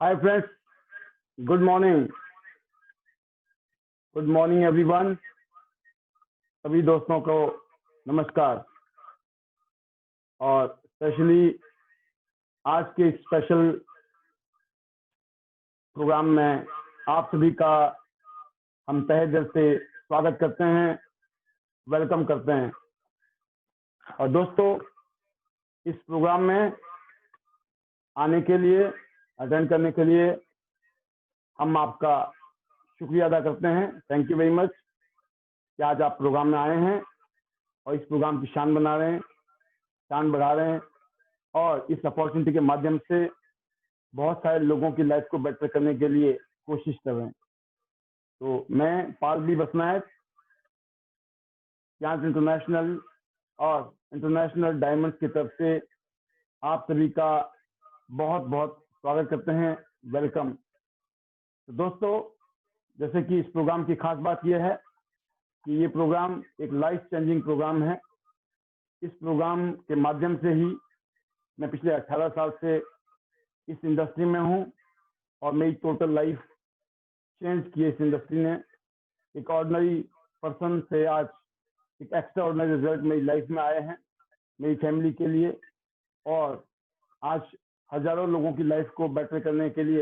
Hi friends, good morning. Good morning everyone. सभी दोस्तों को नमस्कार। और स्पेशली आज के स्पेशल प्रोग्राम में आप सभी का हम तहे दिल से स्वागत करते हैं, वेलकम करते हैं। और दोस्तों, इस प्रोग्राम में आने के लिए, अटेंड करने के लिए हम आपका शुक्रिया अदा करते हैं। थैंक यू वेरी मच कि आज आप प्रोग्राम में आए हैं और इस प्रोग्राम की शान बना रहे हैं, शान बढ़ा रहे हैं और इस अपॉर्चुनिटी के माध्यम से बहुत सारे लोगों की लाइफ को बेटर करने के लिए कोशिश कर रहे हैं। तो मैं पाल बी बसनायक, यहाँ इंटरनेशनल और इंटरनेशनल डायमंड्स की तरफ से आप सभी का बहुत बहुत स्वागत करते हैं, वेलकम। तो दोस्तों, जैसे कि इस प्रोग्राम की खास बात यह है कि ये प्रोग्राम एक लाइफ चेंजिंग प्रोग्राम है। इस प्रोग्राम के माध्यम से ही मैं पिछले 18 साल से इस इंडस्ट्री में हूँ और मेरी टोटल लाइफ चेंज की इस इंडस्ट्री ने। एक ऑर्डिनरी पर्सन से आज एक एक्स्ट्रा ऑर्डिनरी रिजल्ट मेरी लाइफ में आए हैं, मेरी फैमिली के लिए, और आज हजारों लोगों की लाइफ को बेटर करने के लिए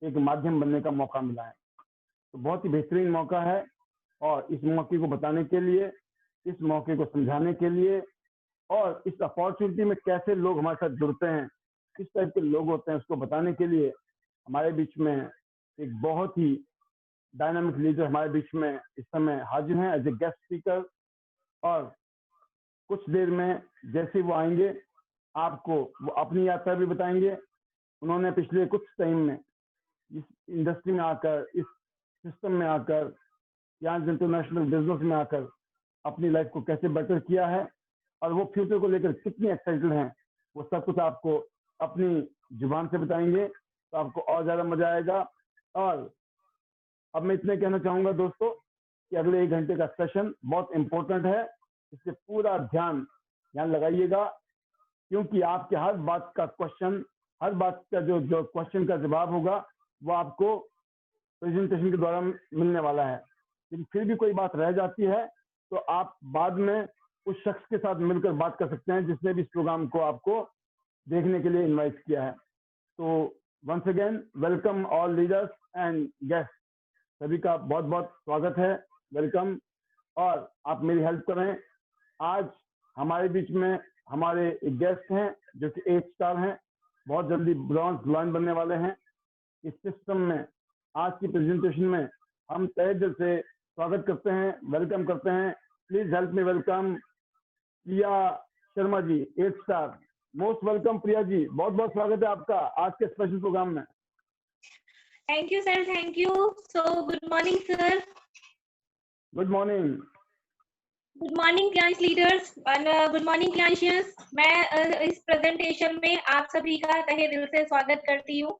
एक माध्यम बनने का मौका मिला है। तो बहुत ही बेहतरीन मौका है और इस मौके को बताने के लिए, इस मौके को समझाने के लिए और इस अपॉर्चुनिटी में कैसे लोग हमारे साथ जुड़ते हैं, किस टाइप के लोग होते हैं, उसको बताने के लिए हमारे बीच में एक बहुत ही डायनामिक लीडर हमारे बीच में इस समय हाजिर हैं एज ए गेस्ट स्पीकर। और कुछ देर में जैसे वो आएंगे, आपको वो अपनी यात्रा भी बताएंगे। उन्होंने पिछले कुछ टाइम में इस इंडस्ट्री में आकर, इस सिस्टम में आकर, यहाँ इंटरनेशनल बिजनेस में आकर अपनी लाइफ को कैसे बेटर किया है और वो फ्यूचर को लेकर कितनी एक्साइटेड हैं, वो सब कुछ आपको अपनी जुबान से बताएंगे। तो आपको और ज्यादा मजा आएगा। और अब मैं इतने कहना चाहूंगा दोस्तों कि अगले 1 घंटे का सेशन बहुत इंपॉर्टेंट है, इससे पूरा ध्यान यहाँ लगाइएगा, क्योंकि आपके हर बात का क्वेश्चन, हर बात का जो क्वेश्चन का जवाब होगा वो आपको प्रेजेंटेशन के द्वारा मिलने वाला है। लेकिन फिर भी कोई बात रह जाती है तो आप बाद में उस शख्स के साथ मिलकर बात कर सकते हैं जिसने भी इस प्रोग्राम को आपको देखने के लिए इनवाइट किया है। तो once again welcome all leaders and guest, सभी का बहुत बहुत स्वागत है, वेलकम। और आप मेरी हेल्प करें। आज हमारे बीच में हमारे एक गेस्ट हैं जो कि 8 स्टार हैं, बहुत जल्दी ब्रॉन्ज लाइन बनने वाले हैं। इस सिस्टम में आज की प्रेजेंटेशन में हम तहे दिल से स्वागत करते हैं, वेलकम करते हैं। Please help me welcome Priya Sharma ji, 8 star. Most welcome Priya ji, बहुत बहुत स्वागत है आपका आज के स्पेशल प्रोग्राम में। Thank you sir, thank you. So good morning sir. Good morning. Good morning clients leaders and good morning clients. मैं इस प्रेजेंटेशन में आप सभी का तहे दिल से स्वागत करती हूँ।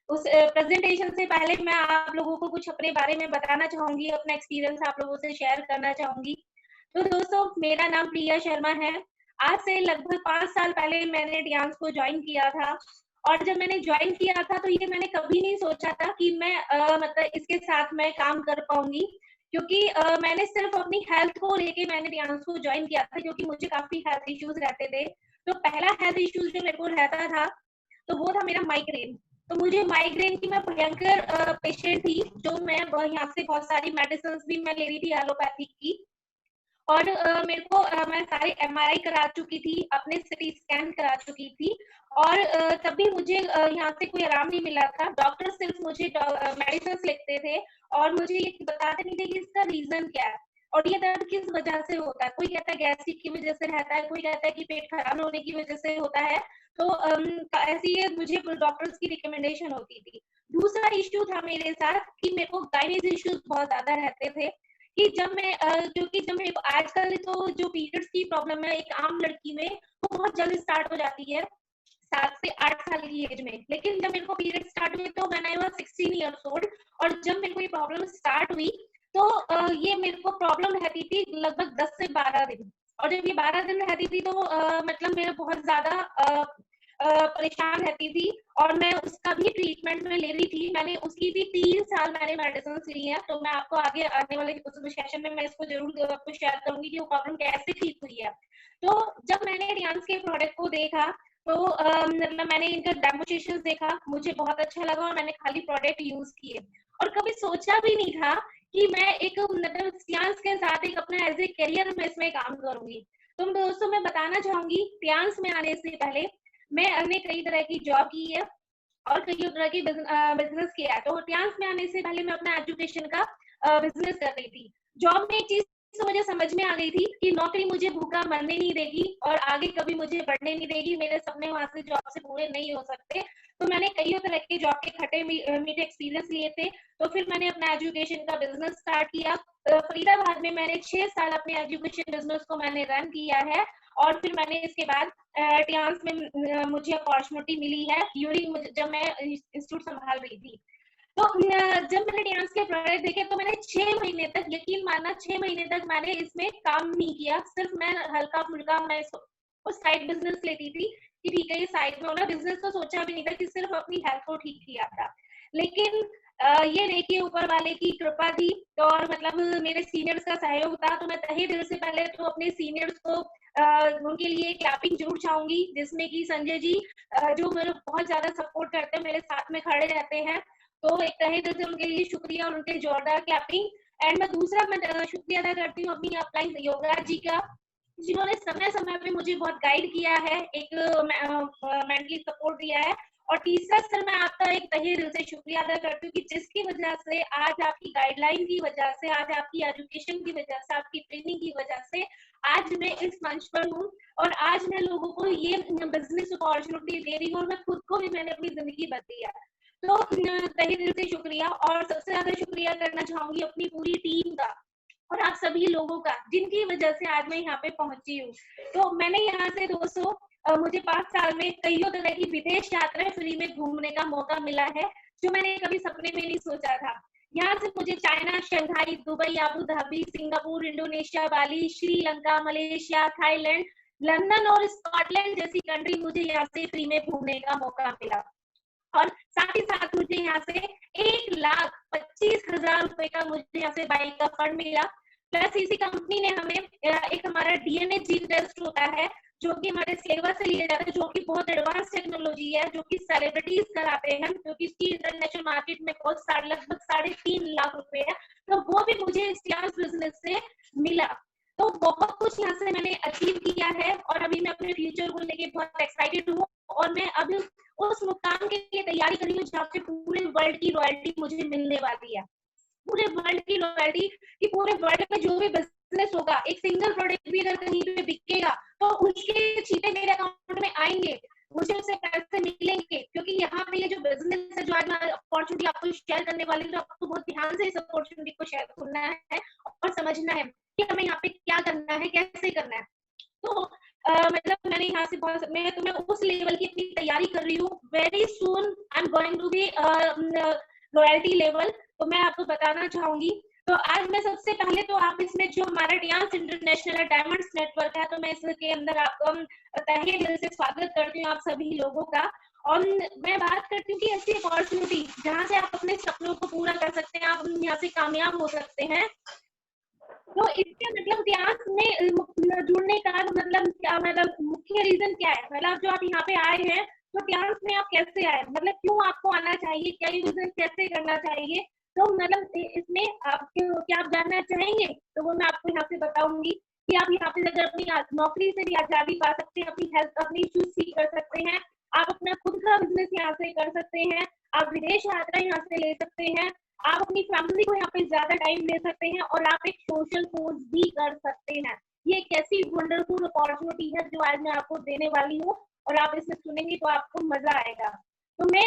उस प्रेजेंटेशन से पहले मैं आप लोगों को कुछ अपने बारे में बताना चाहूंगी, अपना एक्सपीरियंस आप लोगों से शेयर करना चाहूंगी। तो दोस्तों, मेरा नाम प्रिया शर्मा है। आज से लगभग 5 साल पहले मैंने डियांस को ज्वाइन किया था। और जब मैंने ज्वाइन किया था तो ये मैंने कभी नहीं सोचा था कि मैं मतलब इसके साथ मैं काम कर पाऊंगी, क्योंकि मैंने सिर्फ अपनी हेल्थ को लेके मैंने डियांस को ज्वाइन किया था, क्योंकि मुझे काफी हेल्थ इश्यूज रहते थे। तो पहला हेल्थ इश्यूज जो मेरे को रहता था तो वो था मेरा माइग्रेन। तो मुझे माइग्रेन की मैं भयंकर पेशेंट थी, जो मैं यहाँ से बहुत सारी मेडिसिन भी मैं ले रही थी एलोपैथिक की। और मेरे को मैं सारे एमआरआई करा चुकी थी, अपने सिटी स्कैन करा चुकी थी। और तभी मुझे यहाँ से कोई आराम नहीं मिला था। डॉक्टर सिर्फ मुझे मेडिसिन लिखते थे और मुझे ये बताते नहीं थे कि इसका रीजन क्या है और ये दर्द किस वजह से होता है। कोई कहता है गैस्ट्रिक की वजह से रहता है, कोई कहता है कि पेट खराब होने की वजह से होता है। तो ऐसी मुझे डॉक्टर्स की रिकमेंडेशन होती थी। दूसरा इश्यू था मेरे साथ कि मेरे को गाइनिज इश्यूज बहुत ज्यादा रहते थे, कि जब मैं क्योंकि जब मेरे को आजकल तो जो पीरियड्स की प्रॉब्लम है एक आम लड़की में, वो बहुत जल्दी स्टार्ट हो जाती है 7 से 8 साल की एज में। लेकिन जब मेरे को पीरियड स्टार्ट हुए तो when I was 16 years old, और जब मेरे को ये प्रॉब्लम स्टार्ट हुई तो ये मेरे को प्रॉब्लम रहती थी लगभग 10 से 12 दिन। और जब ये 12 दिन रहती थी तो मतलब मेरे बहुत ज्यादा परेशान रहती थी और मैं उसका भी ट्रीटमेंट में ले रही थी। मैंने उसकी भी 3 साल मैंने मेडिसिन ली है, तो मैं आपको आगे आने वाले उस सेशन में मैं इसको ज़रूर आपको शेयर करूँगी कि वो प्रॉब्लम कैसे ठीक हुई है। तो जब मैंने रियांस के प्रोडक्ट को देखा, तो मतलब मैंने इनका डेमोन्स्ट्रेशंस देखा, मुझे बहुत अच्छा लगा और मैंने खाली प्रोडक्ट यूज़ किए और कभी सोचा भी नहीं था कि मैं एक मतलब रियांस के साथ एक अपना एज़ ए करियर में इसमें काम करूँगी। तो दोस्तों मैं बताना चाहूँगी, रियांस में आने से पहले मैंने कई तरह की जॉब की है और कई तरह की बिज़नेस किया है। तो रियांस में आने से पहले मैं अपना एजुकेशन का बिज़नेस कर रही थी। जॉब में एक चीज़ तो मुझे समझ में आ गई थी कि नौकरी मुझे भूखा मरने नहीं देगी और आगे कभी मुझे बढ़ने नहीं देगी, मेरे सपने वहाँ से जॉब से पूरे नहीं हो सकते। तो मैंने कई तरह के जॉब के खट्टे मीठे एक्सपीरियंस लिए थे, तो फिर मैंने अपना एजुकेशन का बिज़नेस स्टार्ट किया। फरीदाबाद में मैंने 6 साल अपने एजुकेशन बिज़नेस को मैंने रन किया है और फिर मैंने इसके बाद रियांस में मुझे अपॉर्चुनिटी मिली है ड्यूरिंग जब मैं इंस्टीट्यूट संभाल रही थी। तो जब मैंने रियांस के प्रोडक्ट देखे तो मैंने 6 महीने तक, यकीन मानना 6 महीने तक मैंने इसमें काम नहीं किया। सिर्फ मैं हल्का-फुल्का मैं इसको साइड बिज़नेस लेती थी कि ठीक है ये साइड में होना, बिज़नेस तो सोचा भी नहीं था कि सिर्फ अपनी हेल्थ को ठीक किया था। लेकिन ये देखिए ऊपर वाले की कृपा थी तो और मतलब मेरे सीनियर्स का सहयोग था, तो मैं तहे दिल से पहले तो अपने सीनियर्स को उनके लिए क्लैपिंग ज़रूर चाहूँगी, जिसमें कि संजय जी जो मेरे बहुत ज़्यादा सपोर्ट करते हैं, मेरे साथ में खड़े रहते हैं। तो एक तहे दिल से उनके लिए शुक्रिया और उनके जोरदार क्लैपिंग। एंड मैं दूसरा मैं शुक्रिया अदा करती हूँ अपनी अपलाइन योगराज जी का, जिन्होंने समय-समय पे मुझे बहुत गाइड किया है, एक मेंटली सपोर्ट दिया है। और तीसरा सर मैं आपका एक तहे दिल से शुक्रिया अदा करती हूँ कि जिसकी वजह से आज आपकी गाइडलाइन की वजह से, आज आपकी एजुकेशन की वजह से, आपकी ट्रेनिंग की वजह से आज मैं इस मंच पर हूँ और आज मैं लोगों को ये बिज़नेस अपॉर्चुनिटी दे रही हूँ और मैं खुद को भी मैंने अपनी ज़िंदगी बदली है। तो तहे दिल से शुक्रिया और सबसे ज़्यादा शुक्रिया करना चाहूँगी अपनी पूरी टीम का और आप सभी लोगों का, जिनकी वजह से आज मैं यहाँ पे पहुँची हूँ। तो मैंने यहाँ से दोस्तों मुझे 5 साल में कइयों तरह की विदेश यात्राएँ फ्री में घूमने का मौका मिला है, जो मैंने कभी सपने में नहीं सोचा था। यहाँ से मुझे China, Shanghai, Dubai, Abu Dhabi, Singapore, Indonesia, Bali, Sri Lanka, Malaysia, Thailand, London और स्कॉटलैंड जैसी कंट्री मुझे यहाँ से फ्री में घूमने का मौका मिला। और साथ ही साथ मुझे यहाँ से 1,25,000 रुपए का मुझे यहाँ से बाइक का फंड मिला। प्लस इसी कंपनी ने हमें एक हमारा डीएनए जीन टेस्ट होता है, जो कि हमारे सिलेबस से लिया जाता है, जो कि बहुत एडवांस टेक्नोलॉजी है, जो कि सेलिब्रिटीज कराते हैं, जो कि इसकी इंटरनेशनल मार्केट में कॉस्ट लगभग 3.5 लाख रुपए है। तो वो भी मुझे इस बिजनेस से मिला। तो बहुत कुछ यहाँ से मैंने अचीव किया है और अभी मैं अपने फ्यूचर को लेके बहुत एक्साइटेड हूँ और मैं अब उस मुकाम के लिए तैयारी कर रही हूँ जहाँ से पूरे वर्ल्ड की रॉयल्टी मुझे मिलने वाली है। पूरे वर्ल्ड की रॉयल्टी कि पूरे वर्ल्ड में जो भी बिजनेस होगा, एक सिंगल प्रोडक्ट भी अगर कहीं पे बिकेगा तो उसके छींटे मेरे अकाउंट में आएंगे, मुझे उससे पैसे मिलेंगे, क्योंकि यहाँ पे ये जो बिजनेस है, जो आज मैं अपॉर्चुनिटी आपको शेयर करने वाली हूँ, तो आपको बहुत ध्यान से इस अपॉर्चुनिटी को शेयर करना है और समझना है कि हमें यहाँ पे क्या करना है, कैसे करना है। तो मतलब मैंने यहाँ से बहुत मैं उस लेवल की अपनी तैयारी कर रही हूँ। Very soon I am going to be royalty level. तो मैं आपको बताना चाहूंगी, तो आज मैं सबसे पहले तो आप इसमें जो हमारा रियांस इंटरनेशनल डायमंड्स नेटवर्क है, तो मैं इसके अंदर आपको तहे दिल से स्वागत करती हूँ आप सभी लोगों का। और मैं बात करती हूँ कि ऐसी अपॉर्चुनिटी जहाँ से आप अपने सपनों को पूरा कर सकते हैं, आप यहाँ से कामयाब हो सकते हैं। तो इसके मतलब रियांस में जुड़ने का मतलब क्या, मतलब मुख्य रीजन क्या है, मतलब जो आप यहाँ पे आए हैं तो रियांस में आप कैसे आए, मतलब क्यों आपको आना चाहिए, क्या ये बिजनेस कैसे करना चाहिए, तो मतलब इसमें आप क्या आप जानना चाहेंगे, तो वो मैं आपको यहाँ से बताऊंगी कि आप यहाँ पे अगर अपनी नौकरी से भी आजादी पा सकते हैं, अपनी हेल्थ अपनी चूज भी कर सकते हैं, आप अपना खुद का बिजनेस यहाँ से कर सकते हैं, आप विदेश यात्रा यहाँ से ले सकते हैं, आप अपनी फैमिली को यहाँ पे ज्यादा टाइम दे सकते हैं और आप एक सोशल कोर्स भी कर सकते हैं। ये एक ऐसी वंडरफुल अपॉर्चुनिटी है जो आज मैं आपको देने वाली हूँ और आप इसे सुनेंगे तो आपको मजा आएगा। तो मैं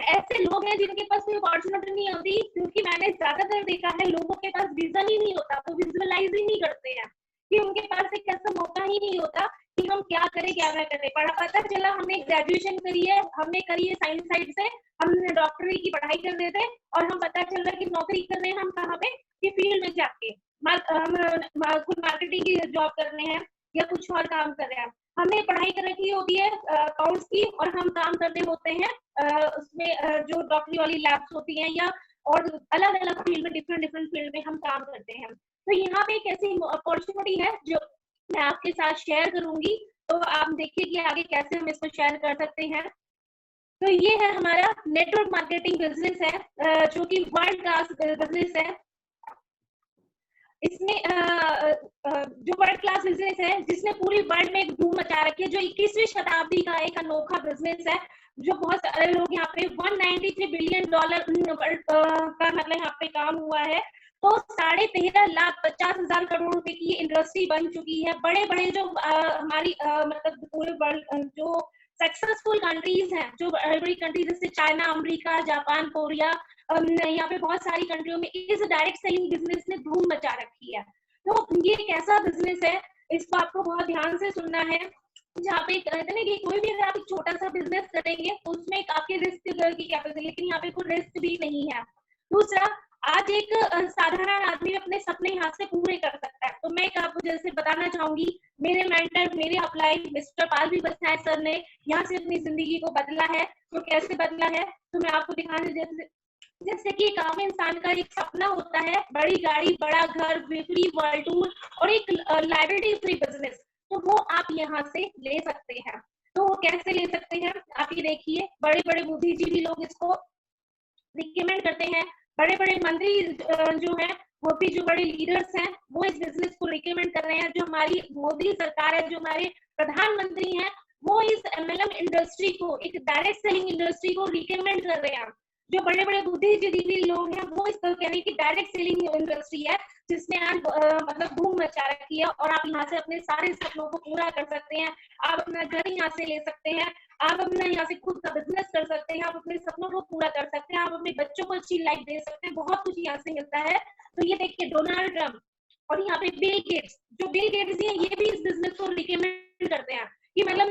ऐसे लोग हैं जिनके पास कोई अपॉर्चुनिटी नहीं होती, क्योंकि मैंने ज्यादातर देखा है लोगों के पास विजन ही नहीं होता, वो विजुअलाइज ही नहीं करते हैं कि उनके पास एक ऐसा मौका ही नहीं होता कि हम क्या करें क्या ना करें। पता चला हमने ग्रेजुएशन करी है, हमने करी है साइंस साइड से, हमने डॉक्टरी की पढ़ाई कर रहे थे और हम पता चल रहा है कि नौकरी कर रहे हैं हम कहाँ पे, कि फील्ड में जाके हम खुद मार्केटिंग की जॉब कर रहे हैं या कुछ और काम कर रहे हैं। हमने पढ़ाई कर रखी होती है अकाउंट्स की, और हम काम करते होते हैं उसमें जो डॉक्टरी वाली लैब्स होती हैं या और अलग अलग फील्ड में, डिफरेंट डिफरेंट फील्ड में हम काम करते हैं। तो यहाँ पे एक ऐसी अपॉर्चुनिटी है जो मैं आपके साथ शेयर करूंगी, तो आप देखिए कि आगे कैसे हम इसको शेयर कर सकते हैं। तो ये है हमारा नेटवर्क मार्केटिंग बिजनेस है, जो कि वर्ल्ड क्लास बिजनेस है। इसमें जो वर्ल्ड क्लास बिजनेस है, जिसने पूरी वर्ल्ड में एक धूम मचा रखी है, जो 21वीं शताब्दी का एक अनोखा बिजनेस है, जो बहुत सारे लोग यहाँ पे $193 बिलियन का मतलब यहाँ पे काम हुआ है। तो 13,50,000 करोड़ रुपए की ये इंडस्ट्री बन चुकी है। बड़े बड़े जो हमारी मतलब पूरे वर्ल्ड जो सक्सेसफुल कंट्रीज हैं, जो बड़ी बड़ी कंट्रीज जैसे चाइना, अमेरिका, जापान, कोरिया, यहाँ पे बहुत सारी कंट्रियों में इस डायरेक्ट सेलिंग बिजनेस ने धूम मचा रखी है। तो ये एक ऐसा बिजनेस है, इसको आपको बहुत ध्यान से सुनना है, जहाँ पे कहते हैं कि कोई भी अगर आप एक छोटा सा बिजनेस करेंगे तो उसमें एक आपके रिस्क की कैपेसिटी, लेकिन यहाँ पे कोई रिस्क भी नहीं है। दूसरा, आज एक साधारण आदमी अपने सपने हाथ से पूरे कर सकता है। तो मैं आपको जैसे बताना चाहूंगी, मेरे मेंटर, मेरे अपलाइन मिस्टर पाल भी बसनाय सर ने यहाँ से अपनी जिंदगी को बदला है। तो कैसे बदला है, तो मैं आपको दिखाने जैसे कि एक आम इंसान का एक सपना होता है, बड़ी गाड़ी, बड़ा घर, फ्री वर्ल्ड टूर और एक लाइबिलिटी फ्री बिजनेस, तो वो आप यहाँ से ले सकते हैं। तो वो कैसे ले सकते हैं, आप ये देखिए, बड़े बड़े बुद्धिजीवी लोग इसको रिकमेंड करते हैं। बड़े बड़े मंत्री जो है, वो भी जो बड़े लीडर्स हैं, वो इस बिजनेस को रिकमेंड कर रहे हैं। जो हमारी मोदी सरकार है, जो हमारे प्रधानमंत्री हैं, वो इस MLM इंडस्ट्री को, एक डायरेक्ट सेलिंग इंडस्ट्री को रिकमेंड कर रहे हैं। जो बड़े बड़े बुद्धिजीवी लोग हैं, वो इसको कह रहे हैं कि डायरेक्ट सेलिंग इंडस्ट्री है जिसने आज मतलब धूम मचा रखी है, और आप यहाँ से अपने सारे सपनों को पूरा कर सकते हैं। आप अपना घर यहाँ से ले सकते हैं, आप अपना यहाँ से खुद का बिजनेस कर सकते हैं, आप अपने सपनों को पूरा कर सकते हैं, आप अपने बच्चों को अच्छी लाइफ दे सकते हैं, बहुत कुछ यहाँ से मिलता है। तो ये देखिए, डोनाल्ड ट्रम्प और यहाँ पे बिल गेट्स, जो बिल गेट्स हैं, ये भी इस बिजनेस को रिकमेंड करते हैं कि मतलब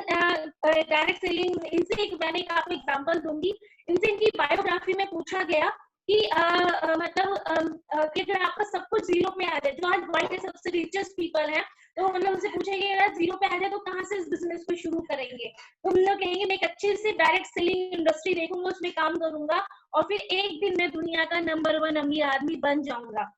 डायरेक्ट सेलिंग। इनसे एक मैंने आपको एग्जांपल दूंगी, इनसे इनकी बायोग्राफी में पूछा गया कि मतलब कि अगर आपका सब कुछ जीरो पे आ जाए, जो आज वर्ल्ड के सबसे रिचेस्ट पीपल हैं, तो मतलब उनसे पूछेंगे अगर जीरो पे आ जाए तो कहाँ से इस बिजनेस को शुरू करेंगे, तो हम लोग कहेंगे मैं एक अच्छे से डायरेक्ट सेलिंग इंडस्ट्री देखूंगा, उसमें काम करूंगा और फिर एक दिन मैं दुनिया का नंबर 1 अमीर आदमी बन जाऊंगा।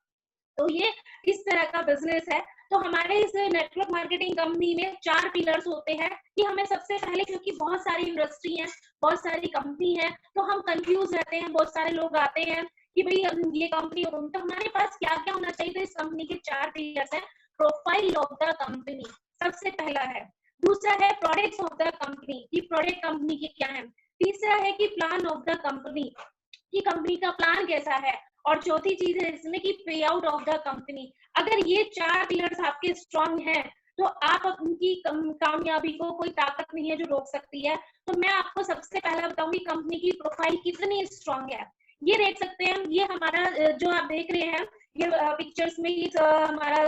तो ये इस तरह का बिजनेस है। तो हमारे इस नेटवर्क मार्केटिंग कंपनी में 4 पिलर्स होते हैं कि हमें सबसे पहले, क्योंकि बहुत सारी इंडस्ट्री है, बहुत सारी कंपनी है, तो हम कंफ्यूज रहते हैं, बहुत सारे लोग आते हैं कि भाई ये कंपनी, तो हमारे पास क्या क्या होना चाहिए। तो इस कंपनी के 4 पिलर्स हैं। प्रोफाइल ऑफ द कंपनी सबसे पहला है। दूसरा है प्रोडक्ट्स ऑफ द कंपनी, कि प्रोडक्ट कंपनी के क्या है। तीसरा है कि प्लान ऑफ द कंपनी, कि कंपनी का प्लान कैसा है। और चौथी चीज है इसमें कि पे आउट ऑफ द कंपनी। अगर ये 4 पिलर्स आपके स्ट्रांग हैं, तो आप उनकी कामयाबी को कोई ताकत नहीं है जो रोक सकती है। तो मैं आपको सबसे पहला बताऊंगी कंपनी की प्रोफाइल कितनी स्ट्रांग है। ये देख सकते हैं, ये हमारा जो आप देख रहे हैं, ये पिक्चर्स में ये हमारा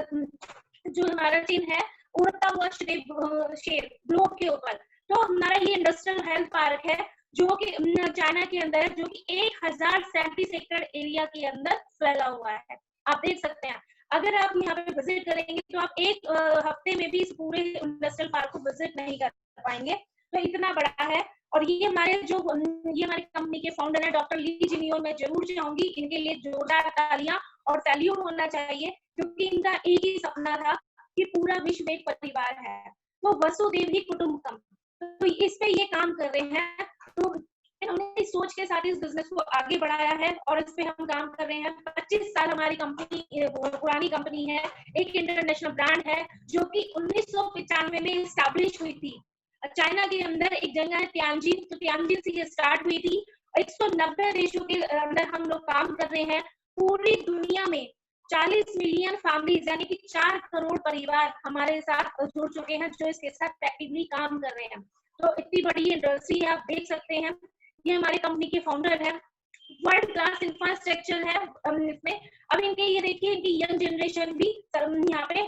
जो हमारा चिन्ह है, उड़ता हुआ शेर ग्लोब के ऊपर। तो हमारा ये इंडस्ट्रियल हेल्थ पार्क है, जो कि चाइना के अंदर है, जो कि 1037 एकड़ एरिया के अंदर फैला हुआ है। आप देख सकते हैं, अगर आप यहाँ पे विजिट करेंगे तो आप एक हफ्ते में भी इस पूरे इंडस्ट्रियल पार्क को विजिट नहीं कर पाएंगे, तो इतना बड़ा है। और ये हमारे कंपनी के फाउंडर है डॉक्टर ली जिनियो। मैं जरूर चाहूंगी इनके लिए जोरदार तालियां और सैल्यूट होना चाहिए, क्योंकि इनका एक ही सपना था कि पूरा विश्व एक परिवार है, तो वसुदेव ही कुटुंबकम। तो इस पे ये काम कर रहे हैं। तो हमने इस सोच के साथ इस बिजनेस को आगे बढ़ाया है और इस पे हम काम कर रहे हैं। 25 साल हमारी कंपनी पुरानी कंपनी है, एक इंटरनेशनल ब्रांड है, जो कि 1995 में एस्टैब्लिश हुई थी। चाइना के अंदर एक जगह है तियानजिन, तो तियानजिन से ये स्टार्ट हुई थी। 190 देशों के अंदर हम लोग काम कर रहे हैं। पूरी दुनिया में 40 मिलियन फैमिलीज, यानी कि 4 करोड़ परिवार हमारे साथ जुड़ चुके हैं, जो इसके साथ एक्टिवली काम कर रहे हैं। तो इतनी बड़ी इंडस्ट्री आप देख सकते हैं। ये हमारी कंपनी के फाउंडर है। वर्ल्ड क्लास इंफ्रास्ट्रक्चर है इसमें। अब इनके ये देखिए, इनकी यंग जनरेशन भी यहाँ पे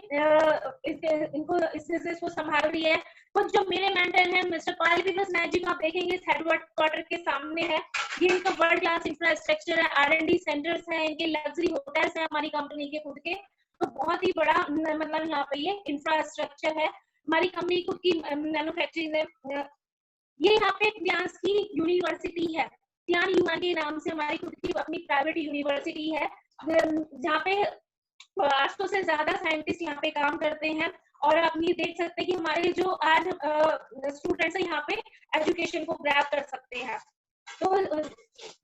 इनको इस बिजनेस को संभाल रही है। कुछ जो मेरे मेंटर हैं मिस्टर पाल बसनाय जी को आप देखेंगे इस हेडक्वार्टर के सामने है। ये इनका वर्ल्ड क्लास इंफ्रास्ट्रक्चर है, R&D सेंटर्स है, इनके लग्जरी होटल्स है हमारी कंपनी के खुद के। तो बहुत ही बड़ा मतलब यहाँ पे ये इंफ्रास्ट्रक्चर है। हमारी कंपनी खुद की मैन्युफैक्चरिंग है। ये यहाँ पे फ्रांस की यूनिवर्सिटी है, सियान युआन के नाम से हमारी खुद की अपनी प्राइवेट यूनिवर्सिटी है, जहाँ पे 800 से ज्यादा साइंटिस्ट यहाँ पे काम करते हैं। और आप ये देख सकते हैं कि हमारे जो आज स्टूडेंट्स हैं यहाँ पे एजुकेशन को ग्रैब कर सकते हैं। तो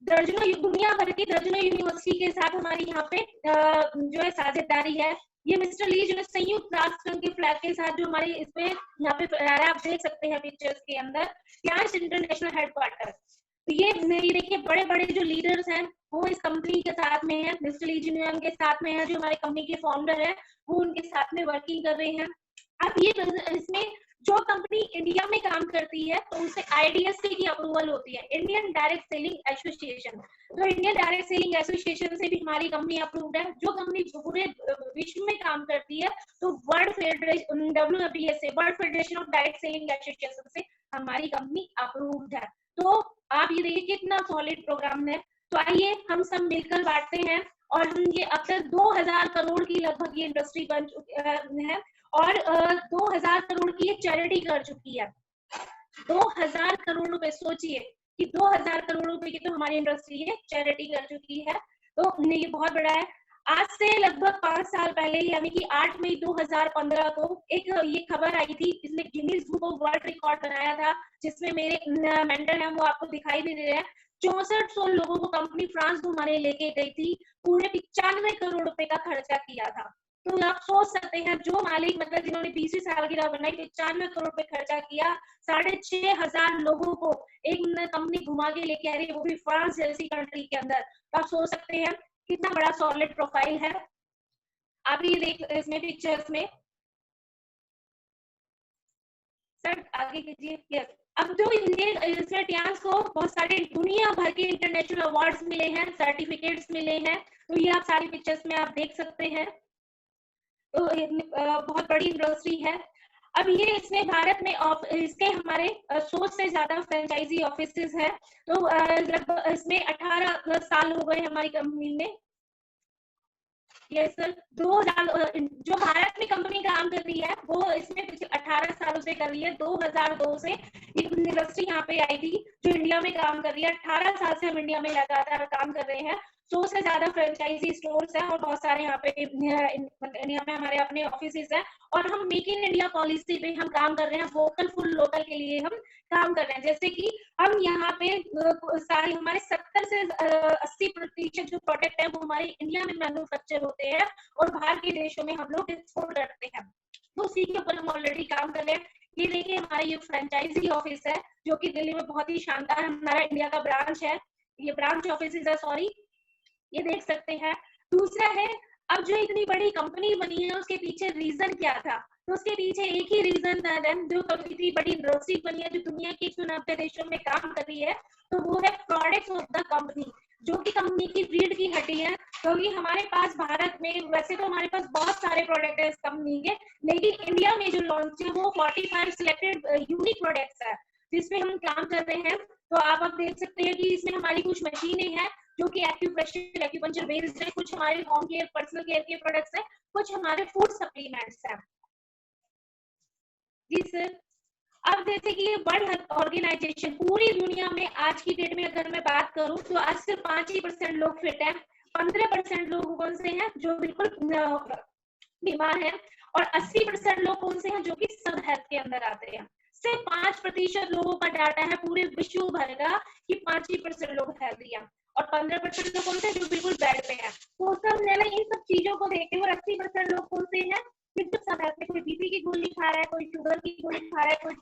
दर्जनों दुनिया भर की दर्जनों यूनिवर्सिटी के साथ हमारी यहाँ पे जो है साझेदारी है। ये मिस्टर ली जो है संयुक्त राष्ट्र संघ के फ्लैग के साथ जो हमारी इसमें यहाँ पे आप देख सकते हैं पिक्चर्स के अंदर, फ्रांस इंटरनेशनल हेडक्वार्टर। तो ये देखिए बड़े बड़े जो लीडर्स हैं वो इस कंपनी के साथ में है, मिस्टर ली जिनयांग के साथ में है, जो हमारे कंपनी के फाउंडर है वो उनके साथ में वर्किंग कर रहे हैं। अब ये इसमें जो कंपनी इंडिया में काम करती है तो उसे IDSC की अप्रूवल होती है, इंडियन डायरेक्ट सेलिंग एसोसिएशन। तो इंडियन डायरेक्ट सेलिंग एसोसिएशन से भी हमारी कंपनी अप्रूव्ड है। जो कंपनी पूरे विश्व में काम करती है तो वर्ल्ड फेडरेशन WFDA से, world federation of direct selling association से हमारी कंपनी अप्रूव्ड है। तो आप ये देखिए कितना सॉलिड प्रोग्राम है। तो आइए हम सब मिलकर बांटते हैं, और हम ये अब तक 2000 करोड़ की लगभग ये इंडस्ट्री बन चुकी है, और 2000 करोड़ की ये चैरिटी कर चुकी है। 2000 करोड़ रुपए, सोचिए कि 2000 करोड़ रुपए की तो हमारी इंडस्ट्री है चैरिटी कर चुकी है। तो ये बहुत बड़ा है। आज से लगभग 5 साल पहले यानी कि 8 मई 2015 को एक ये खबर आई थी, इसने Guinness book of world record बनाया था, जिसमें मेरे मेंटर हैं वो आपको दिखाई दे रहे हैं। 6400 लोगों को कंपनी फ्रांस घुमाने लेके गई थी, पूरे 95 करोड़ रुपए का खर्चा किया था। तो आप सोच सकते हैं जो मालिक मतलब जिन्होंने 20 साल की राह बनाई, 95 करोड़ रुपए खर्चा किया, 6500 लोगों को एक कंपनी घुमा के लेके आ रही है, वो भी फ्रांस जैसी कंट्री के अंदर। तो आप सोच सकते हैं कितना बड़ा सॉलिड प्रोफाइल है। आप ये देख इसमें पिक्चर्स में, सर आगे कीजिए। यस, अब जो इसमें टियांस को बहुत सारे दुनिया भर के इंटरनेशनल अवार्ड्स मिले हैं, सर्टिफिकेट्स मिले हैं। तो ये आप सारी पिक्चर्स में आप देख सकते हैं। तो बहुत बड़ी इंडस्ट्री है। अब ये इसमें भारत में इसके हमारे 100 से ज्यादा फ्रेंचाइजी ऑफिसेज है। तो लगभग इसमें 18 साल हो गए हमारी कंपनी में। यस सर, 2000 जो भारत में कंपनी काम कर रही है वो इसमें पिछले 18 सालों से कर रही है। 2002 से एक इंडस्ट्री यहाँ पे आई थी जो इंडिया में काम कर रही है। 18 साल से हम इंडिया में लगातार काम कर रहे हैं। 100 से ज्यादा फ्रेंचाइजी स्टोर्स हैं और बहुत सारे यहाँ पे इंडिया में हमारे अपने ऑफिसेज हैं। और हम मेक इन इंडिया पॉलिसी पे हम काम कर रहे हैं, वोकल फुल लोकल के लिए हम काम कर रहे हैं। जैसे कि हम यहाँ पे सारे हमारे 70 से 80% जो प्रोडक्ट है वो हमारे इंडिया में मैन्युफैक्चर होते हैं और बाहर के देशों में हम लोग एक्सपोर्ट करते हैं। तो उसी के ऊपर हम ऑलरेडी काम कर रहे हैं। ये देखिए हमारा ये फ्रेंचाइजी ऑफिस है जो कि दिल्ली में बहुत ही शानदार हमारा इंडिया का ब्रांच है। ये ब्रांच ऑफिस है, सॉरी, ये देख सकते हैं। दूसरा है, अब जो इतनी बड़ी कंपनी बनी है उसके पीछे रीजन क्या था? तो उसके पीछे एक ही रीजन था, जो इतनी बड़ी इंडस्ट्री बनी है जो दुनिया के 190 देशों में काम कर रही है, तो वो है प्रोडक्ट्स ऑफ द कंपनी, जो कि कंपनी की रीढ़ की हड्डी है। क्योंकि हमारे पास भारत में वैसे तो हमारे पास बहुत सारे प्रोडक्ट है इस कंपनी के, लेकिन इंडिया में जो लॉन्च है वो 45 सिलेक्टेड यूनिक प्रोडक्ट्स है जिसमें हम काम कर रहे हैं। तो आप देख सकते हैं कि इसमें हमारी कुछ मशीनें हैं जो कि एक्यूप्रेशर एक्यूपंक्चर बेस्ड है, कुछ हमारे होम केयर पर्सनल केयर के प्रोडक्ट्स हैं, कुछ हमारे फूड सप्लीमेंट्स हैं। जी सर, अब जैसे कि वर्ल्ड हेल्थ ऑर्गेनाइजेशन पूरी दुनिया में आज की डेट में अगर मैं बात करूं तो आज सिर्फ 5% लोग फिट हैं, 15% लोग कौन से हैं जो बिल्कुल बीमार हैं, और 80% लोग कौन से हैं जो कि सब हेल्थ के अंदर आते हैं। सिर्फ 5% लोगों का डाटा है पूरे विश्व भर का कि 5% लोग हेल्थी हैं, और 15% लोग कौन से जो बिल्कुल बेड पे हैं। तो सब इन सब चीजों को देखते हुए 80% लोग कौन से हैं बिल्कुल सब हेल्थी, कोई बीपी की गोली खा रहा है, कोई शुगर की गोली खा रहा है, कोई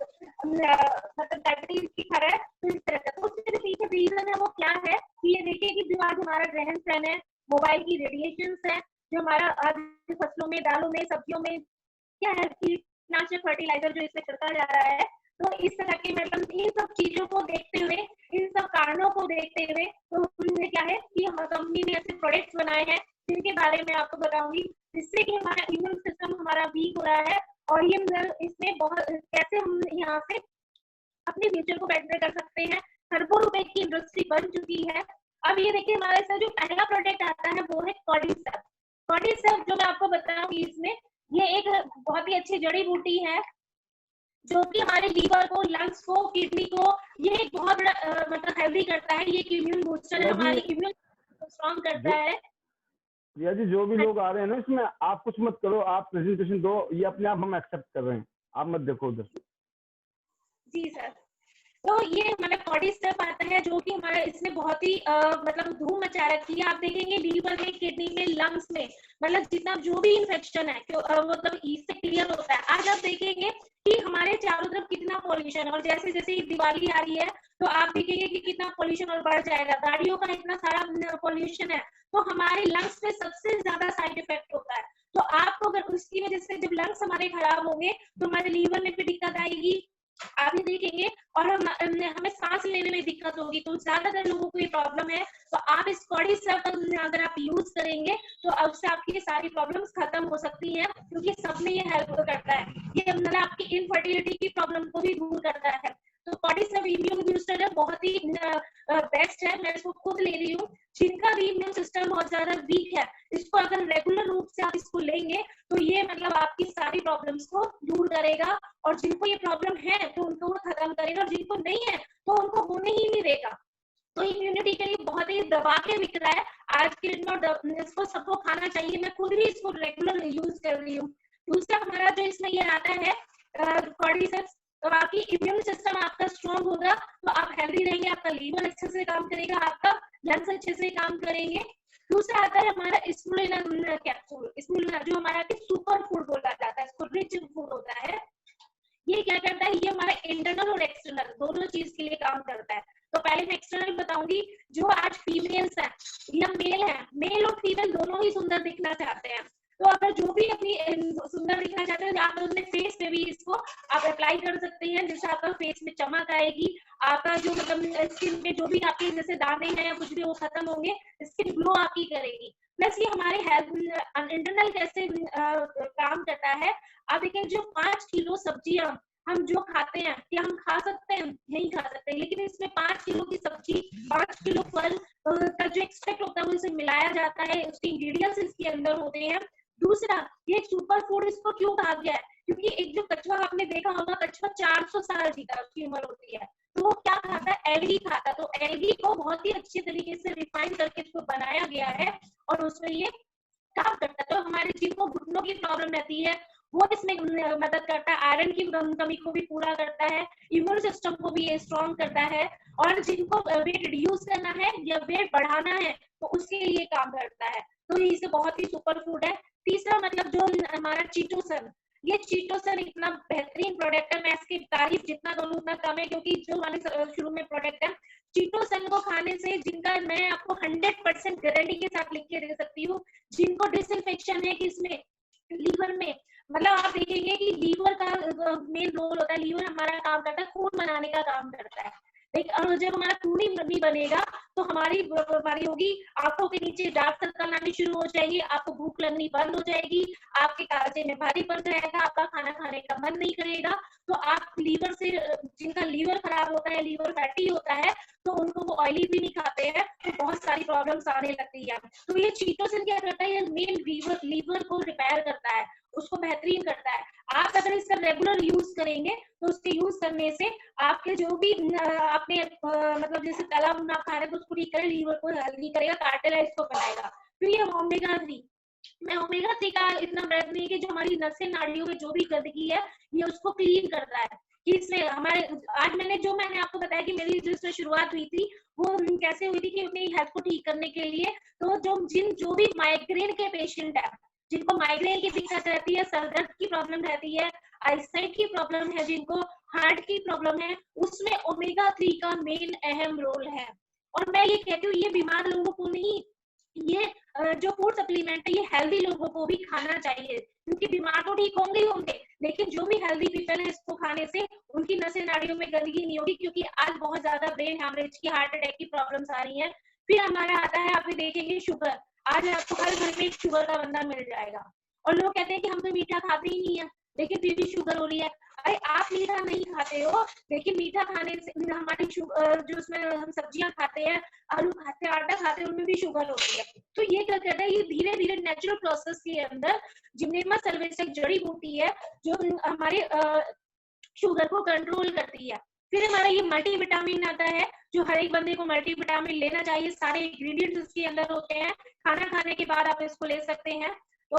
डायबिटीज की खा रहा है। तो इस तरह का तो उसके पीछे रीजन है वो क्या है कि ये देखिए कि जो आज हमारा रहन सहन है, मोबाइल की रेडिएशन है, जो हमारा आज फसलों में, दालों में, सब्जियों में क्या है, कीटनाशक फर्टिलाइजर जो इसमें छिड़का जा रहा है। तो इस तरह के मतलब इन सब चीजों को देखते हुए, इन सब कारणों को देखते हुए, तो उन्होंने क्या है कि हमारी कंपनी ने ऐसे प्रोडक्ट्स बनाए हैं जिनके बारे में आपको बताऊंगी, जिससे कि हमारा इम्यून सिस्टम हमारा वीक हो रहा है। और ये इसमें बहुत कैसे हम यहाँ से अपने फ्यूचर को बेटर कर सकते हैं। खरबों रुपए की इंडस्ट्री बन चुकी है। अब ये देखिए हमारे साथ जो पहला प्रोडक्ट आता है वो है कॉर्डिसेप। कॉर्डिसेप जो मैं आपको बताऊंगी, इसमें ये एक बहुत ही अच्छी जड़ी बूटी है जो कि हमारे लीवर को, लंग्स को, किडनी को ये एक बहुत बड़ा मतलब हेल्दी करता है। ये इम्यून बूस्टर है, हमारे इम्यून स्ट्रॉन्ग करता है। प्रिया जी, जो भी लोग आ रहे हैं ना इसमें, आप कुछ मत करो, आप प्रेजेंटेशन दो, ये अपने आप हम एक्सेप्ट कर रहे हैं, आप मत देखो उधर। जी सर। तो ये हमारा बॉडी स्टेप आता है जो कि हमारा इसमें बहुत ही मतलब धूम मचा रखी है। आप देखेंगे लीवर में, किडनी में, लंग्स में, मतलब जितना जो भी इन्फेक्शन है मतलब इससे क्लियर होता है। आज आप देखेंगे कि हमारे चारों तरफ कितना पॉल्यूशन है, और जैसे जैसे दिवाली आ रही है तो आप देखेंगे कि कितना पॉल्यूशन और बढ़ जाएगा। गाड़ियों का इतना सारा पॉल्यूशन है, तो हमारे लंग्स पे सबसे ज्यादा साइड इफेक्ट होता है। तो आपको अगर उसकी वजह से जब लंग्स हमारे खराब होंगे तो हमारे लीवर में भी दिक्कत आएगी, आप ही देखेंगे, और हमें सांस लेने में दिक्कत होगी। तो ज्यादातर लोगों को ये प्रॉब्लम है। तो आप इस बॉडी स्क्रब अगर आप यूज करेंगे तो उससे आपकी सारी प्रॉब्लम्स खत्म हो सकती हैं, क्योंकि सब में ये हेल्प करता है। ये मतलब आपकी इनफर्टिलिटी की प्रॉब्लम को भी दूर करता है। तो बॉडी स्क्रब इम्यून बूस्टर है, बहुत ही बेस्ट है। मैं इसको खुद ले रही हूँ। जिनका भी इम्यून सिस्टम बहुत ज्यादा वीक है, इसको अगर रेगुलर रूप से आप इसको लेंगे तो ये मतलब आपकी सारी प्रॉब्लम्स को दूर करेगा, और जिनको ये प्रॉब्लम है तो उनको वो खत्म करेगा, और जिनको नहीं है तो उनको होने ही नहीं देगा। तो इम्यूनिटी के लिए बहुत ही दबा के बिक रहा है आज के दिन में, इसको सबको खाना चाहिए। मैं खुद भी इसको रेगुलर यूज कर रही हूँ। दूसरा हमारा जो इसमें ये आता है कॉर्डिसेप्स, तो आपकी इम्यून सिस्टम आपका स्ट्रॉन्ग होगा तो आप हेल्दी रहेंगे, आपका लीवर अच्छे से काम करेगा, आपका लंग्स अच्छे से काम करेंगे। दूसरा आता है हमारा स्पिरुलिना कैप्सूल। स्पिरुलिना जो हमारा सुपर फूड बोला जाता है, इसको रिच फूड होता है। ये क्या करता है, ये हमारा इंटरनल और एक्सटर्नल दोनों चीज के लिए काम करता है। तो पहले मैं एक्सटर्नल बताऊंगी। जो आज फीमेल्स हैं या मेल है, मेल और फीमेल दोनों ही सुंदर दिखना चाहते हैं। तो अगर जो भी अपनी सुंदर दिखना चाहते हैं, आप अपने फेस पे भी इसको आप अप्लाई कर सकते हैं, जिससे आपका फेस में चमक आएगी। आपका जो मतलब स्किन पे जो भी आपके जैसे दाने हैं या कुछ भी वो खत्म होंगे, स्किन ग्लो आपकी करेगी। प्लस ये हमारे हेल्थ इंटरनल कैसे काम करता है। आप देखिए, जो 5 किलो सब्जियां हम जो खाते हैं, क्या हम खा सकते हैं? नहीं खा सकते, लेकिन इसमें 5 किलो की सब्जी, 5 किलो फल का जो एक्सट्रैक्ट होता है वो इसे मिलाया जाता है, उसके इंग्रेडिएंट्स इसके अंदर होते हैं। दूसरा, ये सुपर फूड इसको क्यों कहा गया है? क्योंकि एक जो कछुआ आपने देखा होगा, कछुआ 400 साल जीता, उसकी उम्र होती है। तो वो क्या खाता है? एल्गी खाता है। तो एल्गी को बहुत ही अच्छे तरीके से रिफाइन करके इसको बनाया गया है, और उसमें ये काम करता है। तो हमारे जिनको घुटनों की प्रॉब्लम रहती है वो इसमें मदद करता है, आयरन की कमी को भी पूरा करता है, इम्यून सिस्टम को भी ये स्ट्रॉन्ग करता है, और जिनको वेट रिड्यूस करना है या वेट बढ़ाना है तो उसके लिए काम करता है। तो ये इसे बहुत ही सुपर फूड है। तीसरा मतलब जो हमारा चीटोसन, ये चीटोसन इतना बेहतरीन प्रोडक्ट है। मैं इसकी तारीफ जितना करूँ उतना कम है, क्योंकि जो हमारे शुरू में प्रोडक्ट है, चीटोसन को खाने से जिनका, मैं आपको 100% गारंटी के साथ लिख के दे सकती हूँ, जिनको डिसइंफेक्शन है किसमें, लीवर में, मतलब आप देखेंगे कि लीवर का मेन रोल होता है। लीवर हमारा काम करता है, खून बनाने का काम करता है। लेकिन जब हमारा खून ही नहीं बनेगा तो हमारी बीमारी होगी, आंखों के नीचे डार्क सर्कल आने शुरू हो जाएगी, आपको भूख लगनी बंद हो जाएगी, आपके काजे में भारी पड़ जाएगा, आपका खाना खाने का मन नहीं करेगा। तो आप लीवर से, जिनका लीवर खराब होता है, लीवर फैटी होता है, तो उनको वो ऑयली भी नहीं खाते हैं तो बहुत सारी प्रॉब्लम्स आने लगती है। तो ये चीटोसन क्या करता है, ये मेन लीवर को रिपेयर करता है, उसको बेहतरीन करता है। आप अगर इसका रेगुलर यूज करेंगे तो उसके यूज करने से आपके जो भी आपने मतलब जैसे तला भुना खा रहे तो उसको ठीक करे, लीवर को हेल्दी करेगा, कार्टिलेज को बनाएगा। फिर ये ओमेगा 3, मैं ओमेगा 3 का इतना ब्रांड नहीं कि जो हमारी नसें नाड़ियों में जो भी गंदगी है ये उसको क्लीन करता है। कि इसमें हमारे आज मैंने आपको बताया कि मेरी जिसमें शुरुआत हुई थी वो कैसे हुई थी, कि अपनी हेल्थ को ठीक करने के लिए। तो जो भी माइग्रेन के पेशेंट है, जिनको माइग्रेन की दिक्कत रहती है, सर दर्द की प्रॉब्लम रहती है, आईसाइट की प्रॉब्लम है, जिनको हार्ट की प्रॉब्लम है, उसमें ओमेगा 3 का मेन अहम रोल है। और मैं ये कहती हूँ, ये बीमार लोगों को नहीं, ये जो फूड सप्लीमेंट है ये हेल्दी लोगों को भी खाना चाहिए, क्योंकि बीमार तो ठीक होंगे ही होंगे, लेकिन जो भी हेल्दी पीपल है इसको खाने से उनकी नसें नाड़ियों में गंदगी नहीं होगी। क्योंकि आज बहुत ज्यादा ब्रेन हैमरेज की, हार्ट अटैक की प्रॉब्लम्स आ रही है। फिर हमारा आता है, आप देखेंगे शुगर, आज आपको हर घर में एक शुगर का बंदा मिल जाएगा, और लोग कहते हैं कि हम तो मीठा खाते ही नहीं है, लेकिन फिर भी शुगर हो रही है। अरे आप मीठा नहीं खाते हो, लेकिन मीठा खाने से हमारी जो उसमें हम सब्जियां खाते हैं, आलू खाते हैं, आटा खाते हैं, उनमें भी शुगर होती है। तो ये क्या करता है, ये धीरे धीरे नेचुरल प्रोसेस के अंदर जिम्नेमा सेल्वेस एक जड़ी बूटी है जो हमारे शुगर को कंट्रोल करती है। फिर हमारा ये मल्टीविटामिन आता है, जो हर एक बंदे को मल्टीविटामिन लेना चाहिए, सारे इंग्रेडिएंट्स इसके अंदर होते हैं, खाना खाने के बाद आप इसको ले सकते हैं। तो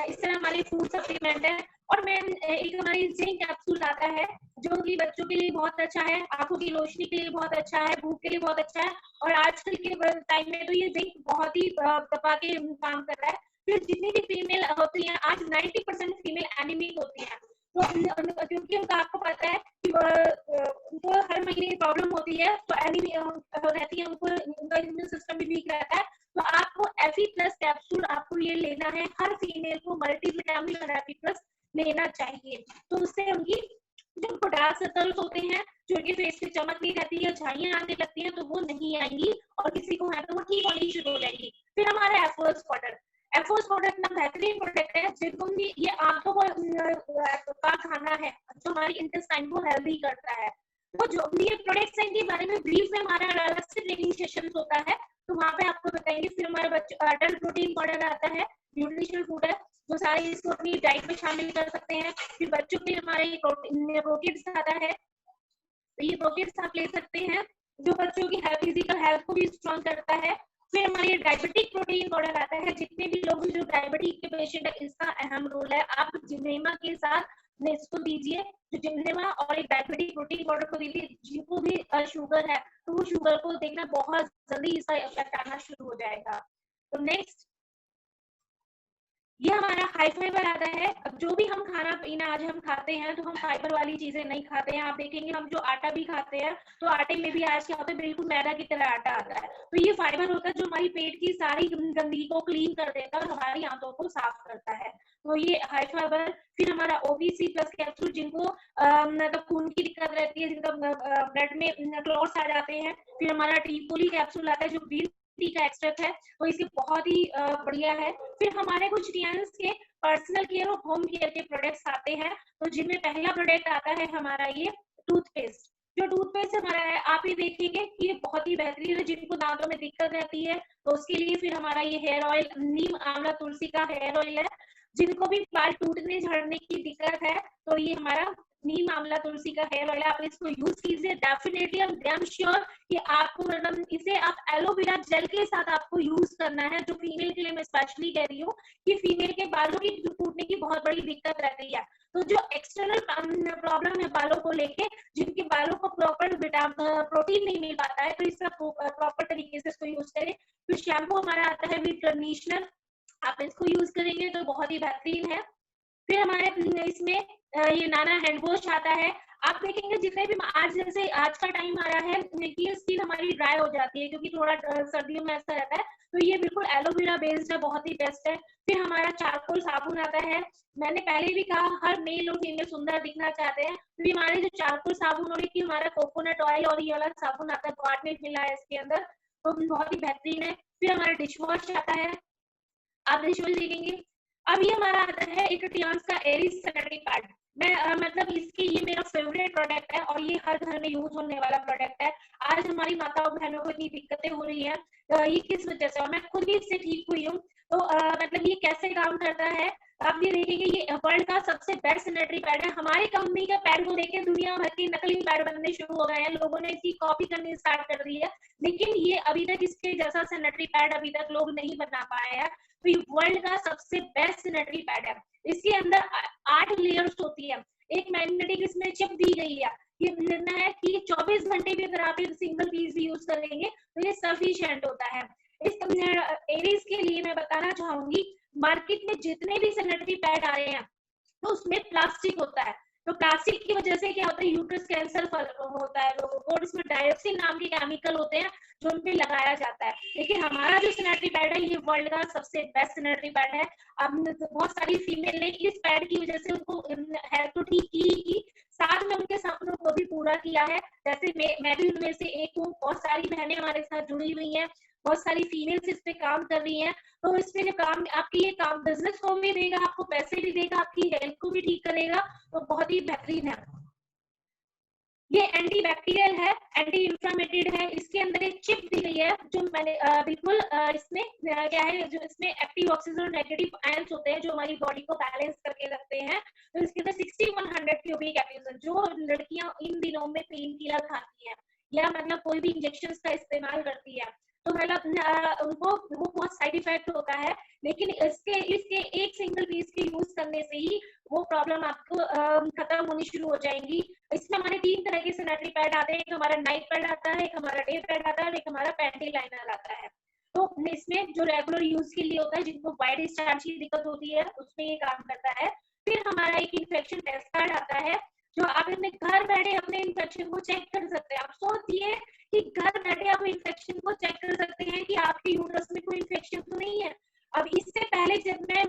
इस तरह हमारी फूड सप्लीमेंट है। और मैम एक हमारी जिंक कैप्सूल आता है, जो कि बच्चों के लिए बहुत अच्छा है, आंखों की रोशनी के लिए बहुत अच्छा है, भूख के लिए बहुत अच्छा है, और आजकल के टाइम में तो ये जिंक बहुत ही दबा के काम कर रहा है। फिर जितनी भी फीमेल होती हैं, आज 90% फीमेल एनीमिक होती हैं, तो क्योंकि उनका आपको पता है कि उनको हर महीने प्रॉब्लम होती है, तो एनीमिक रहती है, उनका इम्यून सिस्टम भी वीक रहता है। तो आपको Fe+ कैप्सूल आपको ये लेना है, हर फीमेल को मल्टीविटामिन और Fe+ लेना चाहिए। तो उससे उनकी जो डार्क सर्कल्स होते हैं, जो उनके फेस पे चमक नहीं रहती है, झाइयां आने लगती हैं, तो वो नहीं आएंगी, और किसी को है तो वो ठीक होनी शुरू हो जाएगी। फिर हमारा एफोर्स पाउडर, एफोर्स पाउडर इतना बेहतरीन प्रोडक्ट है, जिनको भी ये आंखों का खाना है, जो हमारी इंटेस्टाइन को हेल्दी करता है। तो जो भी ये प्रोडक्ट्स हैं, इनके बारे में ब्रीफ में हमारा अलग से ट्रेनिंग सेशन होता है, तो वहाँ पे आपको बताएंगे। फिर हमारे बच्चों अडल्ट प्रोटीन पाउडर आता है, न्यूट्रिशनल फूड है, जो सारे इसको अपनी डाइट में शामिल कर सकते हैं। फिर बच्चों के लिए हमारे प्रोटीन्स आता है, तो ये प्रोटीन्स आप ले सकते हैं, जो बच्चों की फिजिकल हेल्थ को भी स्ट्रॉन्ग करता है। फिर हमारे डायबिटिक प्रोटीन पाउडर आता है, जितने भी लोग जो डायबिटिक के पेशेंट है, इसका अहम रोल है। आप जिनेमा के साथ इसको दीजिए, तो जिनेमा और एक डायबिटिक प्रोटीन पाउडर को दीजिए, जिनको भी शुगर है, तो वो शुगर को देखना बहुत जल्दी इसका इफेक्ट आना शुरू हो जाएगा। तो नेक्स्ट ये हमारा हाई फाइबर आता है। अब जो भी हम खाना पीना आज हम खाते हैं, तो हम फाइबर वाली चीजें नहीं खाते हैं। आप देखेंगे हम जो आटा भी खाते हैं, तो आटे में भी आज क्या होता है, बिल्कुल मैदा की तरह आटा आता है। तो ये फाइबर होता है, जो हमारी पेट की सारी गंदगी को क्लीन कर देता है और हमारी आंतों को साफ करता है। तो ये हाई फाइबर। फिर हमारा OBC+ कैप्सूल, जिनको मतलब खून की दिक्कत रहती है, जिनका ब्लड में क्लॉट्स आ जाते हैं। फिर हमारा ट्रिपोली कैप्सूल आता है, जो ग्रीन टी का एक्सट्रैक्ट है, तो इसके बहुत ही बढ़िया है। फिर हमारे कुछ टियान्स के पर्सनल केयर और होम केयर के प्रोडक्ट्स आते हैं, तो जिनमें पहला प्रोडक्ट आता है हमारा ये टूथपेस्ट। जो टूथपेस्ट हमारा है, आप ही देखेंगे कि ये बहुत ही बेहतरीन है, जिनको दांतों में दिक्कत रहती है, तो उसके लिए फिर हमारा ये हेयर ऑयल नीम आंवला तुलसी का हेयर ऑयल है। जिनको भी बाल टूटने झड़ने की दिक्कत है, तो ये हमारा नीम आंवला तुलसी का हेयर ऑयल, आप इसको यूज कीजिए। डेफिनेटली आई एम श्योर कि आपको मतलब इसे आप एलोवेरा जेल के साथ आपको यूज करना है। जो फीमेल के लिए मैं स्पेशली कह रही हूँ कि फीमेल के बालों की टूटने की बहुत बड़ी दिक्कत रहती है, तो जो एक्सटर्नल प्रॉब्लम है बालों को लेके, जिनके बालों को प्रॉपर प्रोटीन नहीं मिल पाता है, तो इसका प्रॉपर तरीके से इसको यूज करें। फिर शैम्पू हमारा आता है विद कंडीशनर, आप इसको यूज करेंगे तो बहुत ही बेहतरीन है। फिर हमारे इसमें ये नाना हैंड वॉश आता है। आप देखेंगे जितने भी आज जैसे आज का टाइम आ रहा है कि स्किन हमारी ड्राई हो जाती है, क्योंकि थोड़ा सर्दियों में ऐसा रहता है, तो ये बिल्कुल एलोवेरा बेस्ड है, बहुत ही बेस्ट है। फिर हमारा चारकोल साबुन आता है। मैंने पहले भी कहा हर मेल और फीमेल सुंदर दिखना चाहते हैं, तो हमारे जो चारकोल साबुन और एक हमारा कोकोनट ऑयल और ये वाला साबुन आता है, पार्ट में मिला है इसके अंदर, तो बहुत ही बेहतरीन है। फिर हमारा डिश वॉश आता है, आप डिश वॉश देखेंगे। अब ये हमारा आता है एक टियान्स का एरिस सैनिटरी पैड। मैं मतलब इसकी ये मेरा फेवरेट प्रोडक्ट है, और ये हर घर में यूज होने वाला प्रोडक्ट है। आज हमारी माताओं बहनों को इतनी दिक्कतें हो रही है, ये किस वजह से, और मैं खुद भी इससे ठीक हुई हूँ। तो मतलब ये कैसे काम करता है, आप ये देखेंगे ये वर्ल्ड का सबसे बेस्ट सैनिटरी पैड है। हमारी कंपनी का पैड को देखे दुनिया भर के नकली पैड बनने शुरू हो गए हैं, लोगों ने इसकी कॉपी करनी स्टार्ट कर दी है, लेकिन ये अभी तक इसके जैसा सैनिटरी पैड अभी तक लोग नहीं बना पाए हैं। तो ये वर्ल्ड का सबसे बेस्ट सैनिटरी पैड है। इसके अंदर 8 लेयर्स होती है, एक मैग्नेटिक इसमें चिप दी गई है। ये निर्णय है कि 24 घंटे भी अगर आप एक सिंगल पीस भी यूज करेंगे तो ये सफिशिएंट होता है। इस एरीज के लिए मैं बताना चाहूंगी, मार्केट में जितने भी सैनिटरी पैड आ रहे हैं, तो उसमें प्लास्टिक होता है। तो प्लास्टिक की वजह से क्या होता है, यूट्रस कैंसर होता है लोगों को, और इसमें डायोक्सिन नाम के केमिकल होते हैं जो उन पे लगाया जाता है। लेकिन हमारा जो सैनिटरी पैड है, ये वर्ल्ड का सबसे बेस्ट सैनिटरी पैड है। अब बहुत सारी फीमेल ने इस पैड की वजह से उनको हेल्थ तो ठीक की, साथ में उनके सपनों को भी पूरा किया है। जैसे मैं भी उनमें से एक हूँ, बहुत सारी बहनें हमारे साथ जुड़ी हुई हैं, बहुत सारी फीमेल्स इस पे काम कर रही हैं। तो इसमें जो काम आपकी ये काम बिजनेस को भी देगा, आपको पैसे भी देगा, आपकी हेल्थ को भी ठीक करेगा, तो बहुत ही बेहतरीन है। ये एंटी बैक्टीरियल है, एंटी इंफ्लेमेटरी है। इसके अंदर एक चिप दी गई है जो मैंने बिल्कुल इसमें क्या है, जो इसमें एक्टिव ऑक्सीजन और नेगेटिव आयंस होते हैं जो हमारी बॉडी को बैलेंस करके रखते हैं। तो इसके अंदर 6100 क्यूबिक एपिसोड, जो लड़कियां इन दिनों में पेन किलर खाती हैं या मतलब कोई भी इंजेक्शन का इस्तेमाल करती है, तो मतलब उनको वो बहुत साइड इफेक्ट होता है। लेकिन इसके इसके एक सिंगल पीस के यूज करने से ही वो प्रॉब्लम आपको खत्म होनी शुरू हो जाएंगी। इसमें हमारे 3 तरह के सैनिटरी पैड आते हैं, एक हमारा नाइट पैड आता है, एक हमारा डे पैड आता है और एक हमारा पैंटी लाइनर आता है। तो इसमें जो रेगुलर यूज के लिए होता है, जिनको वाइट डिस्चार्ज की दिक्कत होती है, उसमें ये काम करता है। फिर हमारा एक इन्फेक्शन टेस्ट कार्ड आता है, जो आप अपने घर बैठे अपने इन्फेक्शन को चेक कर सकते हैं। आप सोचिए कि घर बैठे आप इन्फेक्शन को चेक कर सकते हैं कि आपके यूट्रस में कोई इन्फेक्शन तो नहीं है। अब इससे पहले जब मैं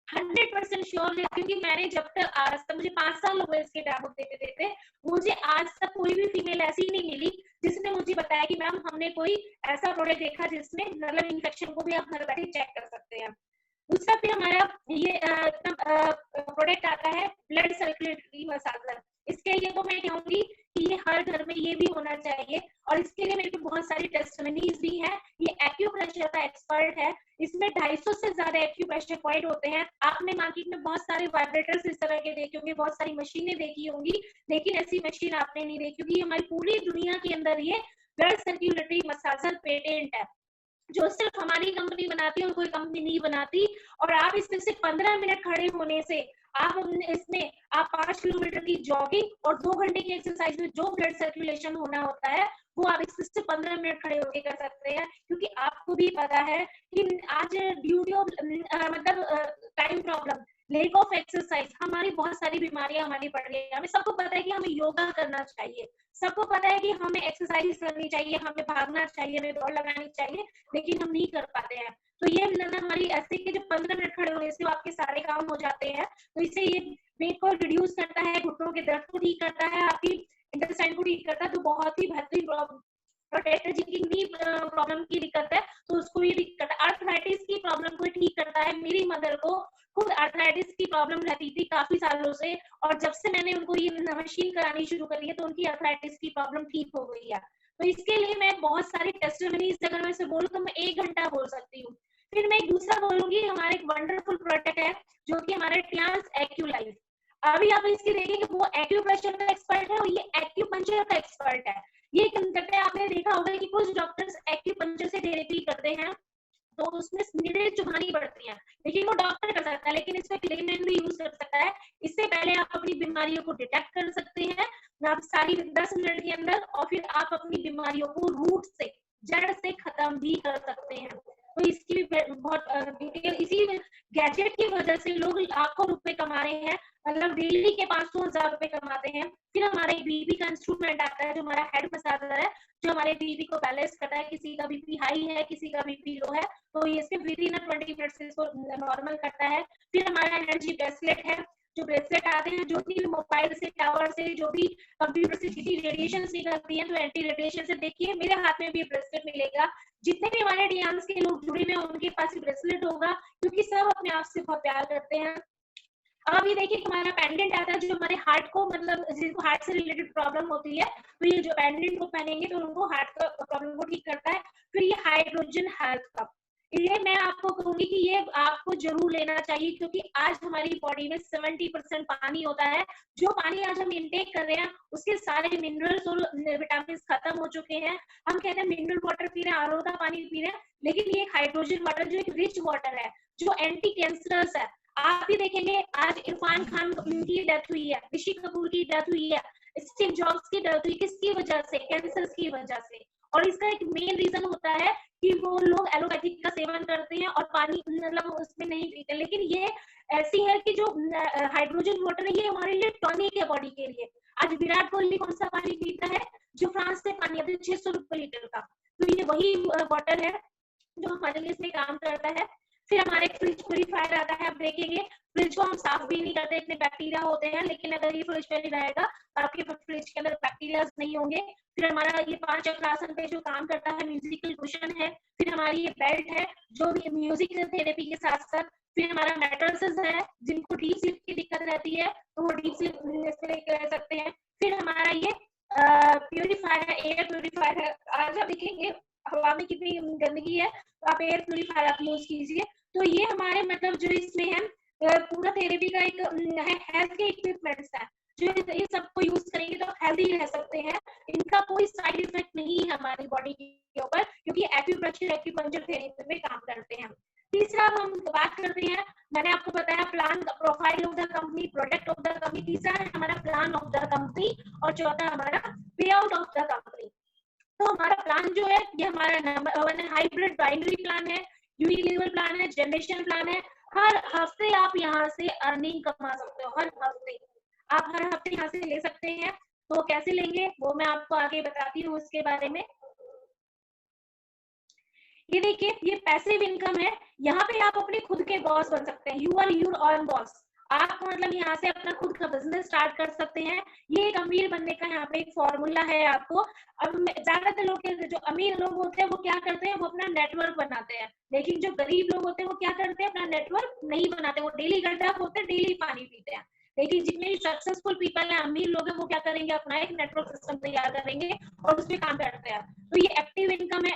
100% श्योर है, क्योंकि मैंने जब तक आज तक, मुझे 5 साल हो गए इसके डेमो देते देते, मुझे आज तक कोई भी फीमेल ऐसी नहीं मिली जिसने मुझे बताया कि मैम हमने कोई ऐसा प्रोडक्ट देखा जिसमें मतलब इन्फेक्शन को भी आप घर बैठे चेक कर सकते हैं। दूसरा फिर हमारा ये प्रोडक्ट आता है ब्लड सर्कुलेटरी मसाजर। इसके लिए तो मैं कहूंगी कि ये हर घर में ये भी होना चाहिए, और इसके लिए मेरे को बहुत सारी टेस्टिमनीज भी हैं। ये एक्यूप्रेशर का एक्सपर्ट है, इसमें 250 से ज्यादा एक्यूप्रेशर पॉइंट होते हैं। आपने मार्केट में बहुत सारे वाइब्रेटर्स इस तरह के देखे होंगे, बहुत सारी मशीनें देखी होंगी, लेकिन ऐसी मशीन आपने नहीं देखी होगी। हमारी पूरी दुनिया के अंदर ये ब्लड सर्कुलेटरी मसाजर पेटेंट है, जो सिर्फ हमारी कंपनी बनाती है और कोई कंपनी नहीं बनाती। और आप इसमें से 15 मिनट खड़े होने से आप इसमें आप 5 किलोमीटर की जॉगिंग और 2 घंटे की एक्सरसाइज में जो ब्लड सर्कुलेशन होना होता है वो आप इसमें से 15 मिनट खड़े होकर कर सकते हैं। क्योंकि आपको भी पता है कि आज ड्यू टू मतलब time problem, lake of exercise, हमारी बहुत सारी बीमारियां हमारी पड़ रही है। हमें सबको पता है कि हमें योगा करना चाहिए, सबको पता है कि हमें एक्सरसाइज करनी चाहिए, हमें भागना चाहिए, हमें दौड़ लगानी चाहिए, लेकिन हम नहीं कर पाते हैं। तो ये हमारी ऐसे कि जो 15 मिनट खड़े होने से आपके सारे काम हो जाते हैं। तो इससे ये वेट को रिड्यूस करता है, घुटनों के दर्द को ठीक करता है, आपकी इंटेस्टाइन को ठीक करता है। तो बहुत ही बेहतरीन प्रोटेक्टर, जिनकी नी प्रॉब्लम की दिक्कत है तो उसको ये ठीक करता है। आर्थराइटिस की प्रॉब्लम को ठीक करता है। मेरी मदर को खुद आर्थराइटिस की प्रॉब्लम रहती थी काफी सालों से, और जब से मैंने उनको ये मशीन करानी शुरू करी है तो उनकी आर्थराइटिस की प्रॉब्लम ठीक हो गई है। तो इसके लिए मैं बहुत सारी टेस्टिमनीज, अगर मैं से बोलूं तो मैं 1 घंटा बोल सकती हूँ। फिर मैं एक दूसरा बोलूंगी, हमारा एक वंडरफुल प्रोडक्ट है जो कि हमारे टियांस एक्यूलाइफ। अभी आप इसकी देखेंगे, वो एक्यूप्रेशर का एक्सपर्ट है और ये एक्यूपंक्चर का एक्सपर्ट है। ये करते हैं, आपने देखा होगा कि कुछ डॉक्टर्स एक्यूपंक्चर से थेरेपी करते हैं तो उसमें नीडें चुभानी पड़ती हैं, लेकिन वो डॉक्टर कर सकता है, लेकिन इसमें क्लेमेंट भी यूज कर सकता है। इससे पहले आप अपनी बीमारियों को डिटेक्ट कर सकते हैं आप सारी 10 मिनट के अंदर, और फिर आप अपनी बीमारियों को रूट से, जड़ से खत्म भी कर सकते हैं। तो इसकी भी बहुत डिटेल, इसी गैजेट की वजह से लोग लाखों रुपए कमा रहे हैं, मतलब डेली के 500-1000 रुपए कमाते हैं। फिर हमारा एक बीपी का इंस्ट्रूमेंट आता है जो हमारा हेड मसाजर है, जो हमारे बीपी को बैलेंस करता है। किसी का बीपी हाई है, किसी का बीपी लो है, तो ये सिर्फ विद इन 20 मिनट से इसको नॉर्मल करता है। फिर हमारा एनर्जी ब्रेसलेट है, जो ब्रेसलेट आते हैं, जो भी मोबाइल से, टावर से, जो भी कंप्यूटर से जितनी रेडिएशन निकलती है, तो एंटी रेडिएशन से, देखिए मेरे हाथ में भी ब्रेसलेट मिलेगा। जितने भी हमारे डियांस के लोग जुड़े हुए हैं उनके पास ब्रेसलेट होगा, क्योंकि सब अपने आप से बहुत प्यार करते हैं। अब ये देखिए हमारा पेंडेंट आता है, जो हमारे हार्ट को, मतलब जिनको हार्ट से रिलेटेड प्रॉब्लम होती है, तो ये जो पेंडेंट को पहनेंगे तो उनको हार्ट का प्रॉब्लम को ठीक करता है। फिर ये हाइड्रोजन हेल्थ कप, ये मैं आपको कहूंगी कि ये आपको जरूर लेना चाहिए, क्योंकि आज हमारी बॉडी में 70% पानी होता है। जो पानी आज हम इनटेक कर रहे हैं उसके सारे मिनरल्स और विटामिन खत्म हो चुके हैं। हम कहते हैं मिनरल वाटर पी रहे हैं, आरओ का पानी पी रहे हैं, लेकिन ये हाइड्रोजन वाटर जो एक रिच वाटर है, जो एंटी कैंसरस है। आप भी देखेंगे आज इरफान खान की डेथ हुई है, ऋषि कपूर की डेथ हुई है, स्टीव जॉब्स की डेथ हुई, किसकी वजह से? कैंसर की वजह से। और इसका एक मेन रीजन होता है कि वो लोग एलोपैथिक का सेवन करते हैं और पानी मतलब उसमें नहीं पीते। लेकिन ये ऐसी है कि जो हाइड्रोजन वाटर है ये हमारे लिए टॉनिक है बॉडी के लिए। आज विराट कोहली कौन सा पानी पीता है? जो फ्रांस से पानी आता है 600 रुपए लीटर का। तो ये वही वाटर है जो हमारे लिए इसमें काम करता है। फिर हमारे फ्रिज प्यूरीफायर आता है। आप देखेंगे फ्रिज को हम साफ भी नहीं करते, इतने बैक्टीरिया होते हैं, लेकिन अगर ये फ्रिज पे नहीं रहेगा तो आपके फ्रिज के अंदर बैक्टीरिया नहीं होंगे। फिर हमारा ये 5 चक्रासन पे जो काम करता है, म्यूजिकल कुशन है। फिर हमारी ये बेल्ट है जो म्यूजिक थेरेपी के साथ साथ। फिर हमारा मैट्रेसेस है, जिनको डीप स्लीप की दिक्कत रहती है तो वो डीप स्लीप कह सकते हैं। फिर हमारा ये प्यूरीफायर है, एयर प्यूरीफायर है। आज आप देखेंगे हवा में कितनी गंदगी है, तो आप एयर प्यूरीफायर आप यूज कीजिए। तो ये हमारे मतलब जो इसमें है पूरा थेरेपी का एक हेल्थ के इक्विपमेंट्स है, जो ये सबको यूज करेंगे तो हेल्दी रह सकते हैं। इनका कोई साइड इफेक्ट नहीं है हमारी बॉडी के ऊपर, क्योंकि एक्यूप्रेशर एक्यूपंक्चर थेरेपी में काम करते हैं। तीसरा हम बात करते हैं, मैंने आपको बताया plan, profile of the company, product of the company. तीसरा है हमारा प्लान ऑफ द कंपनी, और चौथा हमारा पे आउट ऑफ द कंपनी। तो हमारा प्लान जो है ये हमारा नंबर वन है, हाइब्रिड बाइनरी प्लान है, यूनिलेवल प्लान है, जनरेशन प्लान है। हर हफ्ते आप यहाँ से अर्निंग कमा सकते हो, हर हफ्ते आप हर हफ्ते यहाँ से ले सकते हैं। तो कैसे लेंगे वो मैं आपको आगे बताती हूँ उसके बारे में। ये देखिए ये पैसिव इनकम है, यहाँ पे आप अपने खुद के बॉस बन सकते हैं। You are your own boss. आप मतलब यहाँ से अपना खुद का बिजनेस स्टार्ट कर सकते हैं। ये एक अमीर बनने का यहाँ पे एक फॉर्मूला है आपको। अब ज्यादातर लोग जो अमीर लोग होते हैं वो क्या करते हैं, वो अपना नेटवर्क बनाते हैं, लेकिन जो गरीब लोग होते हैं वो क्या करते हैं, अपना नेटवर्क नहीं बनाते, वो डेली गड्ढा खोदते हैं, डेली पानी पीते हैं। लेकिन जितने भी सक्सेसफुल पीपल है, अमीर लोग हैं, वो क्या करेंगे, अपना एक नेटवर्क सिस्टम तैयार करेंगे और उस पर काम करते हैं। तो ये एक्टिव इनकम है,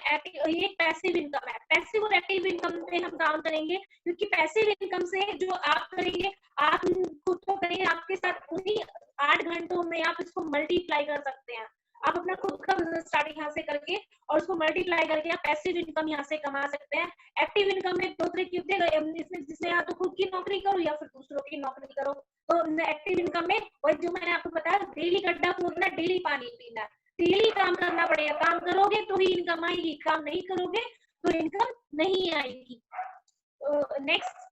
ये पैसिव इनकम है। पैसिव और एक्टिव इनकम पे हम काम करेंगे, क्योंकि पैसिव इनकम से जो आप करेंगे, आप खुद तो करेंगे, आपके साथ उन्हीं 8 घंटों में आप इसको मल्टीप्लाई कर सकते हैं। आप अपना खुद का बिजनेस स्टार्ट यहाँ से करके और उसको मल्टीप्लाई करके आप पैसिव इनकम यहाँ से कमा सकते हैं। एक्टिव इनकम में दो तरह की होती है, जिसमें या तो खुद की नौकरी करो या फिर दूसरों की नौकरी करो। तो एक्टिव इनकम में और जो मैंने आपको बताया, डेली गड्ढा खोदना, डेली पानी पीना, डेली काम करना पड़ेगा। काम करोगे तो ही इनकम आएगी, काम नहीं करोगे तो इनकम नहीं आएगी। नेक्स्ट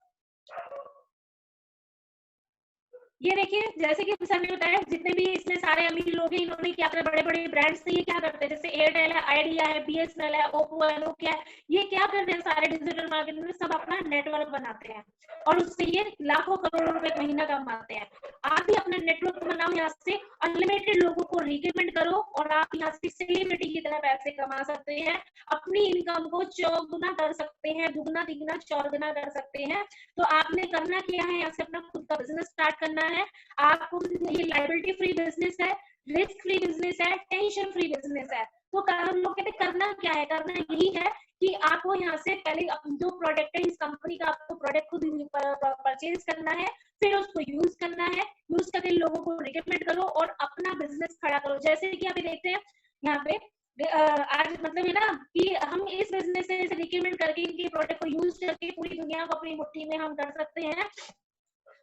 ये देखिए, जैसे कि सर ने बताया, जितने भी इसमें सारे अमीर लोग हैं, इन्होंने क्या करे, बड़े बड़े ब्रांड्स से ये क्या करते हैं, जैसे एयरटेल है, आइडिया है, बीएसएनएल है, ओप्पो है, नोकिया है, ये क्या करते हैं, सारे डिजिटल मार्केटिंग में सब अपना नेटवर्क बनाते हैं और उससे ये लाखों करोड़ों रुपए महीना कमाते हैं। आप भी अपना नेटवर्क बनाओ, यहाँ से अनलिमिटेड लोगों को रिकमेंड करो और आप यहाँ से सेलिब्रिटी की तरह पैसे कमा सकते हैं। अपनी इनकम को चौगुना कर सकते हैं, दुगना तिगुना चौगुना कर सकते हैं। तो आपने करना क्या है, यहाँ से अपना खुद का बिजनेस स्टार्ट करना है आपको। ये लायबिलिटी फ्री बिजनेस है, रिस्क फ्री बिजनेस है, टेंशन फ्री बिजनेस है। तो हम लोग कहते हैं करना क्या है, करना यही है कि आपको यहाँ से पहले जो प्रोडक्ट है इस कंपनी का, आपको प्रोडक्ट खुद परचेज करना है, फिर उसको यूज करना है, यूज करके लोगों को रिकमेंड करो और अपना बिजनेस खड़ा करो। जैसे कि अभी देखते हैं यहाँ पे आज मतलब है ना कि हम इस बिजनेस से रिकमेंड करके इनके प्रोडक्ट को यूज करके पूरी दुनिया को अपनी मुट्ठी में हम कर सकते हैं।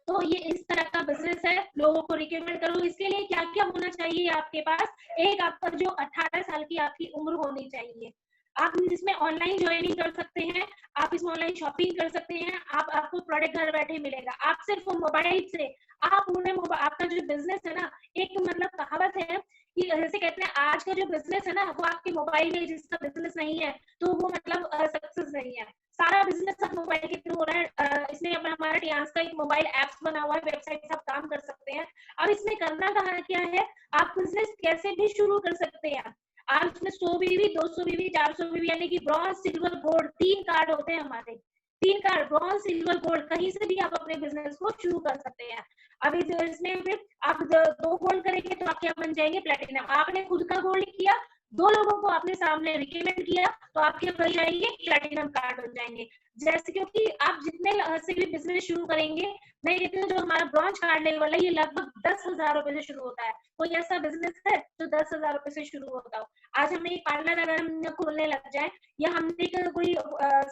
तो ये इस तरह का बिजनेस है, लोगों को रिकमेंड करो। इसके लिए क्या क्या होना चाहिए आपके पास, एक आपका जो 18 साल की आपकी उम्र होनी चाहिए। आप इसमें ऑनलाइन ज्वाइनिंग कर सकते हैं, आप इसमें ऑनलाइन शॉपिंग कर सकते हैं, आपको प्रोडक्ट घर बैठे मिलेगा। आप सिर्फ मोबाइल से आप आपका जो बिजनेस है ना, एक मतलब कहावत है कि जैसे कहते हैं आज का जो बिजनेस है ना वो आपके मोबाइल में, जिसका बिजनेस नहीं है तो वो मतलब सक्सेस नहीं है। सारा बिजनेस अब मोबाइल के थ्रू हो रहा है। इसमें अपना हमारा टियांस का एक मोबाइल एप्स बना हुआ है, वेबसाइट से आप काम कर सकते हैं। अब इसमें करना कहाँ क्या है, आप बिजनेस कैसे भी शुरू कर सकते हैं। आप इसमें 100 बीवी, 200 बीवी, 400 बीवी, यानी कि ब्रॉन्ज, सिल्वर, गोल्ड 3 कार्ड होते हैं हमारे। 3 कार्ड, ब्रॉन्ज, सिल्वर, गोल्ड, कहीं से भी आप अपने बिजनेस को शुरू कर सकते हैं। अभी इसमें फिर आप 2 गोल्ड करेंगे तो आप क्या बन जाएंगे, प्लेटिनम। आपने खुद का गोल्ड किया, 2 लोगों को आपने सामने रिकमेंड किया तो आपके बन जाएंगे प्लेटिनम कार्ड बन जाएंगे। जैसे क्योंकि आप जितने से भी बिजनेस शुरू करेंगे, मैं कहती हूँ जो हमारा ब्रॉन्ज कार्ड लेवल है ये लगभग 10,000 रुपए से शुरू होता है। कोई ऐसा बिजनेस है जो 10,000 रुपए से शुरू होता हो। आज हमें एक पार्लर अगर हम खोलने लग जाए, या हम कोई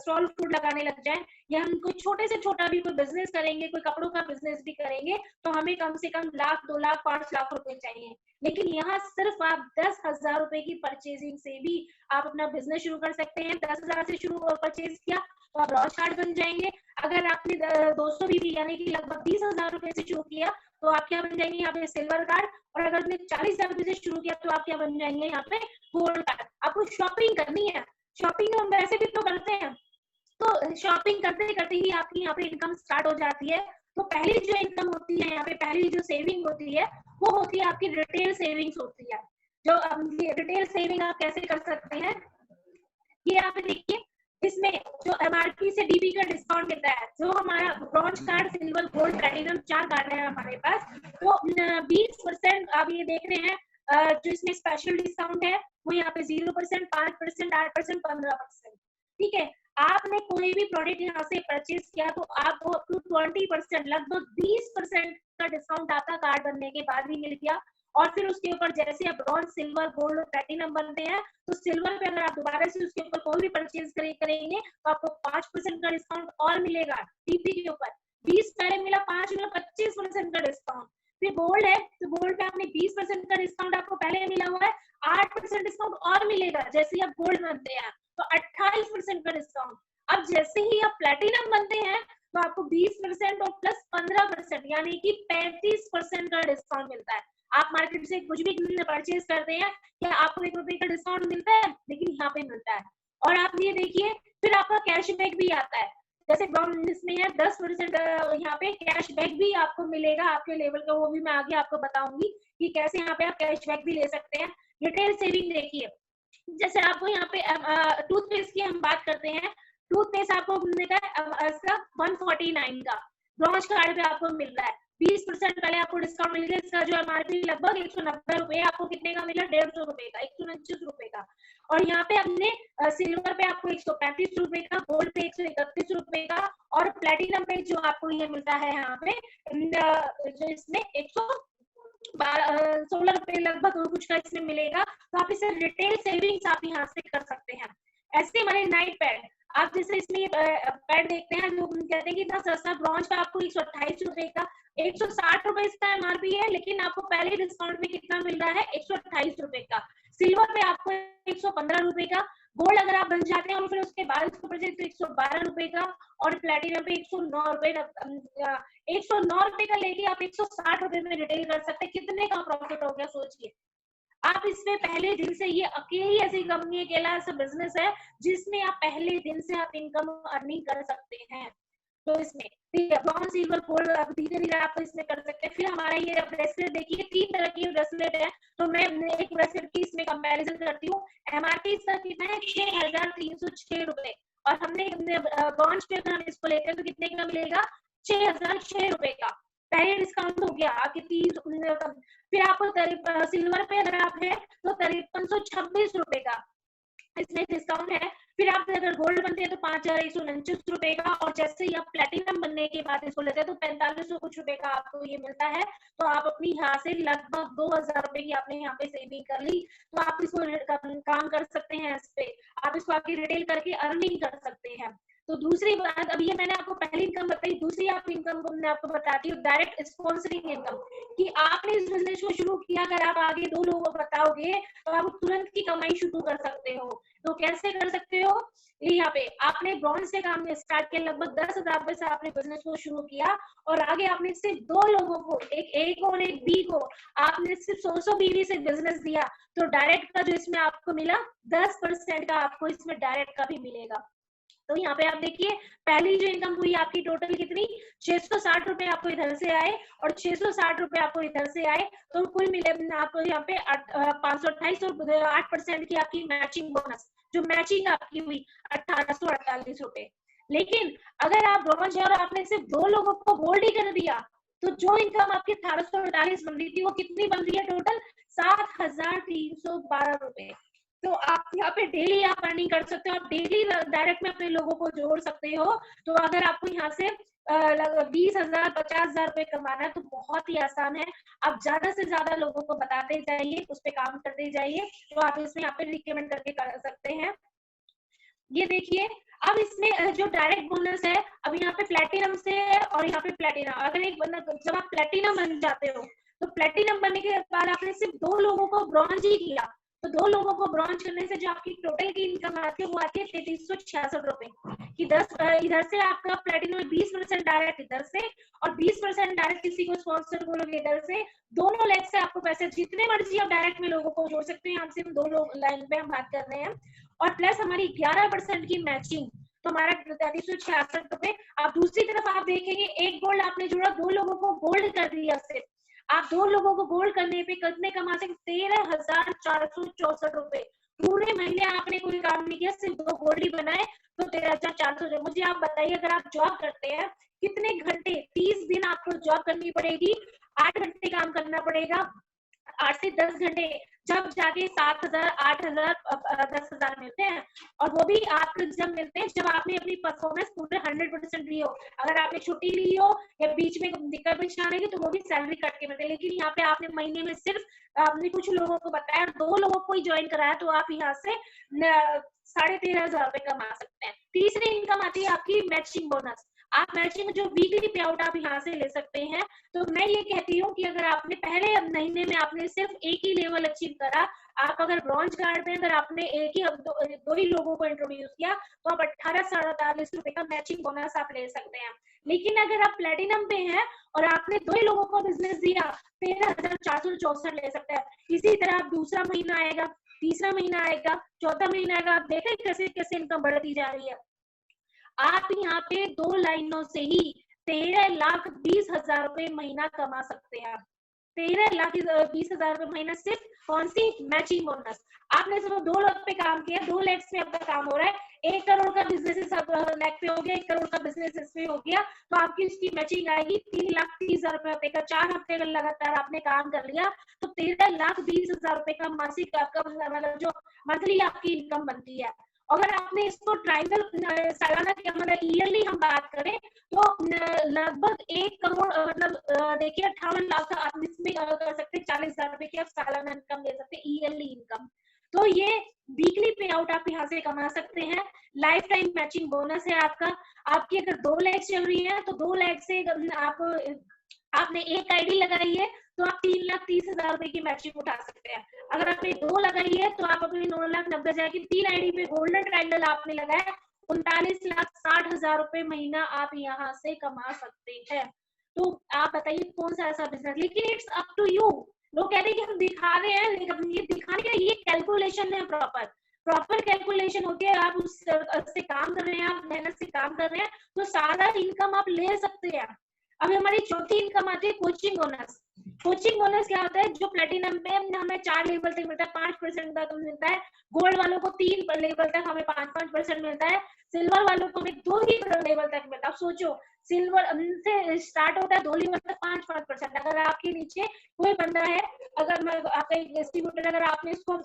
स्टॉल फूड लगाने लग जाए, या हम कोई छोटे से छोटा भी कोई बिजनेस करेंगे, कोई कपड़ों का बिजनेस भी करेंगे, तो हमें कम से कम 1 लाख, 2 लाख, 5 लाख रुपए चाहिए। लेकिन यहाँ सिर्फ आप 10,000 रुपए की परचेजिंग से भी आप अपना बिजनेस शुरू कर सकते हैं। 10,000 से शुरू परचेज किया तो आप ब्रॉन्ज कार्ड बन जाएंगे। अगर आपने 200 बीवी यानी कि लगभग 20,000 रुपए से शुरू किया तो आप क्या बन जाएंगे, यहाँ पे सिल्वर कार्ड। और अगर आपने 40,000 रुपए से शुरू किया तो आप क्या बन जाएंगे, यहाँ पे गोल्ड कार्ड। आपको शॉपिंग करनी है, शॉपिंग हम वैसे भी तो करते हैं, तो शॉपिंग करते करते ही आपकी यहाँ पे इनकम स्टार्ट हो जाती है। तो पहली जो इनकम होती है यहाँ पे, पहली जो सेविंग होती है वो होती है आपकी रिटेल सेविंग्स होती है। जो रिटेल सेविंग आप कैसे कर सकते हैं, ये आप देखिए, इसमें जो एमआरपी से डीबी का डिस्काउंट मिलता है, जो हमारा bronze card, silver, gold, platinum 4 card है हमारे पास, तो 20% आप ये देख रहे हैं जो इसमें स्पेशल डिस्काउंट है वो यहाँ पे 0%, 5%, 8%, 15%। ठीक है, आपने कोई भी प्रोडक्ट यहाँ से परचेज किया तो आपको अप टू 20%, लगभग 20% का डिस्काउंट आपका कार्ड बनने के बाद भी मिल गया। और फिर उसके ऊपर जैसे अब ब्रॉन्ज, सिल्वर, गोल्ड और प्लैटिनम बनते हैं, तो सिल्वर पे अगर आप दोबारा से उसके ऊपर कोई भी परचेज करेंगे तो आपको 5% का डिस्काउंट और मिलेगा। टीपी के ऊपर 20 पहले मिला, 5 मिला, 25% का डिस्काउंट। फिर गोल्ड है तो गोल्ड पे आपने 20% का डिस्काउंट आपको पहले मिला हुआ है, 8% डिस्काउंट और मिलेगा जैसे ही आप गोल्ड बनते हैं तो 28% का डिस्काउंट। अब जैसे ही आप प्लैटिनम बनते हैं तो आपको 20% और प्लस 15% यानी कि 35% का डिस्काउंट मिलता है। आप मार्केट से कुछ भी परचेज करते हैं क्या आपको 1 रुपए का डिस्काउंट मिलता है, लेकिन यहाँ पे मिलता है। और आप ये देखिए फिर आपका कैशबैक भी आता है, जैसे इसमें है 10% यहाँ पे कैशबैक भी आपको मिलेगा आपके लेवल का, वो भी मैं आगे आपको बताऊंगी कि कैसे यहाँ पे आप कैशबैक भी ले सकते हैं। रिटेल सेविंग देखिए, जैसे आपको यहाँ पे टूथपेस्ट की हम बात करते हैं, टूथपेस्ट आपको मिलता है इसका 149 का, ब्रॉन्ज कार्ड पे आपको मिल रहा है 20% पहले आपको डिस्काउंट मिल गया। इसका जो एमआरपी लगभग 190 रुपए, आपको कितने का मिला, 150 रुपए का, 129 रुपए का। और यहाँ पे हमने सिल्वर पे आपको 135 रुपए का, गोल्ड पे 131 रुपए का, और प्लेटिनम पे जो आपको ये मिलता है यहाँ पे जो इसमें 16 रुपए लगभग कुछ का इसमें मिलेगा। तो आप इसे रिटेल सेविंग्स आप यहाँ से कर सकते हैं। ऐसे हमारे नाइट पैड, आप जैसे इसमें पैड देखते हैं जो कहते हैं कि इतना सस्ता, ब्रॉन्ज का आपको 128 रुपए का, 160 रुपए इसका एमआरपी है, लेकिन आपको पहले डिस्काउंट में कितना मिल रहा है, 128 रुपए का। सिल्वर पे आपको 115 रुपए का, गोल्ड अगर आप बन जाते हैं और फिर उसके बाद इसको परचेज तो 112 रुपए का, और प्लेटिनम पे 109 रुपए 109 रुपए का लेके आप 160 रुपए में रिटेल कर सकते हैं। कितने का प्रॉफिट हो गया सोचिए आप। इसमें पहले दिन से ये अकेली ऐसी कंपनी, अकेला ऐसा बिजनेस है जिसमें आप पहले दिन से आप इनकम अर्निंग कर सकते हैं। तो इसमें ब्रॉन्ज, सिल्वर, गोल्ड आप धीरे धीरे आप इसमें कर सकते हैं। फिर हमारा ये ब्रेसलेट देखिए, 3 तरह की ब्रेसलेट है, तो मैं एक ब्रेसलेट की इसमें कंपैरिजन करती हूँ। एमआरपी इसका कितना है, 6306 रुपए, और हमने ब्रॉन्ज पे अगर हम इसको लेते हैं तो कितने का मिलेगा, 6006 रुपए का। पहले डिस्काउंट हो गया आपके 30। फिर आपको सिल्वर पे अगर आप है तो 5326 रुपए का इसमें डिस्काउंट है। फिर आप अगर गोल्ड बनते हैं तो 5129 रुपए का, और जैसे ही आप प्लेटिनम बनने के बाद इसको लेते हैं तो 4500 कुछ रुपए का आपको ये मिलता है। तो आप अपनी यहाँ से लगभग 2000 रुपए की आपने यहाँ पे सेविंग कर ली, तो आप इसको काम कर सकते हैं, इस पे आप इसको आगे रिटेल करके अर्निंग कर सकते हैं। तो दूसरी बात, अब ये मैंने आपको पहली इनकम बताई, दूसरी आप इनकम को मैं आपको बताती हूँ, डायरेक्ट स्पॉन्सरिंग इनकम, कि आपने इस बिजनेस को शुरू किया, अगर आप आगे 2 लोगों को बताओगे तो आप तुरंत की कमाई शुरू कर सकते हो। तो कैसे कर सकते हो, यहाँ पे आपने ब्रॉन्ज से काम स्टार्ट किया, लगभग 10,000 रुपए से आपने बिजनेस को शुरू किया, और आगे आपने सिर्फ 2 लोगों को, एक ए को और एक बी को, आपने सिर्फ 100 बीवी से बिजनेस दिया, तो डायरेक्ट का जो इसमें आपको मिला 10% का आपको इसमें डायरेक्ट का भी मिलेगा। तो यहाँ पे आप देखिए पहली जो इनकम हुई आपकी टोटल कितनी, 660 रुपए आपको इधर से आए और 660 रुपए आपको इधर से आए, तो कुल मिले आपको यहाँ पे 528 और 8% की आपकी मैचिंग बोनस, जो मैचिंग आपकी हुई 1848 रुपए। लेकिन अगर आप ब्रॉन्ज है और आपने सिर्फ 2 लोगों को गोल्ड ही कर दिया, तो जो इनकम आपकी 1848 बन रही थी वो कितनी बन रही है टोटल, 7312 रुपए। तो आप यहाँ पे डेली आप अर्निंग कर सकते हो, आप डेली डायरेक्ट में अपने लोगों को जोड़ सकते हो। तो अगर आपको यहाँ से 20,000 50,000 रुपए कमाना है तो बहुत ही आसान है, आप ज्यादा से ज्यादा लोगों को बताते जाइए, उस पर काम करते जाइए, तो आप इसमें यहाँ पे रिकमेंड करके कर सकते हैं। ये देखिए अब इसमें जो डायरेक्ट बोनस है, अब यहाँ पे प्लेटिनम से है और यहाँ पे प्लेटिनम, अगर एक बंदा जब आप प्लेटिनम बन जाते हो तो प्लेटिनम बनने के बाद आपने सिर्फ 2 लोगों को ब्रॉन्ज ही किया, तो 2 लोगों को ब्रॉन्ज करने से जो आपकी टोटल की इनकम आती है वो आती है 3366 रुपए की। 10 इधर से आपका प्लेटिनम में 20% डायरेक्ट इधर से और 20% डायरेक्ट किसी को स्पॉन्सर बोलोगे इधर से, दोनों लेग से आपको पैसे जितने मर्जी आप डायरेक्ट में लोगों को जोड़ सकते हैं। हमसे 2 लोग लाइन पे हम बात कर रहे हैं, और प्लस हमारी 11% की मैचिंग, तो हमारा 3366 रुपए। आप दूसरी तरफ आप देखेंगे एक गोल्ड आपने जोड़ा, 2 लोगों को गोल्ड कर दिया, सिर्फ आप 2 लोगों को गोल्ड करने पे कितने कमा सकते, 13,464 रुपए। पूरे महीने आपने कोई काम नहीं किया, सिर्फ 2 गोल्ड ही बनाए, तो 13,400। मुझे आप बताइए अगर आप जॉब करते हैं कितने घंटे, 30 दिन आपको जॉब करनी पड़ेगी, 8 घंटे काम करना पड़ेगा, 8 से 10 घंटे, जब जाके 7,000, 8,000, 10,000 मिलते हैं। और वो भी आपको जब मिलते हैं जब आपने अपनी परफॉर्मेंस पूरे 100% दी हो। अगर आपने छुट्टी ली हो या बीच में दिक्कत परेशानी आएगी तो वो भी सैलरी कट के मिलते हैं। लेकिन यहाँ पे आपने महीने में सिर्फ आपने कुछ लोगों को बताया, 2 लोगों को ही ज्वाइन कराया, तो आप यहाँ से 13,500 रुपए कमा सकते हैं। तीसरी इनकम आती है आपकी मैचिंग बोनस। आप मैचिंग जो वीकली पे आउट आप यहाँ से ले सकते हैं। तो मैं ये कहती हूँ कि अगर आपने पहले महीने में आपने सिर्फ एक ही लेवल अचीव करा, आप अगर ब्रॉन्ज कार्ड में अगर आपने एक ही दो ही लोगों को इंट्रोड्यूस किया, तो आप 18,47 रुपए का मैचिंग बोनस आप ले सकते हैं। लेकिन अगर आप प्लेटिनम पे हैं और आपने 2 ही लोगों को बिजनेस दिया, 13,464 ले सकते हैं। इसी तरह आप दूसरा महीना आएगा, तीसरा महीना आएगा, चौथा महीना आएगा, आप देखें कैसे कैसे इनकम बढ़ती जा रही है। आप यहाँ पे 2 लाइनों से ही 13,20,000 रुपए महीना कमा सकते हैं। 13,20,000 रुपए महीना सिर्फ कौन सी मैचिंग बोनस। आपने सिर्फ 2 लाख पे काम किया, 2 लाख पे आपका काम हो रहा है, 1 करोड़ का बिजनेस सब लाख पे हो गया, 1 करोड़ का बिजनेस इसमें हो गया, तो आपकी इसकी मैचिंग आएगी 3,30,000 रुपए का। 4 हफ्ते का लगातार आपने काम कर लिया तो 13,20,000 रुपए का मासिक आपका मतलब जो मंथली आपकी इनकम बनती है। अगर आपने इसको ट्रायंगल सालाना की मतलब ईयरली हम बात करें तो लगभग 1 करोड़ मतलब देखिए 58 लाख का आप इसमें कर सकते हैं। 40,000 रुपए की आप सालाना इनकम ले सकते हैं, ईयरली इनकम। तो ये वीकली पे आउट आप यहाँ से कमा सकते हैं। लाइफ टाइम मैचिंग बोनस है आपका। आपकी अगर 2 लाख चल रही है तो 2 लाख से आप आपने एक आईडी लगाई है तो आप 3,30,000 रुपए की मैचिंग उठा सकते हैं। अगर आपने 2 लगाई है तो आप अपनी 9,90,000 की 3 आईडी पे गोल्डन ट्रायंगल आपने लगाया, 39,60,000 रुपए महीना आप यहाँ से कमा सकते हैं। तो आप बताइए कौन सा ऐसा बिजनेस, लेकिन इट्स अप टू यू। लोग कहते हैं कि हम दिखा रहे हैं, लेकिन ये दिखाने का ये कैलकुलेशन है, प्रॉपर कैलकुलेशन होती है। आप उससे काम कर रहे हैं, आप मेहनत से काम कर रहे हैं तो सारा इनकम आप ले सकते हैं। अभी हमारी चौथी इनकम आती है कोचिंग बोनस। कोचिंग बोनस क्या होता है, जो प्लेटिनम पे हमें 4 लेवल तक मिलता है, 5% तक मिलता है। गोल्ड वालों को 3 लेवल तक हमें 5% मिलता है। सिल्वर वालों को हमें 2 ही लेवल तक मिलता है। आप सोचो, सिल्वर से स्टार्ट होता है 2 लेवल तक 5%। अगर आपके नीचे कोई बंदा है, अगर मैं आपका एक डिस्ट्रीब्यूटर, अगर आपने इसको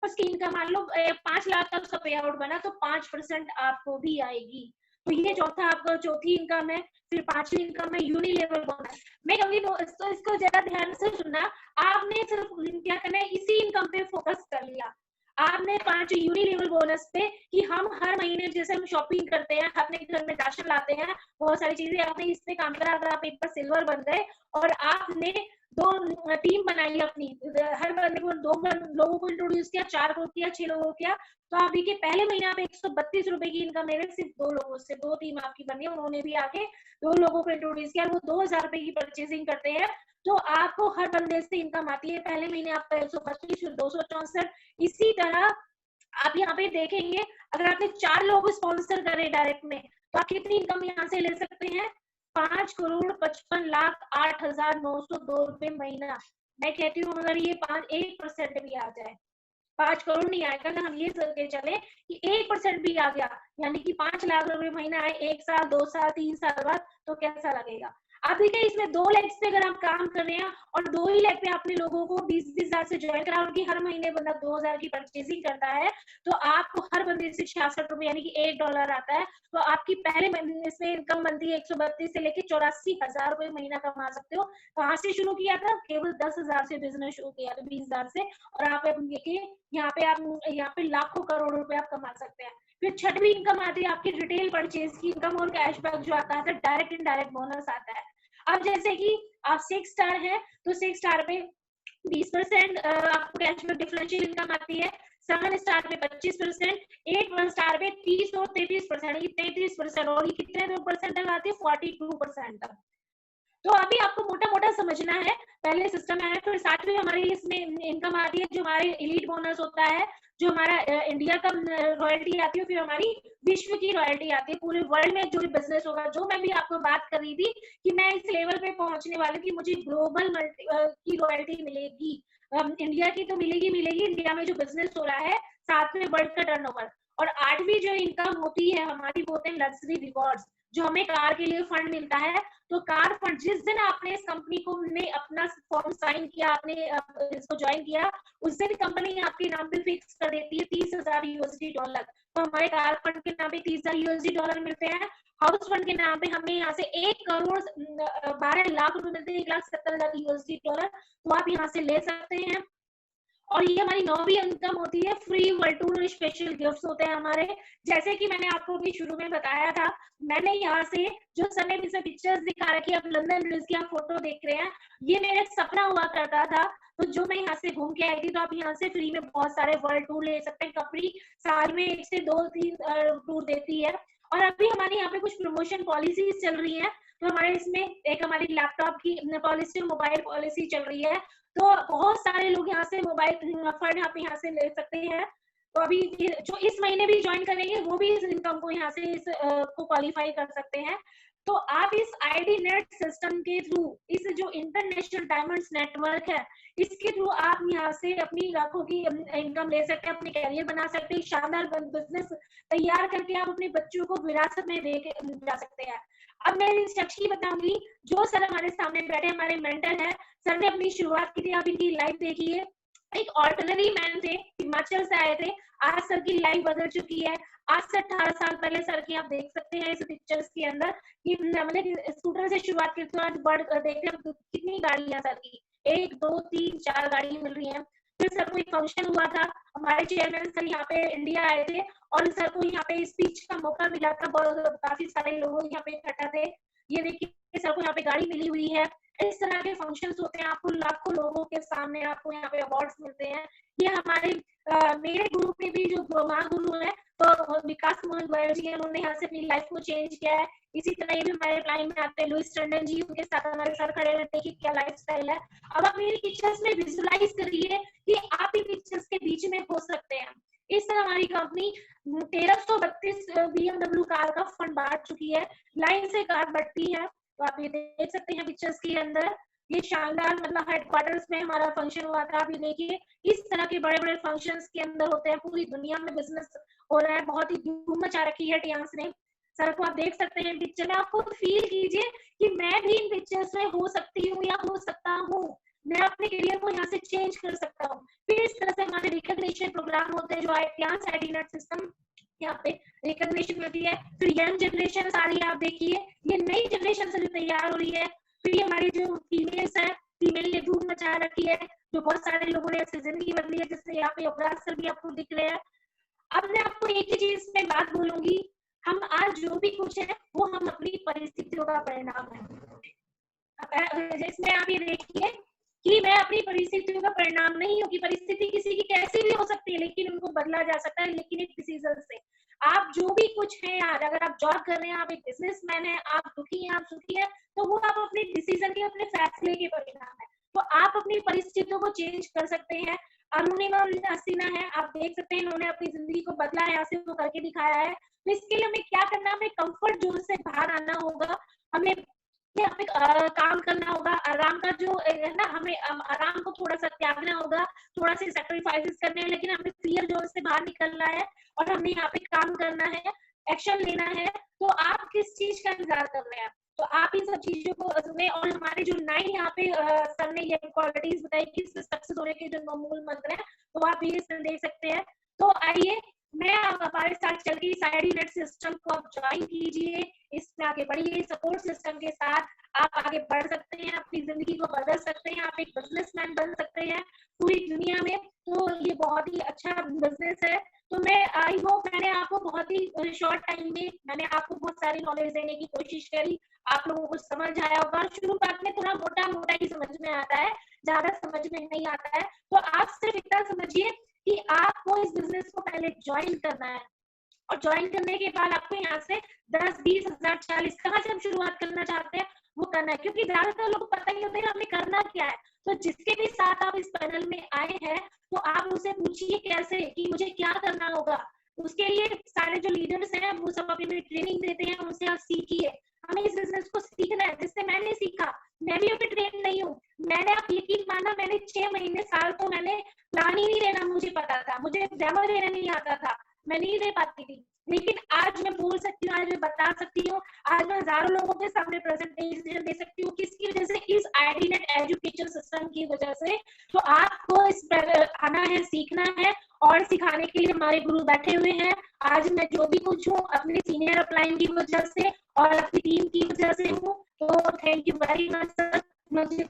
उसकी इनकम मान लो 5 लाख का उसका पे आउट बना तो 5% आपको भी आएगी। तो ये चौथा आपका चौथी इनकम है। फिर पांचवी इनकम है यूनिलेवल बोनस। मैं कहूंगी तो इसको ज्यादा ध्यान से सुनना। आपने सिर्फ क्या करना है, इसी इनकम पे फोकस कर लिया। आपने 5 यूनिलेवल बोनस पे कि हम हर महीने जैसे हम शॉपिंग करते हैं, अपने घर में राशन लाते हैं, बहुत सारी चीजें, आपने इस पे काम करा। अगर आप एक बार सिल्वर बन गए और आपने 2 टीम बनाई अपनी, हर बंदे को 2 लोगों को इंट्रोड्यूस किया, 4 को किया, 6 लोगों को किया, तो आप देखिए पहले महीने आप 132 रुपए की इनकम ले रहे हैं सिर्फ 2 लोगों से। 2 टीम आपकी बनी है, उन्होंने भी आके 2 लोगों को इंट्रोड्यूस किया, वो 2,000 रुपए की परचेसिंग करते हैं, तो आपको हर बंदे से इनकम आती है। पहले महीने आपका 125, फिर 264। इसी तरह आप यहाँ पे देखेंगे, अगर आपने 4 लोग स्पॉन्सर करे डायरेक्ट में, तो आप कितनी इनकम यहाँ से ले सकते हैं, 5,55,08,902 रुपए महीना। मैं कहती हूँ अगर ये 1% भी आ जाए, 5 करोड़ नहीं आएगा, अगर हम ये करके चले कि 1% भी आ गया, यानी कि 5 लाख रुपए महीना आए 1 साल, 2 साल, 3 साल बाद, तो कैसा लगेगा। आप देखिए इसमें 2 लाख पे अगर आप काम कर रहे हैं और 2 ही लाख पे आपने लोगों को 20,000 से ज्वाइन करा, उनकी हर महीने बंदा 2,000 की परचेसिंग करता है, तो आपको हर बंदे से 66 रुपए यानी कि $1 आता है। तो आपकी पहले महीने इसमें इनकम बनती है 132 से लेके 84,000 रुपए महीना कमा सकते हो। कहाँ से शुरू किया था, केवल 10,000 से बिजनेस शुरू किया था, 20,000 से, और आप देखिए यहाँ पे लाखों करोड़ों रुपए आप कमा सकते हैं। फिर छठवीं इनकम आती है आपकी रिटेल परचेज की इनकम और कैशबैक जो आता है, डायरेक्ट इनडायरेक्ट बोनस आता है। अब जैसे कि आप 6 स्टार है तो 6 स्टार पे 20% आपको कैशबैक डिफरेंशियल इनकम आती है। 7 स्टार पे 25%, 8 स्टार पे 30 और 33%, 33%, और ये कितने परसेंट तक आती है, 42% तक। तो अभी आपको मोटा मोटा समझना है, पहले सिस्टम है, फिर साथ में हमारी इसमें इनकम आती है जो हमारे एलीट बोनस होता है, जो हमारा इंडिया का रॉयल्टी आती है, फिर हमारी विश्व की रॉयल्टी आती है, पूरे वर्ल्ड में जो भी बिजनेस होगा। जो मैं भी आपको बात कर रही थी कि मैं इस लेवल पे पहुंचने वाली थी, मुझे ग्लोबल की रॉयल्टी मिलेगी। इंडिया की तो मिलेगी, इंडिया में जो बिजनेस हो रहा है, साथ में वर्ल्ड का टर्नओवर। और 8वीं जो इनकम होती है हमारी, वो होते हैं लग्जरी रिवॉर्ड्स। जो हमें कार के लिए फंड मिलता है, तो कार फंड जिस दिन आपने इस कंपनी को ने अपना फॉर्म साइन किया, आपने इसको ज्वाइन किया, उस दिन कंपनी आपके नाम पे फिक्स कर देती है $30,000। तो हमारे कार फंड के नाम पे $30,000 मिलते हैं। हाउस फंड के नाम पे हमें यहाँ से 1,12,00,000 रुपए मिलते हैं, $1,70,000। तो आप यहाँ से ले सकते हैं। और ये हमारी 9वीं इनकम होती है। Free world tour special gifts होते हैं हमारे। जैसे कि मैंने आपको अभी शुरू में बताया था, मैंने यहाँ से जो सर ने मुझे पिक्चर्स दिखा रखी है, आप लंदन ब्रिज की आप फोटो देख रहे हैं, ये मेरा एक सपना हुआ करता था। तो जो मैं यहाँ से घूम के आई थी, तो आप यहाँ से फ्री में बहुत सारे वर्ल्ड टूर ले सकते हैं। कंपनी साल में 1 से 2-3 टूर देती है। और अभी हमारे यहाँ पे कुछ प्रमोशन पॉलिसीज चल रही है। तो हमारे इसमें एक हमारी लैपटॉप की पॉलिसी, मोबाइल पॉलिसी चल रही है। तो बहुत सारे लोग यहाँ से मोबाइल फंड आप यहाँ से ले सकते हैं। तो अभी जो इस महीने भी ज्वाइन करेंगे, वो भी इस इनकम को यहाँ से इस को क्वालिफाई कर सकते हैं। तो आप इस आईडी नेट सिस्टम के थ्रू, इस जो इंटरनेशनल डायमंड्स नेटवर्क है, इसके थ्रू आप यहाँ से अपनी लाखों की इनकम ले सकते हैं, अपने कैरियर बना सकते हैं, शानदार बिजनेस तैयार करके आप अपने बच्चों को विरासत में दे के जा सकते हैं। अब मैं इस शख्स की बताऊंगी जो सर हमारे सामने बैठे, हमारे मेंटर है। सर ने अपनी शुरुआत की थी, आप इनकी लाइफ देखिए। एक ऑर्डिनरी मैन थे, हिमाचल से आए थे, आज सर की लाइफ बदल चुकी है। आज से 18 साल पहले सर की आप देख सकते हैं इस पिक्चर्स के अंदर कि हमने स्कूटर से शुरुआत की, तो आज बढ़ देखते हैं कितनी गाड़ियां सर की, 1 2 3 4 गाड़ी मिल रही है। फिर सर को एक फंक्शन हुआ था, हमारे चेयरमैन सर यहाँ पे इंडिया आए थे और सर को यहाँ पे स्पीच का मौका मिला था। काफी सारे लोग यहाँ पे इकट्ठा थे। ये देखिए सर को यहाँ पे गाड़ी मिली हुई है। इस तरह के फंक्शंस होते हैं, आपको लाखों लोगों के सामने आपको यहाँ पे अवार्ड्स मिलते हैं। ये हमारे मेरे ग्रुप में भी जो महागुरु है, तो विकास मोहन गोयल जी, उन्होंने यहाँ से अपनी लाइफ को चेंज किया है। इसी तरह ये भी हमारे लाइन में आते हैं लुइस टंडन जी, उनके साथ हमारे सर खड़े रहते हैं कि क्या लाइफ स्टाइल है। अब आप मेरी पिक्चर्स में विजुअलाइज करिए कि आप इन पिक्चर्स के बीच में हो सकते हैं। इस तरह हमारी कंपनी 1332 BMW कार का फंड बांट चुकी है। लाइन से कार बढ़ती है, तो आप ये देख सकते हैं पिक्चर्स के अंदर। ये शानदार मतलब हेडक्वार्टर्स में हमारा फंक्शन हुआ था। आप ये देखिए इस तरह के बड़े बड़े फंक्शंस के अंदर होते हैं। पूरी दुनिया में बिजनेस हो रहा है, बहुत ही धूम मचा रखी है टियांस ने। सर को आप देख सकते हैं पिक्चर में, आपको फील कीजिए कि मैं भी इन पिक्चर्स में हो सकती हूँ या हो सकता हूँ, मैं अपने करियर को यहाँ से चेंज कर सकता हूँ। फिर इस तरह से हमारे रिकॉग्निशन प्रोग्राम होते हैं, जो टियांस आईडी नेट सिस्टम यहाँ पे रिकॉग्निशन मिलती है। फिर यंग जनरेशन आ रही है, आप देखिए ये नई जनरेशन से तैयार हो रही है। फिर ये हमारी जो फीमेल्स है, फीमेल ने धूम मचा रखी है, जो बहुत सारे लोगों ने ऐसी जिंदगी बदली है, जिससे यहाँ पे अपराध सर भी आपको दिख रहे हैं। अब मैं आपको एक ही चीज में बात बोलूंगी, हम आज जो भी कुछ है वो हम अपनी परिस्थितियों का परिणाम है। इसमें आप ये देखिए कि मैं अपनी परिस्थितियों का परिणाम नहीं हूँ, कि परिस्थिति किसी की कैसी भी हो सकती है, लेकिन उनको बदला जा सकता है, लेकिन एक डिसीजन से। आप जो भी कुछ हैं आज, अगर आप जॉब कर रहे हैं, आप एक बिजनेसमैन है, आप दुखी हैं, आप सुखी हैं, तो वो आप अपने डिसीजन के, अपने फैसले के परिणाम है। तो आप अपनी परिस्थितियों को चेंज कर सकते हैं। अरुणिमा हसीना है, आप देख सकते हैं, इन्होंने अपनी जिंदगी को बदला है, ऐसे वो करके दिखाया है। तो इसके लिए हमें क्या करना है, हमें कंफर्ट जोन से बाहर आना होगा, हमें यहाँ पे काम करना होगा। आराम का जो है ना, हमें आराम को थोड़ा सा त्यागना होगा, थोड़ा सा सैक्रिफाइसेस करने हैं, लेकिन हमें फियर जोन से बाहर निकलना है और हमें यहाँ पे काम करना है, एक्शन लेना है। तो आप किस चीज का इंतजार कर रहे हैं, तो आप इन सब चीजों को में, और हमारे जो 9 यहाँ पे सर ने ये क्वालिटीज बताई कि सक्सेस होने के जो मूल मंत्र है, तो आप ये देख सकते हैं। तो आइए मैं हमारे साथ चल के इस आईडी नेट सिस्टम को आप ज्वाइन कीजिए, इसमें आगे बढ़िए। सपोर्ट सिस्टम के साथ आप आगे बढ़ सकते हैं, अपनी जिंदगी को बदल सकते हैं, आप एक बिजनेसमैन बन सकते हैं पूरी दुनिया में। तो ये बहुत ही अच्छा बिजनेस है। तो मैं आई होप मैंने आपको बहुत ही शॉर्ट टाइम में मैंने आपको बहुत सारी नॉलेज देने की कोशिश करी, आप लोगों को समझ आया होगा। शुरुआत में थोड़ा मोटा मोटा ही समझ में आता है, ज्यादा समझ में नहीं आता है। तो आप सिर्फ इतना समझिए कि आपको इस बिजनेस को पहले ज्वाइन करना है, और ज्वाइन करने के बाद आपको यहाँ से 10, 20, 1000, 40 कहाँ से हम शुरुआत करना चाहते हैं वो करना है, क्योंकि ज्यादातर लोगों को पता ही होता है हमें करना क्या है। तो जिसके भी साथ आप इस पैनल में आए हैं, तो आप उनसे पूछिए कैसे, कि मुझे क्या करना होगा। उसके लिए सारे जो लीडर्स हैं वो सब अपनी ट्रेनिंग देते हैं, उनसे आप सीखिए। हमें इस बिजनेस को सीखना है, जिससे मैंने सीखा। मैं भी अभी ट्रेन नहीं हूँ, मैंने, आप यकीन माना, मैंने 6 महीने साल तो मैंने प्लान ही नहीं लेना मुझे पता था, मुझे डेमो देना नहीं आता था, मैं नहीं दे पाती थी। लेकिन आज मैं बोल सकती हूँ, आज मैं बता सकती हूँ, आज मैं हजारों लोगों के सामने प्रेजेंटेशन दे सकती हूँ, किसकी वजह से, इस आईडीनेट एजुकेशन सिस्टम की वजह से। तो आपको इस पर आना है, सीखना है, और सिखाने के लिए हमारे गुरु बैठे हुए हैं। आज मैं जो भी कुछ हूँ अपने सीनियर अपलाइन की वजह से और अपनी टीम की वजह से हूँ। तो thank you very much sir. मुझे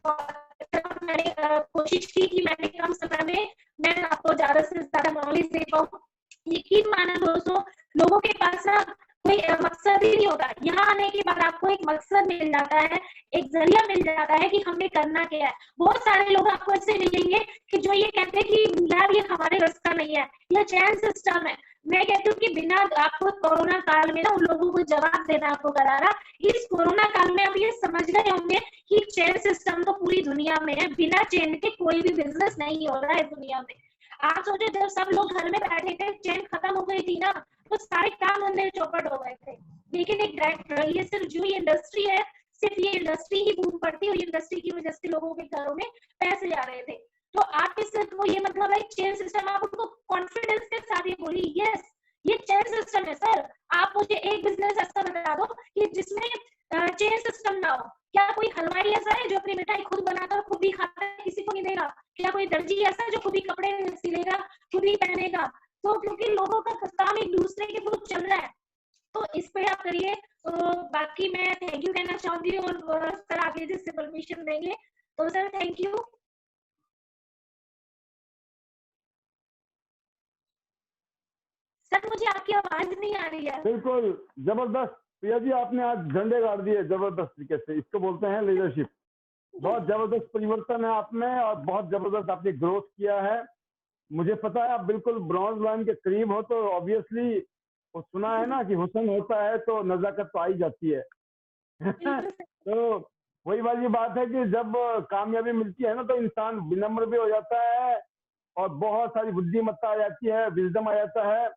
मैंने कोशिश की कि मैंने कम समय में मैं आपको ज्यादा से ज्यादा नॉलेज दे पाऊँ। यकीन माना दोस्तों, लोगों के पास ना कोई मकसद ही नहीं होता। यहाँ आने के बाद आपको एक मकसद मिल जाता है, एक जरिया मिल जाता है कि हमें करना क्या है। बहुत सारे लोग आपको ऐसे मिलेंगे कि जो ये कहते हैं कि यार ये हमारे रास्ता नहीं है, ये चैन सिस्टम है। मैं कहती हूँ कि बिना आपको कोरोना काल में ना उन लोगों को जवाब देना आपको करारा, इस कोरोना काल में आप ये समझ गए होंगे कि चेन सिस्टम तो पूरी दुनिया में है, बिना चेन के कोई भी बिजनेस नहीं हो रहा है दुनिया में। आप सोचे जब सब लोग घर में बैठे थे, चेन खत्म हो गई थी ना, तो सारे काम धंधे चौपट हो गए थे। लेकिन एक डायरेक्टर, ये सिर्फ जो ये इंडस्ट्री है, सिर्फ ये इंडस्ट्री ही बूम पड़ती है, और ये इंडस्ट्री की वजह से लोगों के घरों में पैसे जा रहे थे। तो आप इससे तो ये मतलब है चेन सिस्टम, आप उनको कॉन्फिडेंस के साथ ये बोलिए, यस ये चेन सिस्टम है सर। आप मुझे एक बिजनेस ऐसा बता दो कि जिसमें चेन सिस्टम ना हो। क्या कोई हलवाई ऐसा है जो अपनी मिठाई खुद बनाकर खुद ही खाता है, किसी को नहीं देगा? क्या कोई दर्जी ऐसा है जो खुद ही कपड़े सिलेगा, खुद ही पहनेगा? तो क्योंकि लोगों का काम एक दूसरे के थ्रू चल रहा है, तो इस पे आप करिए। तो बाकी मैं थैंक यू कहना चाहूंगी, और सर आगे जिससे परमिशन देंगे तो सर थैंक यू। सर मुझे आपकी आवाज नहीं आ रही है। बिल्कुल जबरदस्त प्रिया जी, आपने आज झंडे गाड़ दिए जबरदस्त तरीके से। इसको बोलते हैं लीडरशिप। बहुत जबरदस्त परिवर्तन है आप में, और बहुत जबरदस्त आपने ग्रोथ किया है। मुझे पता है आप बिल्कुल ब्रॉन्ज लाइन के करीब हो, तो ऑब्वियसली वो सुना है ना कि हुस्न होता है तो नजाकत तो आई जाती है। बिल्कुल सर। तो वही वाली बात है कि जब कामयाबी मिलती है ना, तो इंसान विनम्र भी हो जाता है, और बहुत सारी बुद्धिमत्ता आ जाती है, विजडम आ जाता है।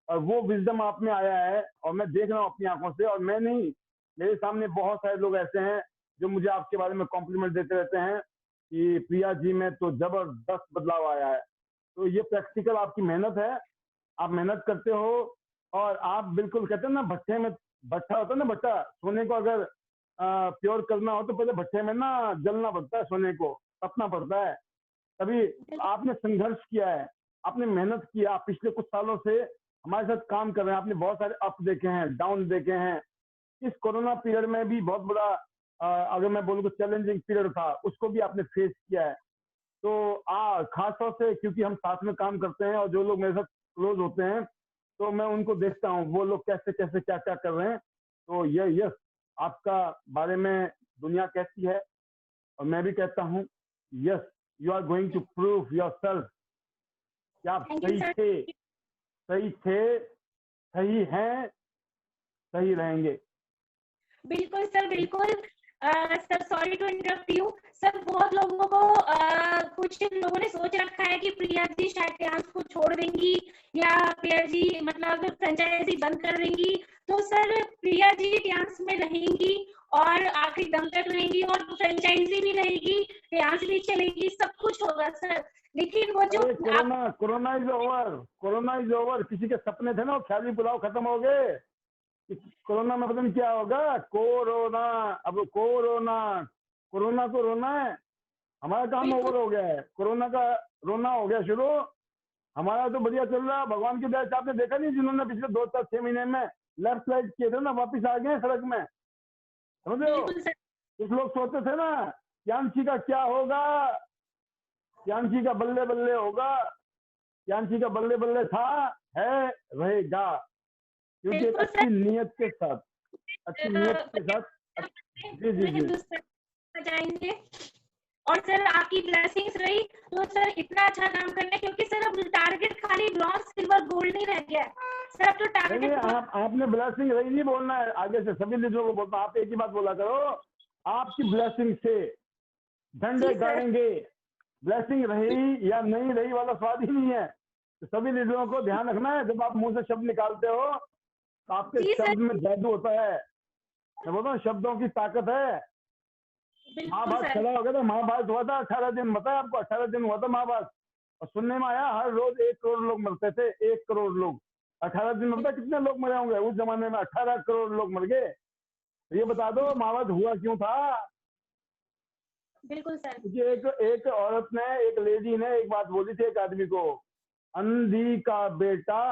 और वो विजडम आप में आया है, और मैं देख रहा हूँ अपनी आंखों से, और मैं नहीं, मेरे सामने बहुत सारे लोग ऐसे हैं जो मुझे आपके बारे में कॉम्प्लीमेंट देते रहते हैं कि प्रिया जी में तो जबरदस्त बदलाव आया है। तो ये प्रैक्टिकल आपकी मेहनत है, आप मेहनत करते हो। और आप बिल्कुल कहते हैं ना, भट्ठे में भट्ठा होता है ना, भट्ठा सोने को अगर प्योर करना हो तो पहले भट्ठे में ना जलना पड़ता है, सोने को तपना पड़ता है, तभी। आपने संघर्ष किया है, आपने मेहनत किया, आप पिछले कुछ सालों से हमारे साथ काम कर रहे हैं, आपने बहुत सारे अप देखे हैं, डाउन देखे हैं। इस कोरोना पीरियड में भी बहुत बड़ा अगर मैं बोलूँ तो चैलेंजिंग पीरियड था, उसको भी आपने फेस किया है। तो खास तौर से क्योंकि हम साथ में काम करते हैं, और जो लोग मेरे साथ क्लोज होते हैं, तो मैं उनको देखता हूँ वो लोग कैसे कैसे क्या क्या कर रहे हैं। तो ये यस, आपका बारे में दुनिया कहती है, और मैं भी कहता हूँ yes, you are going to prove yourself कि आप थैंक यू सही सर। थे, सही थे, सही हैं, सही रहेंगे। बिल्कुल सर, बिल्कुल। Sir sorry to interrupt you sir. बहुत लोगों को कुछ लोगों ने सोच रखा है कि प्रिया जी शायद डांस को छोड़ देंगी, या प्रिया जी मतलब फ्रेंचाइजी बंद कर देंगी। तो सर प्रिया जी डांस में रहेंगी, और आखिरी दम तक रहेंगी, और फ्रेंचाइजी भी रहेगी, डांस भी चलेगी, सब कुछ होगा सर। लेकिन वो जो अरे आप corona corona is over, corona is over. किसी के सपने थे ना वो ख्याली पुलाव खत्म हो गए कि कोरोना में पता नहीं क्या होगा। कोरोना, अब कोरोना, कोरोना को रोना है। हमारा काम बिल्कुल ओवर हो गया है, कोरोना का रोना हो गया शुरू। हमारा तो बढ़िया चल रहा है, भगवान की दया से। आपने देखा नहीं, जिन्होंने पिछले 2 4 6 महीने में लेफ्ट साइड किए थे ना, वापिस आ गए सड़क में, समझ रहे हो? बिल्कुल सर। कुछ लोग सोचते थे ना यांशी का क्या होगा, यांशी का बल्ले बल्ले होगा। यांशी का बल्ले बल्ले था, है, रहेगा, क्योंकि एक बिल्कुल अच्छी सर। नीयत के साथ, अच्छी नीयत के साथ। जी जी पूरे जी। हिंदुस्तान में जाएंगे। और सर आपकी ब्लेसिंग्स रही तो सर इतना अच्छा काम करना है, क्योंकि सर अब टारगेट खाली ब्रॉन्ज सिल्वर गोल्ड नहीं रह गया है सर, अब तो नहीं नहीं, टारगेट बहुत। आपने ब्लेसिंग रही नहीं बोलना है, आगे से सभी लीडरों को बोलता हूं, आप एक ही बात बोला करो, आपकी ब्लेसिंग से झंडे जी सर। गाड़ेंगे। ब्लेसिंग रही या नहीं रही वाला स्वाद ही नहीं है। तो सभी लीडरों को ध्यान रखना है, जब आप मुंह से शब्द निकालते हो तो आपके जी सर। शब्द में जादू होता है। मैं बोलता हूँ शब्दों की ताकत है। बिल्कुल महाभारत सर। खड़ा हो गया था, महाभारत हुआ था 18 दिन, बताया आपको, 18 दिन हुआ था महाभारत। और सुनने में आया हर रोज 1 करोड़ लोग मरते थे, 1 करोड़ लोग। 18 दिन में पता कितने लोग मरे होंगे? उस जमाने में 18 करोड़ लोग मर गए। तो ये बता दो महाभारत हुआ क्यों था? बिल्कुल सर। क्योंकि एक औरत ने, एक लेडी ने एक बात बोली थी एक आदमी को, अंधी का बेटा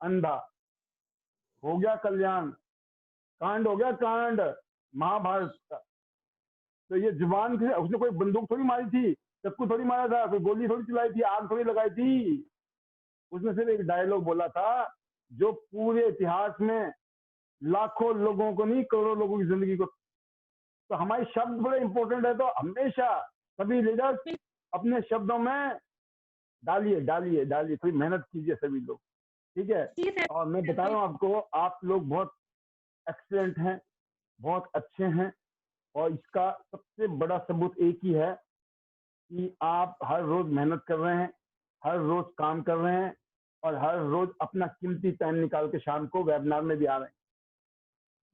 अंधा, हो गया कल्याण, कांड हो गया कांड महाभारत का। तो ये जुबान से, उसने कोई बंदूक थोड़ी मारी थी, चक्कू थोड़ी मारा था, कोई गोली थोड़ी चलाई थी, आग थोड़ी लगाई थी। उसने सिर्फ एक डायलॉग बोला था जो पूरे इतिहास में लाखों लोगों को नहीं, करोड़ों लोगों की जिंदगी को। तो हमारे शब्द बड़े इंपॉर्टेंट है। तो हमेशा सभी लीडर्स अपने शब्दों में डालिए डालिए डालिए, थोड़ी मेहनत कीजिए सभी लोग, ठीक है? और मैं बता रहा हूँ आपको, आप लोग बहुत एक्सीलेंट हैं, बहुत अच्छे हैं, और इसका सबसे बड़ा सबूत एक ही है कि आप हर रोज मेहनत कर रहे हैं, हर रोज काम कर रहे हैं, और हर रोज अपना कीमती टाइम निकाल के शाम को वेबिनार में भी आ रहे हैं।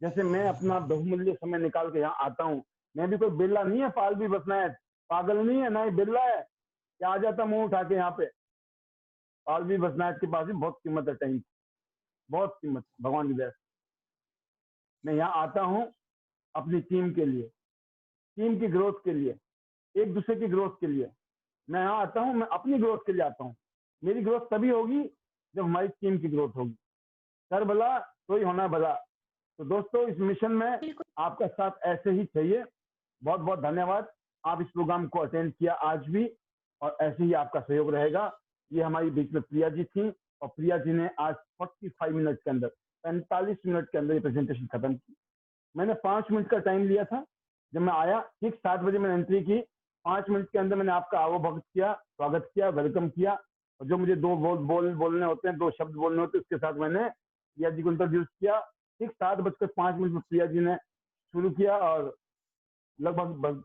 जैसे मैं अपना बहुमूल्य समय निकाल के यहाँ आता हूँ, मैं भी कोई बिल्ला नहीं है, पाल भी बसना है, पागल नहीं है, ना ही बिल्ला है क्या आ जाता मुंह उठा के यहाँ पे। पाल भी बसना के पास भी बहुत कीमत है, टाइम बहुत कीमत, भगवान की दया से। मैं यहाँ आता हूँ अपनी टीम के लिए, टीम की ग्रोथ के लिए, एक दूसरे की ग्रोथ के लिए। मैं यहाँ आता हूँ, मैं अपनी ग्रोथ के लिए आता हूँ। मेरी ग्रोथ तभी होगी जब हमारी टीम की ग्रोथ होगी। कर भला तो ही होना भला। तो दोस्तों, इस मिशन में आपका साथ ऐसे ही चाहिए। बहुत बहुत धन्यवाद, आप इस प्रोग्राम को अटेंड किया आज भी, और ऐसे ही आपका सहयोग रहेगा। ये हमारी बीच में प्रिया जी थी, और प्रिया जी ने आज 45 मिनट के अंदर, 45 मिनट के अंदर ये प्रेजेंटेशन खत्म की। मैंने 5 मिनट का टाइम लिया था। जब मैं आया ठीक 7 बजे मैंने एंट्री की, 5 मिनट के अंदर मैंने आपका आवभगत किया, स्वागत किया, वेलकम किया, और जो मुझे दो बोलने होते हैं, 2 शब्द बोलने होते हैं, उसके साथ मैंने प्रिया जी को इंट्रोड्यूस किया। ठीक 7:05 में प्रिया जी ने शुरू किया, और लगभग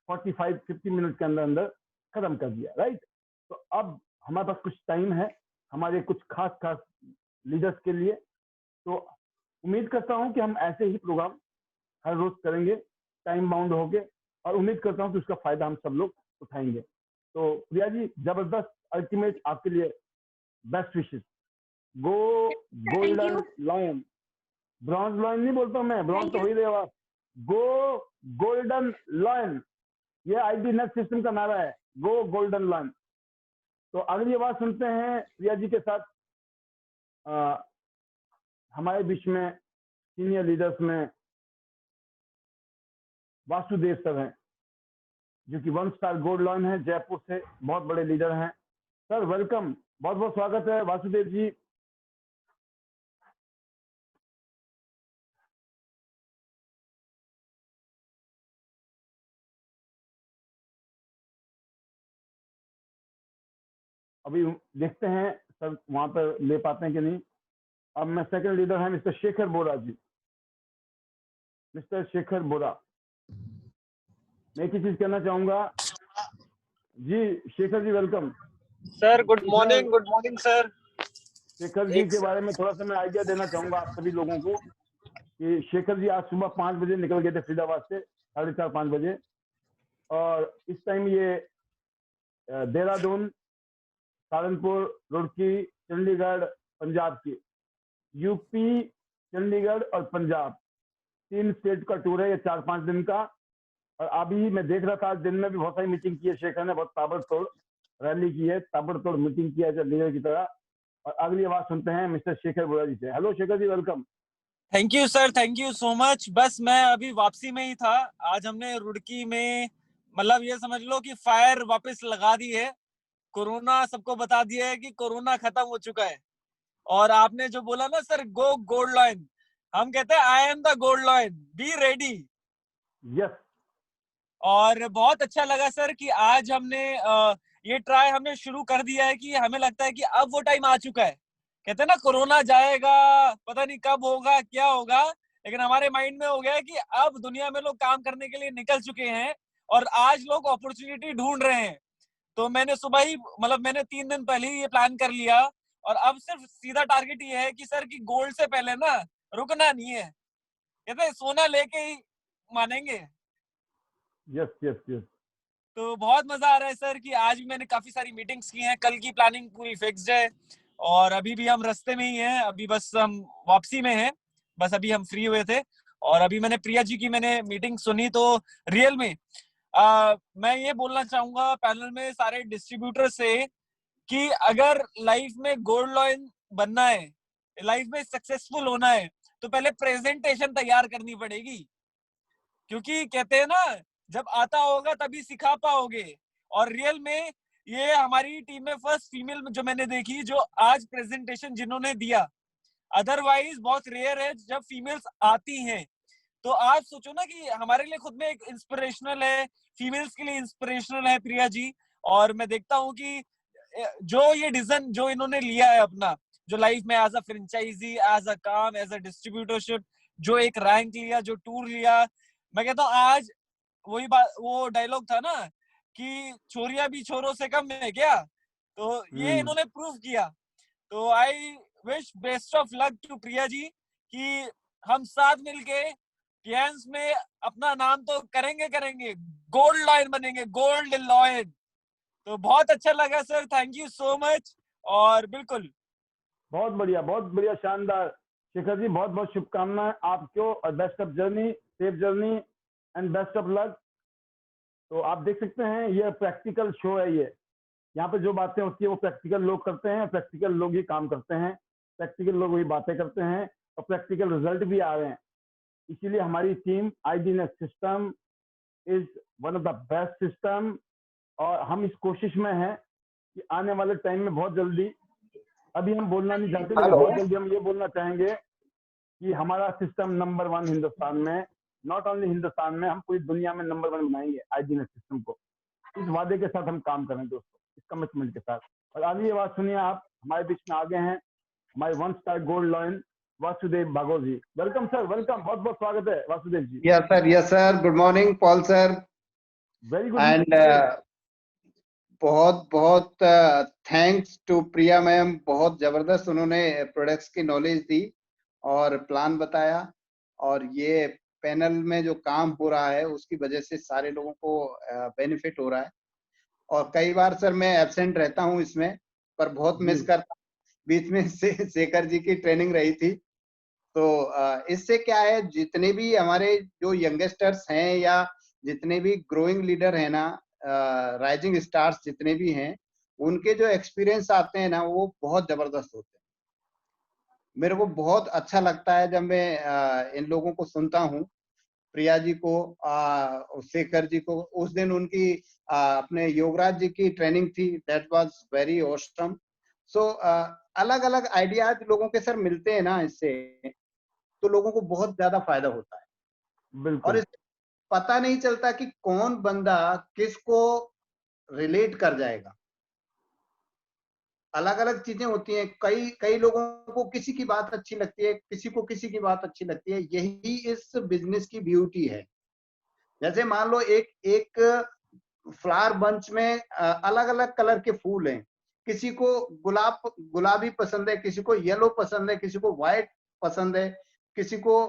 45-50 मिनट के अंदर अंदर खत्म कर दिया, राइट? तो अब हमारे पास कुछ टाइम है हमारे कुछ खास लीडर्स के लिए। तो उम्मीद करता हूं कि हम ऐसे ही प्रोग्राम हर रोज करेंगे, टाइम बाउंड होके, और उम्मीद करता हूं कि उसका फायदा हम सब लोग उठाएंगे। तो प्रिया जी, जबरदस्त, अल्टीमेट आपके लिए बेस्ट विशेष। गो गोल्डन लॉयन, ब्रॉन्ज लॉयन नहीं बोलता मैं, ब्रॉन्ज तो हो ही रहेगा। गो गोल्डन लॉयन, ये आईटी नेट सिस्टम का नारा है, गो गोल्डन लॉयन। तो अगली आवाज सुनते हैं प्रिया जी के साथ। हमारे बीच में सीनियर लीडर्स में वासुदेव सर हैं, जो कि 1 स्टार गोल्ड लॉयन है, जयपुर से बहुत बड़े लीडर हैं। सर वेलकम, बहुत बहुत स्वागत है वासुदेव जी। अभी देखते हैं सर वहां पर ले पाते हैं कि नहीं। अब मैं सेकंड लीडर है मिस्टर शेखर बोरा जी। मिस्टर शेखर बोरा, मैं एक ही चीज कहना चाहूंगा जी। Shekhar ji welcome sir. Good morning sir. Shekhar ji के बारे में थोड़ा सा मैं आइडिया देना चाहूंगा आप सभी लोगों को कि शेखर जी आज सुबह 5 बजे निकल गए थे फरीदाबाद से, 4:30-5 बजे, और इस टाइम ये देहरादून, सहारनपुर, रुड़की, चंडीगढ़, पंजाब की, यूपी, चंडीगढ़ और पंजाब, 3 स्टेट का टूर है ये, 4-5 दिन का। और अभी मैं देख रहा था आज दिन में भी बहुत सारी मीटिंग की है शेखर ने, बहुत ताबड़तोड़ रैली की है, ताबड़तोड़ मीटिंग किया है लीडर की तरह। और अगली आवाज सुनते हैं मिस्टर शेखर बोरा जी से। Hello Shekhar ji, welcome. Thank you sir, thank you so much. बस मैं अभी वापसी में ही था। आज हमने रुड़की में, मतलब ये समझ लो कि फायर वापस लगा दी है। कोरोना सबको बता दिया है कि कोरोना खत्म हो चुका है। और आपने जो बोला ना सर, गो गोल्ड लॉयन, हम कहते हैं I am the gold lion, be ready. Yes. और बहुत अच्छा लगा सर कि आज हमने ये ट्राई हमने शुरू कर दिया है कि हमें लगता है कि अब वो टाइम आ चुका है। कहते हैं ना कोरोना जाएगा, पता नहीं कब होगा क्या होगा, लेकिन हमारे माइंड में हो गया है कि अब दुनिया में लोग काम करने के लिए निकल चुके हैं, और आज लोग अपॉर्चुनिटी ढूंढ रहे हैं। तो मैंने सुबह ही, मतलब मैंने 3 दिन पहले ही ये प्लान कर लिया, और अब सिर्फ सीधा टारगेट ये है कि सर कि गोल्ड से पहले ना रुकना नहीं है। कहते हैं सोना लेके ही मानेंगे। Yes yes yes. तो बहुत मजा आ रहा है सर कि आज भी मैंने काफी सारी मीटिंग्स की हैं, कल की प्लानिंग पूरी फिक्स्ड है। और अभी भी हम रास्ते में ही हैं, अभी बस हम वापसी में हैं, बस अभी हम फ्री हुए थे। और अभी मैंने प्रिया जी की मैंने मीटिंग सुनी, तो रियल में मैं ये बोलना चाहूंगा पैनल में सारे डिस्ट्रीब्यूटर से कि अगर लाइफ में गोल्ड लॉइन बनना है, लाइफ में सक्सेसफुल होना है, तो पहले प्रेजेंटेशन तैयार करनी पड़ेगी। क्योंकि कहते हैं ना, जब आता होगा तभी सिखा पाओगे। और रियल में ये हमारी टीम में फर्स्ट फीमेल जो मैंने देखी जो आज प्रेजेंटेशन जिन्होंने दिया, अदरवाइज बहुत रेयर है जब फीमेल्स आती हैं। तो आप सोचो ना कि हमारे लिए खुद में एक इंस्पिरेशनल है, फीमेल्स के लिए इंस्पिरेशनल है प्रिया जी। और मैं देखता हूँ कि जो ये डिसीजन जो इन्होंने लिया है अपना, जो लाइफ में as a franchisee, as a काम, एज अ डिस्ट्रीब्यूटरशिप, जो एक रैंक लिया, जो टूर लिया, मैं कहता हूँ आज वही बात, वो डायलॉग था ना कि छोरियां भी छोरों से कम है क्या, तो ये इन्होंने प्रूव किया। तो I wish best of luck to Priya ji कि हम साथ मिलके गेम्स में अपना नाम तो करेंगे, गोल्ड लॉयन बनेंगे, गोल्ड लॉयन। तो बहुत अच्छा लगा sir, thank you so much. और बिल्कुल बहुत बढ़िया, शानदार। शिखर जी बहुत बहुत शुभकामनाएं आपको और best of journey, safe journey and best of luck. तो आप देख सकते हैं ये प्रैक्टिकल शो है, ये यहाँ पे जो बातें होती है वो प्रैक्टिकल लोग करते हैं, प्रैक्टिकल लोग ही काम करते हैं, प्रैक्टिकल लोग वही बातें करते हैं और प्रैक्टिकल रिजल्ट भी आ रहे हैं। इसीलिए हमारी टीम आईडीनेस system is one of the best system. और हम इस कोशिश में हैं कि आने वाले टाइम में बहुत जल्दी, अभी हम बोलना नहीं चाहते लेकिन बहुत जल्दी हम ये बोलना चाहेंगे कि हमारा सिस्टम नंबर 1 हिंदुस्तान में, नॉट ओनली हिंदुस्तान में, हम पूरी दुनिया में नंबर 1 बनाएंगे आईडीनेस सिस्टम को। इस वादे के साथ हम काम करें दोस्तों, इस कमिटमेंट के साथ। और आगे ये बात सुनिए, आप हमारे बीच में आगे हैं हमारे 1 star gold lion Vasudev Bhagwat ji. Welcome sir, welcome, बहुत बहुत स्वागत है Vasudev ji. Yes sir, good morning Paul sir. Very good. And बहुत बहुत थैंक्स टू प्रिया मैम, बहुत जबरदस्त उन्होंने प्रोडक्ट्स की नॉलेज दी और प्लान बताया, और ये पैनल में जो काम हो रहा है उसकी वजह से सारे लोगों को बेनिफिट हो रहा है। और कई बार सर मैं एब्सेंट रहता हूँ इसमें, पर बहुत मिस करता हूँ। बीच में शेखर जी की ट्रेनिंग रही थी, तो इससे क्या है, जितने भी हमारे जो यंगस्टर्स हैं या जितने भी ग्रोइंग लीडर हैं ना, राइजिंग स्टार्स जितने भी हैं, उनके जो एक्सपीरियंस आते हैं ना वो बहुत जबरदस्त होते हैं। मेरे को बहुत अच्छा लगता है जब मैं इन लोगों को सुनता हूँ, प्रिया जी को, शेखर जी को। उस दिन उनकी अपने योगराज जी की ट्रेनिंग थी, दैट वाज वेरी ऑसम। सो अलग अलग आइडियाज लोगों के सर मिलते हैं ना, इससे तो लोगों को बहुत ज्यादा फायदा होता है। बिल्कुल। और इस पता नहीं चलता कि कौन बंदा किसको रिलेट कर जाएगा। अलग अलग चीजें होती हैं, कई कई लोगों को किसी की बात अच्छी लगती है, किसी को किसी की बात अच्छी लगती है। यही इस बिजनेस की ब्यूटी है। जैसे मान लो एक एक फ्लावर बंच में अलग अलग कलर के फूल हैं, किसी को गुलाबी पसंद है, किसी को येलो पसंद है, किसी को व्हाइट पसंद है, किसी को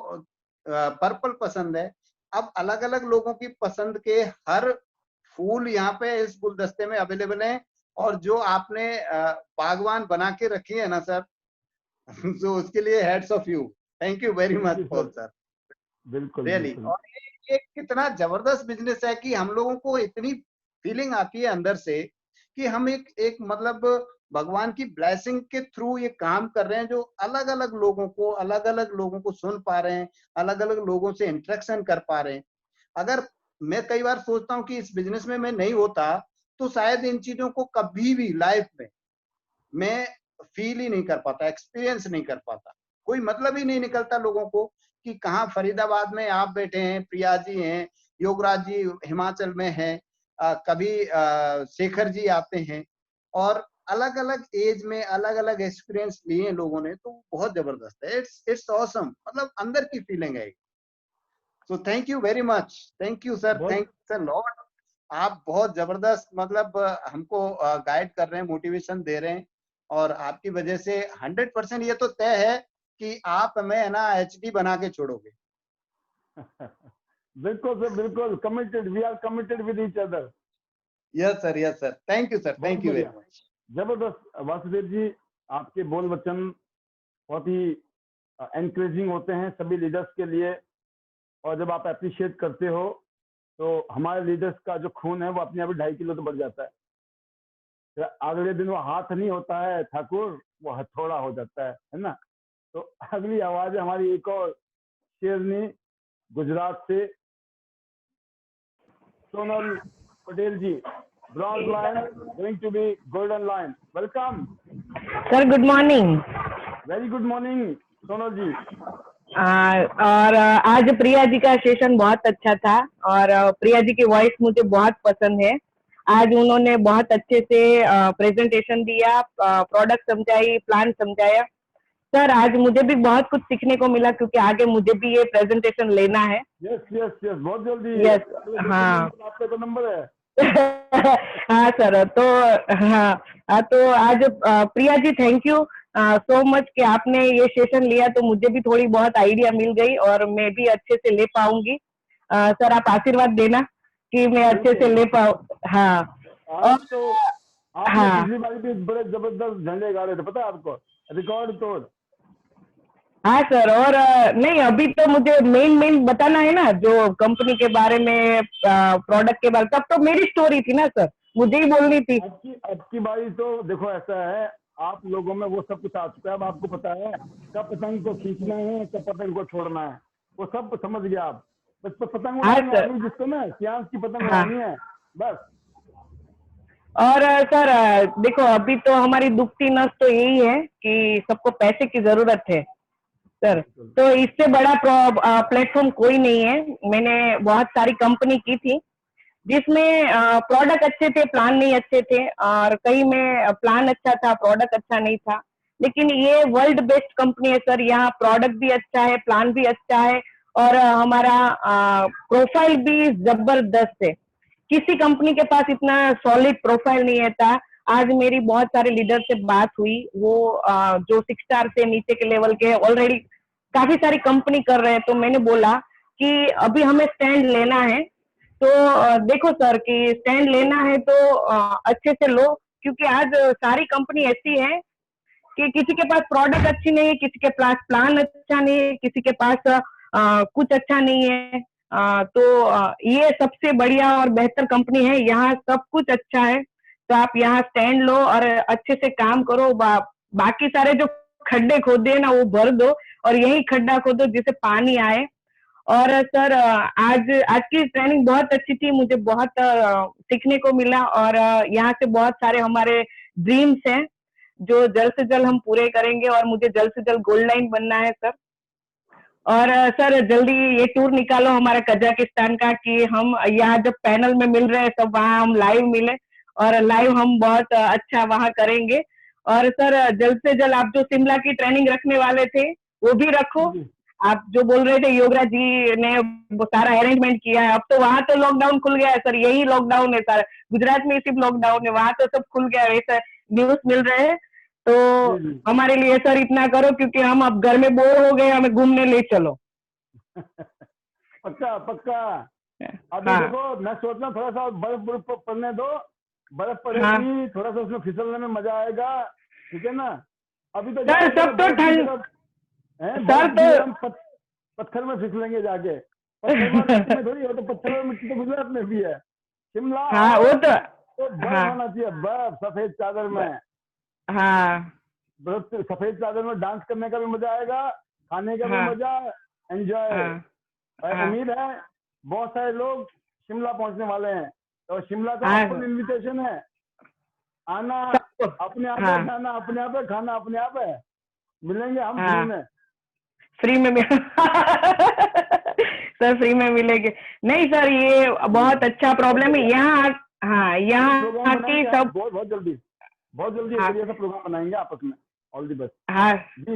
पर्पल पसंद है। अब अलग अलग लोगों की पसंद के हर फूल यहाँ पे इस गुलदस्ते में अवेलेबल है। और जो आपने बागवान बना के रखी है ना सर, तो उसके लिए heads of you, thank you very much Paul sir, बिल्कुल रियली। बिल्कुल। और ये कितना जबरदस्त बिजनेस है कि हम लोगों को इतनी फीलिंग आती है अंदर से कि हम एक मतलब भगवान की ब्लेसिंग के थ्रू ये काम कर रहे हैं, जो अलग अलग लोगों को सुन पा रहे हैं, अलग अलग लोगों से इंटरेक्शन कर पा रहे हैं। अगर मैं कई बार सोचता हूँ कि इस बिजनेस में मैं नहीं होता तो शायद इन चीजों को कभी भी लाइफ में मैं फील ही नहीं कर पाता, एक्सपीरियंस नहीं कर पाता। कोई मतलब ही नहीं निकलता लोगों को कि कहाँ फरीदाबाद में आप बैठे हैं, प्रिया जी हैं, योगराज जी हिमाचल में हैं, कभी शेखर जी आते हैं, और अलग अलग एज में अलग अलग एक्सपीरियंस लिए हैं लोगों ने, तो बहुत जबरदस्त है। इट्स ऑसम, मतलब अंदर की फीलिंग है। So thank you very much, thank you sir, thank sir Lord. आप बहुत जबरदस्त मतलब हमको गाइड कर रहे हैं, मोटिवेशन दे रहे हैं, और आपकी वजह से 100% ये तो तय है कि आप हमें ना HD बना के छोड़ोगे। बिल्कुल सर, बिल्कुल committed, we are committed with each other. Yes sir, thank you sir, thank you very much. जबरदस्त वासुदेव जी, आपके बोल वचन बहुत ही एनकरेजिंग होते हैं सभी लीडर्स के लिए, और जब आप अप्रिशिएट करते हो तो हमारे लीडर्स का जो खून है वो अपने आप 2.5 किलो तो बढ़ जाता है। तो अगले दिन वो हाथ नहीं होता है ठाकुर, वो हथौड़ा हो जाता है ना। तो अगली आवाज है हमारी एक और शेरनी गुजरात से, Sonal Patel ji. Bronze line going to be golden line. Welcome sir, good morning. Very good morning Sonal ji. और आज प्रिया जी का सेशन बहुत अच्छा था और प्रिया जी की वॉइस मुझे बहुत पसंद है। आज उन्होंने बहुत अच्छे से प्रेजेंटेशन दिया, प्रोडक्ट समझाई, प्लान समझाया। सर, आज मुझे भी बहुत कुछ सीखने को मिला क्योंकि आगे मुझे भी ये प्रेजेंटेशन लेना है। यस यस यस, बहुत जल्दी। यस, हाँ। आपका तो नंबर है। हाँ सर, तो हाँ, तो आज Priya ji thank you so much कि आपने ये सेशन लिया, तो मुझे भी थोड़ी बहुत आइडिया मिल गई और मैं भी अच्छे से ले पाऊंगी। सर, आप आशीर्वाद देना कि मैं अच्छे से ले पाऊँ। हाँ, आज तो आपने हाँ पिछली बार भी बड़े जबरदस्त झंडे गाड़े थे, पता है आपको, रिकॉर्ड तोड़। हाँ सर, और नहीं, अभी तो मुझे मेन बताना है ना, जो कंपनी के बारे में, प्रोडक्ट के बारे में। तब तो मेरी स्टोरी थी ना सर, मुझे ही बोलनी थी। अब की बारी तो देखो ऐसा है, आप लोगों में वो सब कुछ आ चुका है। अब आपको पता है कब पतंग को खींचना है, कब पतंग को छोड़ना है, वो सब समझ गया आप। बस पतंग हाँ उड़ानी सर, है जिसको ना सियांस की पतंग हाँ। उड़ानी है बस। और सर, देखो, अभी तो हमारी दुखती नस तो यही है कि सबको पैसे की जरूरत है सर। तो इससे बड़ा प्लेटफॉर्म कोई नहीं है। मैंने बहुत सारी कंपनी की थी जिसमें प्रोडक्ट अच्छे थे, प्लान नहीं अच्छे थे, और कहीं में प्लान अच्छा था, प्रोडक्ट अच्छा नहीं था। लेकिन ये वर्ल्ड बेस्ट कंपनी है सर। यहाँ प्रोडक्ट भी अच्छा है, प्लान भी अच्छा है, और हमारा प्रोफाइल भी जबरदस्त है। किसी कंपनी के पास इतना सॉलिड प्रोफाइल नहीं था। आज मेरी बहुत सारे लीडर से बात हुई, वो जो 6 स्टार से नीचे के लेवल के ऑलरेडी काफी सारी कंपनी कर रहे हैं। तो मैंने बोला कि अभी हमें स्टैंड लेना है। तो देखो सर, कि स्टैंड लेना है तो अच्छे से लो, क्योंकि आज सारी कंपनी ऐसी है कि किसी के पास प्रोडक्ट अच्छी नहीं है, किसी के पास प्लान अच्छा नहीं है, किसी के पास कुछ अच्छा नहीं है। तो ये सबसे बढ़िया और बेहतर कंपनी है, यहाँ सब कुछ अच्छा है। तो आप यहाँ स्टैंड लो और अच्छे से काम करो। बाकी सारे जो खड्डे खोदे ना वो भर दो, और यही खड्डा खोदो जिससे पानी आए। और सर, आज आज की ट्रेनिंग बहुत अच्छी थी, मुझे बहुत सीखने को मिला, और यहाँ से बहुत सारे हमारे ड्रीम्स हैं जो जल्द से जल्द हम पूरे करेंगे, और मुझे जल्द से जल्द गोल्ड लाइन बनना है सर। और सर, जल्दी ये टूर निकालो हमारा कजाकिस्तान का, कि हम यहाँ जब पैनल में मिल रहे हैं सब वहाँ हम लाइव मिले, और लाइव हम बहुत अच्छा वहाँ करेंगे। और सर, जल्द से जल्द आप जो शिमला की ट्रेनिंग रखने वाले थे वो भी रखो। आप जो बोल रहे थे योगराज जी ने वो सारा अरेंजमेंट किया है। अब तो वहां तो लॉकडाउन खुल गया है सर, यही लॉकडाउन है सारा, गुजरात में सिर्फ लॉकडाउन है, वहां तो सब खुल गया है, ऐसा न्यूज मिल रहे हैं। तो हमारे लिए सर इतना करो, क्योंकि हम अब घर में बोर हो गए, हमें घूमने ले चलो। पक्का पक्का। अभी हाँ। देखो मैं सोच रहा हूँ थोड़ा सा बर्फ पड़ने दो, बर्फ पड़ेगी। हाँ। थोड़ा सा उसमें फिसलने में मजा आएगा, ठीक है ना। अभी तो सर, सब तो ठंड सर, तो पत्थर में फिसलेंगे जाके। पत्थर में मिट्टी में थोड़ी हो, तो पत्थर में मिट्टी तो गुजरात में भी है, शिमला। हाँ, वो तो बर्फ हाँ होना चाहिए, बर्फ सफेद चादर में। हाँ बर्फ सफेद चादर में डांस करने का भी मजा आएगा, खाने का भी हाँ मजा, एंजॉय। हाँ उम्मीद है बहुत सारे लोग शिमला पहुंचने वाले हैं, तो शिमला का हाँ, ओपन इनविटेशन है। आना अपने आप है, जाना अपने आप है, खाना अपने आप है। मिलेंगे हम फ्री में। फ्री में सर, फ्री में मिलेंगे। नहीं सर, ये बहुत अच्छा प्रॉब्लम है यहाँ। हाँ, यहाँ आके सब बहुत जल्दी एक बढ़िया सा प्रोग्राम बनाएंगे आपस में। All the best. हाँ,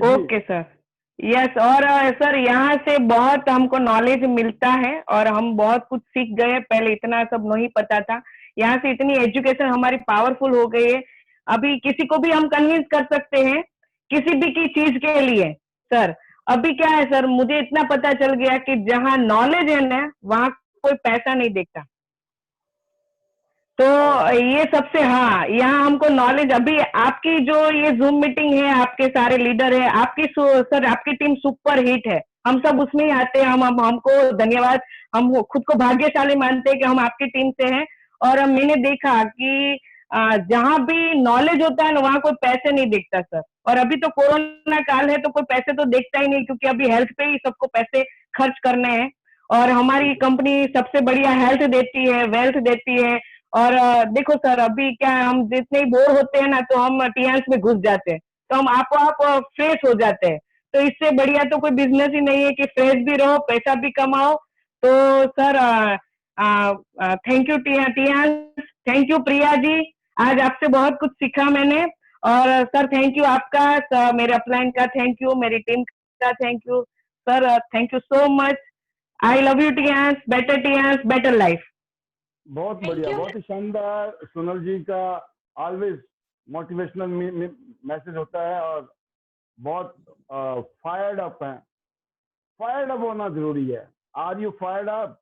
ओके सर। यस, और सर, यहाँ से बहुत हमको नॉलेज मिलता है, और हम बहुत कुछ सीख गए। पहले इतना सब नहीं पता था, यहाँ से इतनी एजुकेशन हमारी पावरफुल हो गई है। अभी किसी को भी हम कन्विंस कर सकते हैं किसी भी की चीज के लिए सर। अभी क्या है सर, मुझे इतना पता चल गया कि जहाँ नॉलेज है ना, वहाँ कोई पैसा नहीं देखता तो ये सबसे, हाँ, यहाँ हमको नॉलेज, अभी आपकी जो ये जूम मीटिंग है, आपके सारे लीडर है, आपकी सर आपकी टीम सुपर हिट है, हम सब उसमें ही आते हैं। हम हमको धन्यवाद, हम खुद को भाग्यशाली मानते हैं कि हम आपकी टीम से हैं। और मैंने देखा कि जहाँ भी नॉलेज होता है ना, वहाँ कोई पैसे नहीं देखता सर। और अभी तो कोरोना काल है, तो कोई पैसे तो देखता ही नहीं, क्योंकि अभी हेल्थ पे ही सबको पैसे खर्च करने हैं। और हमारी कंपनी सबसे बढ़िया हेल्थ देती है, वेल्थ देती है। और देखो सर, अभी क्या है, हम जितने ही बोर होते हैं ना, तो हम टीएल्स में घुस जाते हैं, तो हम आप फ्रेश हो जाते हैं। तो इससे बढ़िया तो कोई बिजनेस ही नहीं है कि फ्रेश भी रहो, पैसा भी कमाओ। तो sir thank you TLS, thank you Priya ji, आज आपसे बहुत कुछ सीखा मैंने। और सर थैंक यू आपका, सर मेरे अपलाइन का थैंक यू, मेरी टीम का thank you sir, thank you so much. I love you TLS, better life. बहुत बढ़िया, बहुत ही शानदार। सोनल जी का ऑलवेज मोटिवेशनल मैसेज होता है और बहुत फायर्ड अप है। फायर्ड अप होना जरूरी है। Are you fired up?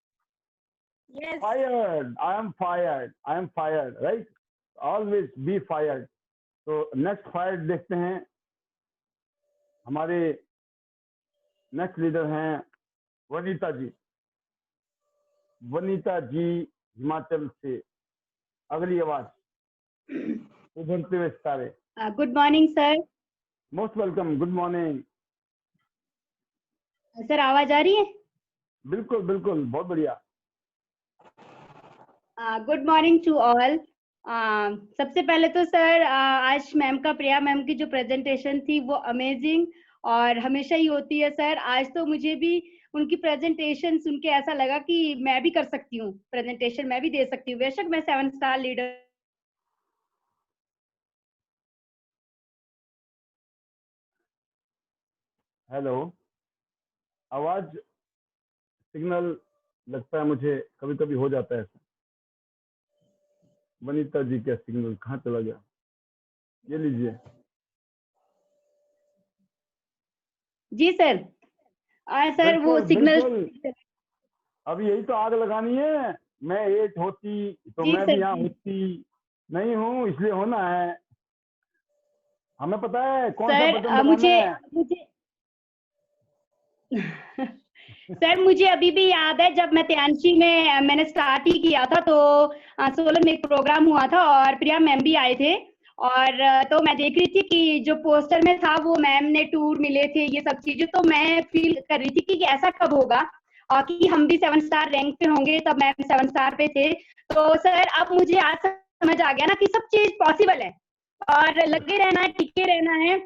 Yes. Fired. I am fired. I am fired. Right? Always be fired. तो नेक्स्ट फायर्ड देखते हैं। हमारे नेक्स्ट लीडर हैं वनीता जी। वनीता जी हिमाचल से, अगली आवाज, उभरते हुए सितारे। Good morning sir. Most welcome, good morning. Sir आवाज आ रही है? बिल्कुल बिल्कुल, बहुत बढ़िया। Good morning to all. सबसे पहले तो सर आज मैम का, प्रिया मैम की जो प्रेजेंटेशन थी वो अमेजिंग और हमेशा ही होती है सर। आज तो मुझे भी उनकी प्रेजेंटेशन सुन के ऐसा लगा कि मैं भी कर सकती हूँ प्रेजेंटेशन, मैं भी दे सकती हूँ, बेशक मैं 7 स्टार लीडर। हेलो, आवाज सिग्नल लगता है मुझे कभी कभी हो जाता है ऐसा। वनीता जी का सिग्नल कहाँ चला गया? ये लीजिए। जी सर। सर वो सिग्नल, अब यही तो आग लगानी है। मैं 8 होती तो मैं भी यहाँ होती, नहीं हूँ इसलिए होना है। हमें पता है कौन सा बटन दबाना है। सर मुझे अभी भी याद है जब मैं त्यांशी में मैंने स्टार्ट ही किया था, तो सोलन में एक प्रोग्राम हुआ था और प्रिया मैम भी आए थे। और तो मैं देख रही थी कि जो पोस्टर में था वो मैम ने टूर मिले थे, ये सब चीजें, तो मैं फील कर रही थी कि ऐसा कब होगा और कि हम भी 7 स्टार रैंक पे होंगे। तब मैम 7 स्टार पे थे। तो सर अब मुझे आज समझ आ गया ना कि सब चीज पॉसिबल है और लगे रहना है, टिके रहना है।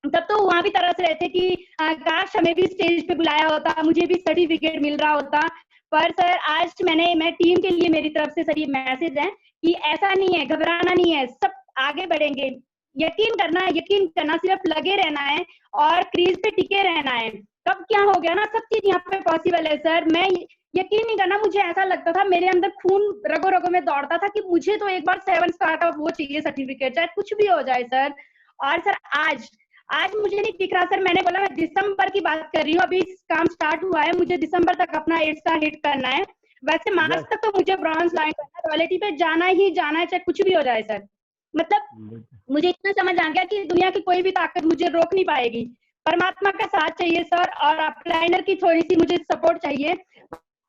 तब तो वहां भी तरस रहे थे कि काश हमें भी स्टेज पे बुलाया होता, मुझे भी सर्टिफिकेट मिल रहा होता। पर सर आज मैं टीम के लिए, मेरी तरफ से सर ये मैसेज है कि ऐसा नहीं है, घबराना नहीं है, सब आगे बढ़ेंगे। यकीन करना, सिर्फ लगे रहना है और क्रीज पे टिके रहना है। कब क्या हो गया ना, सब चीज यहाँ पे पॉसिबल है सर। मैं यकीन नहीं करना, मुझे ऐसा लगता था, मेरे अंदर खून रगो रगो में दौड़ता था कि मुझे तो एक बार 7 स्टार का वो चाहिए सर्टिफिकेट, चाहे कुछ भी हो जाए सर। और सर आज मुझे नहीं दिख रहा सर, मैंने बोला मैं दिसंबर की बात कर रही हूँ, अभी काम स्टार्ट हुआ है, मुझे दिसंबर तक अपना 8 स्टार हिट करना है। वैसे मार्च तक तो मुझे ब्रॉन्ज लाइन करना है, रॉयल्टी पे जाना ही जाना है, चाहे कुछ भी हो जाए सर। मतलब मुझे इतना समझ आ गया कि दुनिया की कोई भी ताकत मुझे रोक नहीं पाएगी। परमात्मा का साथ चाहिए सर और अपलाइनर की थोड़ी सी मुझे सपोर्ट चाहिए।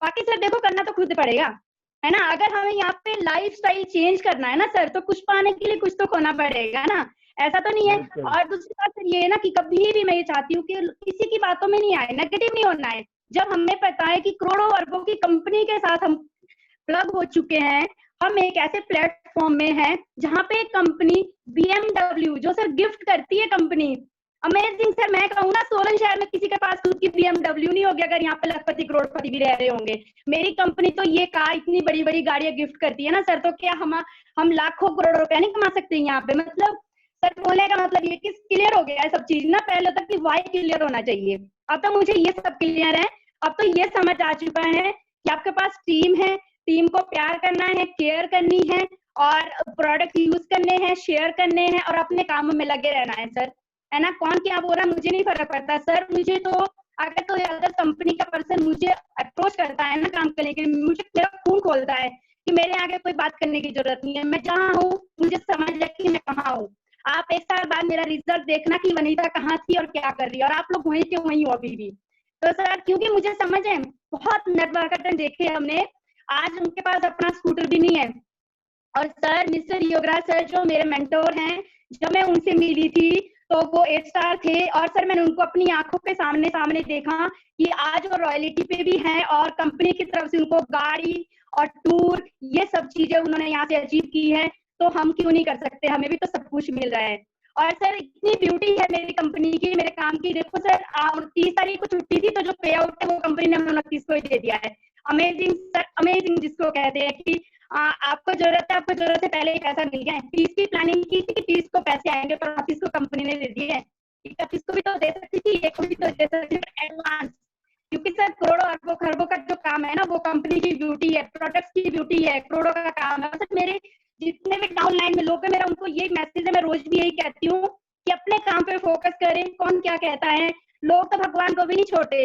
बाकी सर देखो करना तो खुद पड़ेगा, है ना। अगर हमें यहाँ पे लाइफस्टाइल चेंज करना है ना सर, तो कुछ पाने के लिए कुछ तो खोना पड़ेगा ना, ऐसा तो नहीं है। और दूसरी बात सर ये है ना कि कभी भी मैं ये चाहती हूँ कि किसी की बातों में नहीं आए, नेगेटिव नहीं होना है। जब हमें पता है कि करोड़ों अरबों की कंपनी के साथ हम प्लग हो चुके हैं, हम एक ऐसे प्लेटफॉर्म में हैं जहाँ पे कंपनी BMW जो सर गिफ्ट करती है कंपनी, अमेजिंग सर। मैं कहूँ ना, सोलन शहर में किसी के पास खुद की BMW नहीं होगी अगर यहाँ पे लखपति करोड़पति भी रह रहे होंगे। मेरी कंपनी तो ये कार, इतनी बड़ी बड़ी गाड़ियां गिफ्ट करती है ना सर, तो क्या हम लाखों करोड़ों रुपया नहीं कमा सकते यहाँ पे? मतलब सर बोलने का मतलब ये कि क्लियर हो गया है सब चीज ना, पहले तक कि वाई क्लियर होना चाहिए। अब तो मुझे ये सब क्लियर है। अब तो ये समझ आ चुका है कि आपके पास टीम है, टीम को प्यार करना है, केयर करनी है और प्रोडक्ट यूज करने हैं, शेयर करने हैं और अपने कामों में लगे रहना है सर, है ना। कौन क्या बोल रहा है मुझे नहीं फर्क पड़ता सर। मुझे तो अगर कोई अदर कंपनी का पर्सन मुझे अप्रोच करता है ना काम करने के लिए, मुझे मेरा खून खोलता है कि मेरे आगे कोई बात करने की जरूरत नहीं है। मैं जहाँ हूँ मुझे समझ है कि मैं कहाँ हूँ। आप 1 साल बाद मेरा रिजल्ट देखना कि वनीता कहाँ थी और क्या कर रही है, और आप लोग वहीं के वहीं हो अभी भी। तो सर क्योंकि मुझे समझ है, बहुत नेटवर्कर देखे हमने, आज उनके पास अपना स्कूटर भी नहीं है। और सर मिस्टर योगराज सर जो मेरे मेंटोर हैं, जब मैं उनसे मिली थी तो वो 8 स्टार थे, और सर मैंने उनको अपनी आंखों के सामने सामने देखा कि आज वो रॉयल्टी पे भी हैं और कंपनी की तरफ से उनको गाड़ी और टूर ये सब चीजें उन्होंने यहाँ से अचीव की है। तो हम क्यों नहीं कर सकते, हमें भी तो सब कुछ मिल रहा है। और सर इतनी ब्यूटी है मेरी कंपनी की, मेरे काम की। देखो सर 30 तारीख को छुट्टी थी, तो जो पे आउट है वो कंपनी ने हमें 29 को ही दे दिया है। अमेजिंग सर, अमेजिंग जिसको कहते हैं कि आपको जरूरत है, आपको जरूरत है, पहले ही पैसा मिल गया है। 30 की प्लानिंग की थी कि 30 को पैसे आएंगे, पर 29 को कंपनी ने दे दिए है। 31 को भी तो दे सकती थी, 1 को भी तो दे सकती थी एडवांस। क्योंकि सर करोड़ों अरबों खरबों का जो काम है ना, वो कंपनी की ब्यूटी है, प्रोडक्ट्स की ब्यूटी है, करोड़ों का काम है। सर मेरे जितने भी डाउन लाइन में लोग हैं, मेरा उनको यही मैसेज है, मैं रोज भी यही कहती हूँ कि अपने काम पे फोकस करें। कौन क्या कहता है, लोग तो भगवान को भी नहीं छोड़ते,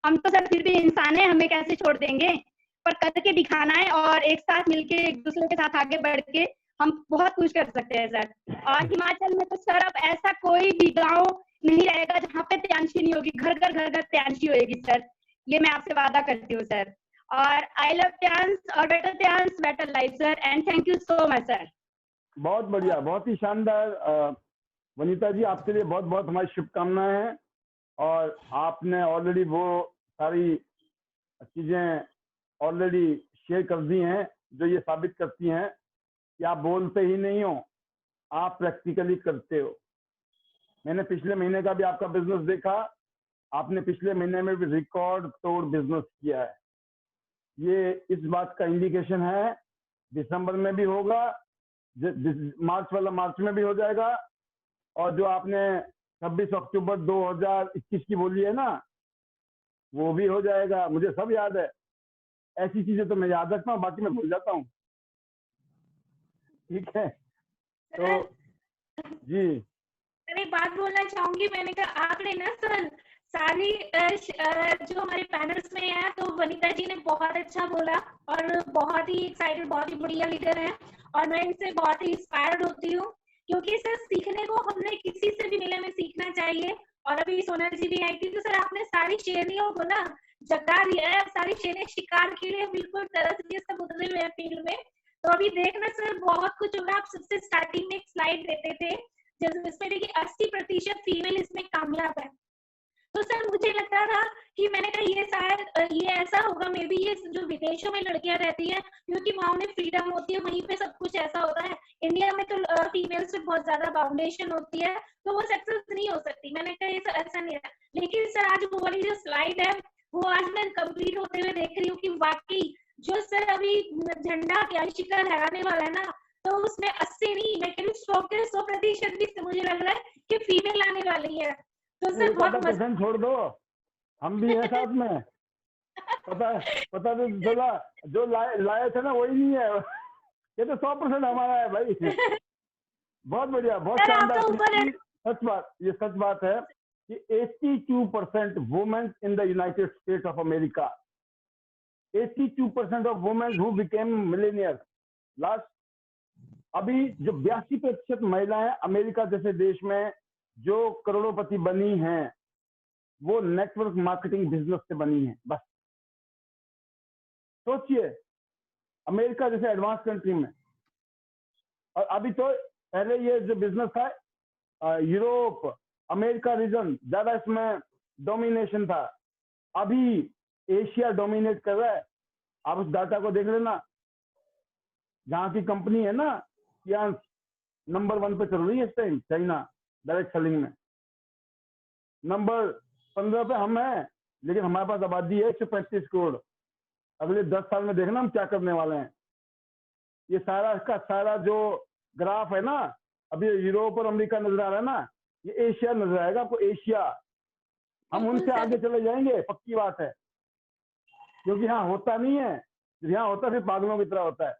हम तो सर फिर भी इंसान है, हमें कैसे छोड़ देंगे। पर करके दिखाना है, और एक साथ मिलके एक दूसरे के साथ आगे बढ़ के हम बहुत कुछ कर सकते हैं सर। और हिमाचल में तो सर अब ऐसा कोई भी गांव नहीं रहेगा जहाँ पे त्यांशी नहीं होगी, घर घर त्यांशी होगी सर, ये मैं आपसे वादा करती हूँ सर। और आई लव त्यांश और better life sir, and thank you so much sir. बहुत बढ़िया, बहुत ही शानदार। वनीता जी, आपके लिए बहुत बहुत हमारी शुभकामनाएं हैं। और आपने ऑलरेडी वो सारी चीजें ऑलरेडी शेयर कर दी हैं जो ये साबित करती हैं कि आप बोलते ही नहीं हो, आप प्रैक्टिकली करते हो। मैंने पिछले महीने का भी आपका बिजनेस देखा, आपने पिछले महीने में भी रिकॉर्ड तोड़ बिजनेस किया है। ये इस बात का इंडिकेशन है दिसंबर में भी होगा, मार्च वाला मार्च में भी हो जाएगा, और जो आपने 26 अक्टूबर 2021 की बोली है ना, वो भी हो जाएगा। मुझे सब याद है, ऐसी चीजें तो मैं याद रखता हूँ, बाकी मैं भूल जाता हूँ। ठीक है, तो जी मैं एक बात बोलना चाहूंगी। मैंने कहा आपने ना सर सारी जो हमारे पैनल्स में है, तो वनीता जी ने बहुत अच्छा बोला और बहुत ही एक्साइटेड, बहुत ही बढ़िया लीडर है, और मैं इनसे बहुत ही इंस्पायर्ड होती हूँ। क्योंकि सर सीखने को हमने किसी से भी मिले में सीखना चाहिए। और अभी सोनल जी भी आई थी, तो सर आपने सारी शेरनियों को ना जगा दिया है, सारी शेरनियां शिकार के लिए बिल्कुल तरस के सब उतरे हुए फील्ड में। तो अभी देखना सर बहुत कुछ होगा। आप सबसे स्टार्टिंग में एक स्लाइड देते थे जिसमें देखिए 80% फीमेल इसमें कामयाब है। तो सर मुझे लगता था कि मैंने कहा ये शायद ये ऐसा होगा, मे बी ये जो विदेशों में लड़कियां रहती हैं क्योंकि वहां उन्हें फ्रीडम होती है, वहीं पे सब कुछ ऐसा होता है। इंडिया में तो फीमेल्स पे बहुत ज्यादा बाउंडेशन होती है, तो वो सक्सेस नहीं हो सकती। मैंने कहा ये सर ऐसा नहीं है। लेकिन सर आज वो वाली जो स्लाइड है वो आज मैं कंप्लीट होते हुए देख रही हूँ कि वाकई जो सर अभी झंडा त्यांशिका लहराने वाला है ना, तो उसमें 80 नहीं, मैं कह रही 100% भी मुझे लग रहा है कि फीमेल आने वाली है। तो सर बहुत मस्त छोड़ दो, हम भी है साथ में। पता तो चला, जो लाए थे ना वही नहीं है, ये तो 100% हमारा है भाई। बहुत बढ़िया, बहुत शानदार। सच बात, ये सच बात है कि 82% women in the United states of America, 82% of women who became millionaires last. अभी जो 82% महिलाएं अमेरिका जैसे देश में जो करोड़ोंपति बनी हैं, वो नेटवर्क मार्केटिंग बिजनेस से बनी हैं। बस सोचिए, अमेरिका जैसे एडवांस कंट्री में। और अभी तो पहले ये जो बिजनेस था यूरोप अमेरिका रीजन ज्यादा इसमें डोमिनेशन था, अभी एशिया डोमिनेट कर रहा है। आप उस डाटा को देख लेना, जहां की कंपनी है ना सियांस, नंबर 1 पे चल रही है इस टाइम चाइना डायरेक्ट सेलिंग में। नंबर 15 पे हम हैं, लेकिन हमारे पास आबादी है 135 करोड़। अगले 10 साल में देखना हम क्या करने वाले हैं। ये सारा का सारा जो ग्राफ है ना, अभी यूरोप और अमेरिका नजर आ रहा है ना, ये एशिया नजर आएगा आपको, एशिया। हम उनसे आगे चले जाएंगे, पक्की बात है। क्योंकि यहाँ होता नहीं है, यहाँ होता फिर पागलों की तरह होता है।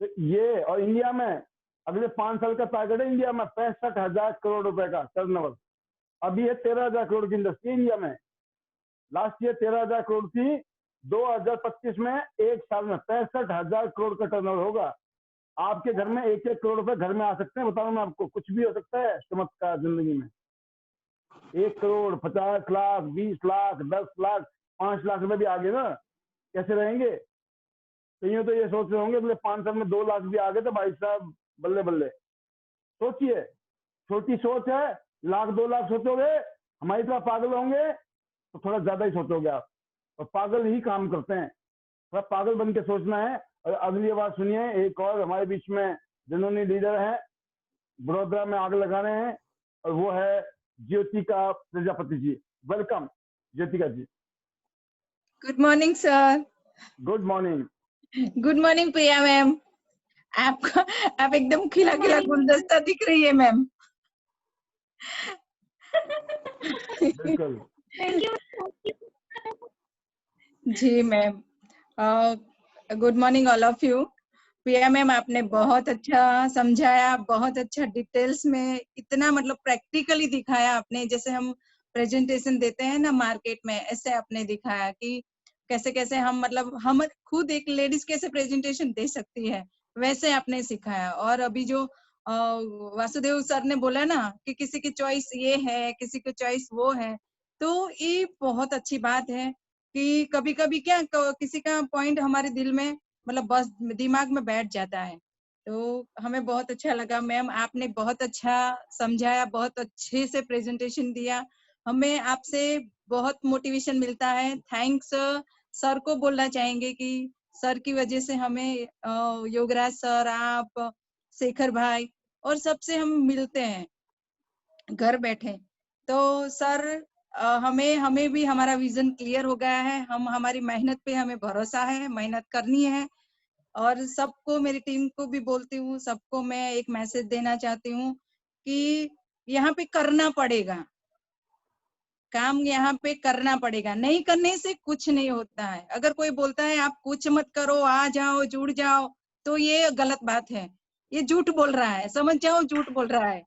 तो ये, और इंडिया में अगले 5 साल का टारगेट है इंडिया में 65,000 करोड़ रुपए का टर्नओवर। अभी ये 13,000 करोड़ की इंडस्ट्री इंडिया में। लास्ट ईयर 13,000 करोड़ थी, 2025 में एक साल में 65,000 करोड़ का टर्नओवर होगा। आपके घर में 1-1 करोड़ रुपए घर में आ सकते हैं। बताऊं मैं आपको, कुछ भी हो सकता है चमत्कार जिंदगी में। 1 करोड़, 50 लाख, 20 लाख, 10 लाख, 5 लाख रुपए भी आ गए ना, कैसे रहेंगे? कहीं तो ये सोच रहे होंगे बोले 5 साल में 2 लाख भी आ गए तो भाई साहब बल्ले बल्ले। सोचिए, छोटी सोच है, 1 लाख 2 लाख सोचोगे, हमारी तरह पागल होंगे तो थोड़ा ज्यादा ही सोचोगे आप। और पागल ही काम करते हैं, थोड़ा पागल बन के सोचना है। और अगली बात सुनिए, एक और हमारे बीच में जिन्होंने लीडर है, बड़ोदरा में आग लगा रहे हैं, और वो है Jyotika Prajapati ji. Welcome Jyotika ji. Good morning sir. Good morning. Good morning Priya ma'am. आपका आप एकदम खिला खिला गुलदस्ता दिख रही है मैम। बिल्कुल। Thank you. जी ma'am. Good morning all of you. Priya ma'am, आपने बहुत अच्छा समझाया, बहुत अच्छा डिटेल्स में, इतना मतलब प्रैक्टिकली दिखाया आपने। जैसे हम प्रेजेंटेशन देते हैं ना मार्केट में, ऐसे आपने दिखाया कि कैसे कैसे हम मतलब हम खुद एक लेडीज कैसे प्रेजेंटेशन दे सकती है, वैसे आपने सिखाया। और अभी जो वासुदेव सर ने बोला ना कि किसी की चॉइस ये है, किसी की चॉइस वो है, तो ये बहुत अच्छी बात है कि कभी कभी क्या किसी का पॉइंट हमारे दिल में मतलब बस दिमाग में बैठ जाता है। तो हमें बहुत अच्छा लगा मैम, आपने बहुत अच्छा समझाया, बहुत अच्छे से प्रेजेंटेशन दिया। हमें आपसे बहुत मोटिवेशन मिलता है। थैंक्स सर को बोलना चाहेंगे कि सर की वजह से हमें योगराज सर, आप, शेखर भाई और सबसे हम मिलते हैं घर बैठे। तो सर हमें हमें भी हमारा विजन क्लियर हो गया है। हम हमारी मेहनत पे हमें भरोसा है, मेहनत करनी है। और सबको, मेरी टीम को भी बोलती हूँ, सबको मैं एक मैसेज देना चाहती हूँ कि यहाँ पे करना पड़ेगा काम, यहाँ पे करना पड़ेगा। नहीं करने से कुछ नहीं होता है। अगर कोई बोलता है आप कुछ मत करो, आ जाओ, जुड़ जाओ, तो ये गलत बात है, ये झूठ बोल रहा है, समझ जाओ झूठ बोल रहा है।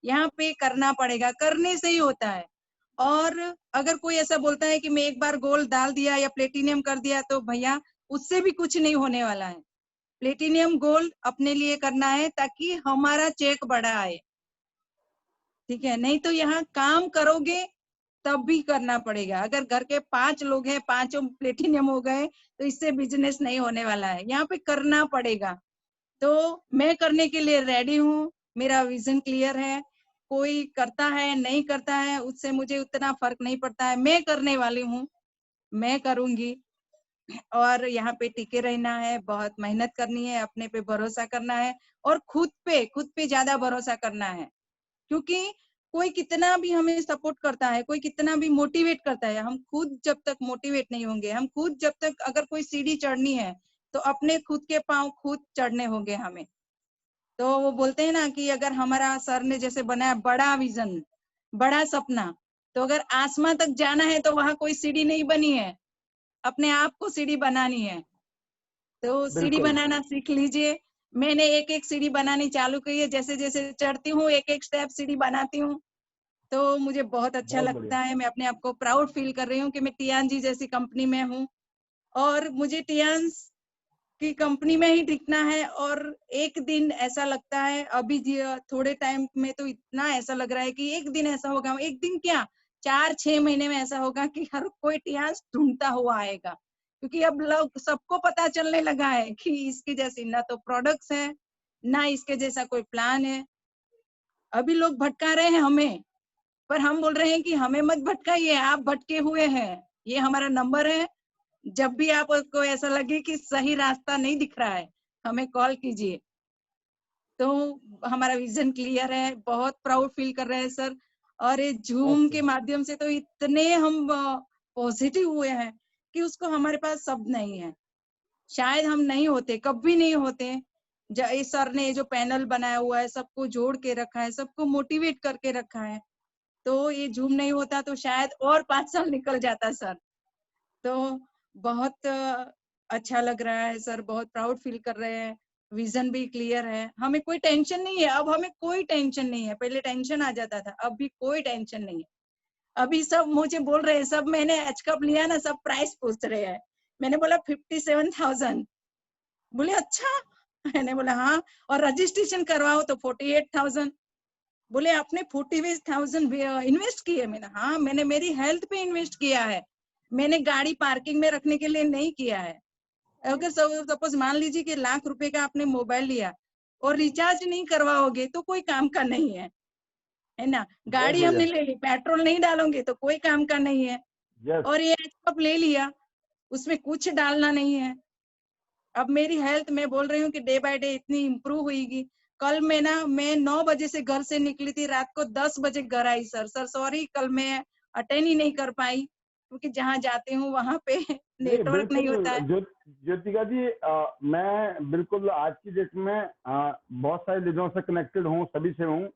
यहाँ पे करना पड़ेगा, करने से ही होता है। और अगर कोई ऐसा बोलता है कि मैं एक बार गोल्ड डाल दिया या प्लेटिनियम कर दिया, तो भैया उससे भी कुछ नहीं होने वाला है। प्लेटिनियम गोल्ड अपने लिए करना है ताकि हमारा चेक बड़ा आए, ठीक है? नहीं तो यहाँ काम करोगे तब भी करना पड़ेगा। अगर घर के 5 लोग हैं, 5 प्लेटिनियम हो गए, तो इससे बिजनेस नहीं होने वाला है। यहाँ पे करना पड़ेगा। तो मैं करने के लिए रेडी हूँ, मेरा विजन क्लियर है। कोई करता है नहीं करता है उससे मुझे उतना फर्क नहीं पड़ता है। मैं करने वाली हूँ, मैं करूंगी। और यहाँ पे टिके रहना है, बहुत मेहनत करनी है, अपने पे भरोसा करना है और खुद पे ज्यादा भरोसा करना है। क्योंकि कोई कितना भी हमें सपोर्ट करता है, कोई कितना भी मोटिवेट करता है, हम खुद जब तक मोटिवेट नहीं होंगे, हम खुद जब तक, अगर कोई सीढ़ी चढ़नी है तो अपने खुद के पांव खुद चढ़ने होंगे हमें। तो वो बोलते हैं ना कि अगर हमारा सर ने जैसे बनाया बड़ा विजन, बड़ा सपना, तो अगर आसमां तक जाना है तो वहां कोई सीढ़ी नहीं बनी है, अपने आप को सीढ़ी बनानी है। तो सीढ़ी बिल्कुल। बनाना सीख लीजिए। मैंने एक एक सीढ़ी बनानी चालू की है, जैसे जैसे चढ़ती हूँ एक एक स्टेप सीढ़ी बनाती हूँ। तो मुझे बहुत अच्छा बहुत लगता बढ़िया। है, मैं अपने आप को प्राउड फील कर रही हूँ कि मैं टियान जी जैसी कंपनी में हूँ। और मुझे टियान की कंपनी में ही टिकना है। और एक दिन ऐसा लगता है, अभी थोड़े टाइम में तो इतना ऐसा लग रहा है कि एक दिन ऐसा होगा, एक दिन क्या 4-6 महीने में ऐसा होगा कि हर कोई टियान ढूंढता हुआ आएगा। क्योंकि अब लोग, सबको पता चलने लगा है कि इसकी जैसी ना तो प्रोडक्ट्स है, ना इसके जैसा कोई प्लान है। अभी लोग भटका रहे हैं हमें, पर हम बोल रहे हैं कि हमें मत भटकाइए, आप भटके हुए हैं। ये हमारा नंबर है, जब भी आपको ऐसा लगे कि सही रास्ता नहीं दिख रहा है, हमें कॉल कीजिए। तो हमारा विजन क्लियर है, बहुत प्राउड फील कर रहे हैं सर। और ये जूम के माध्यम से तो इतने हम पॉजिटिव हुए हैं कि उसको हमारे पास शब्द नहीं है। शायद हम नहीं होते, कभी नहीं होते। इस सर ने जो पैनल बनाया हुआ है, सबको जोड़ के रखा है, सबको मोटिवेट करके रखा है। तो ये जूम नहीं होता तो शायद और 5 साल निकल जाता सर। तो बहुत अच्छा लग रहा है सर, बहुत प्राउड फील कर रहे हैं। विजन भी क्लियर है, हमें कोई टेंशन नहीं है। अब हमें कोई टेंशन नहीं है, पहले टेंशन आ जाता था, अब भी कोई टेंशन नहीं है। अभी सब मुझे बोल रहे हैं, सब मैंने एच कप लिया ना, सब प्राइस पूछ रहे हैं मैंने बोला 57,000। बोले अच्छा। मैंने बोला हाँ, और रजिस्ट्रेशन करवाओ तो 48,000। बोले आपने 48,000 इन्वेस्ट किए? मैंने हाँ, मैंने मेरी हेल्थ पे इन्वेस्ट किया है, मैंने गाड़ी पार्किंग में रखने के लिए नहीं किया है। अगर सपोज मान लीजिए कि लाख रुपए का आपने मोबाइल लिया और रिचार्ज नहीं करवाओगे तो कोई काम का नहीं है ना। गाड़ी हमने ले ली, पेट्रोल नहीं डालोगे तो कोई काम का नहीं है। यस और ये आप ले लिया, उसमें कुछ डालना नहीं है। अब मेरी हेल्थ, मैं बोल रही हूँ कि डे बाय डे इतनी इम्प्रूव हुईगी। कल मैं 9 बजे से घर से निकली थी, रात को 10 बजे घर आई। सर सॉरी, कल मैं अटेंड ही नहीं कर पाई क्योंकि जहाँ जाती हूँ वहां पे नहीं नेटवर्क नहीं होता है। ज्योतिका जी, मैं बिल्कुल आज की डेट में बहुत सारे लीडरों से कनेक्टेड हूँ, सभी से हूँ।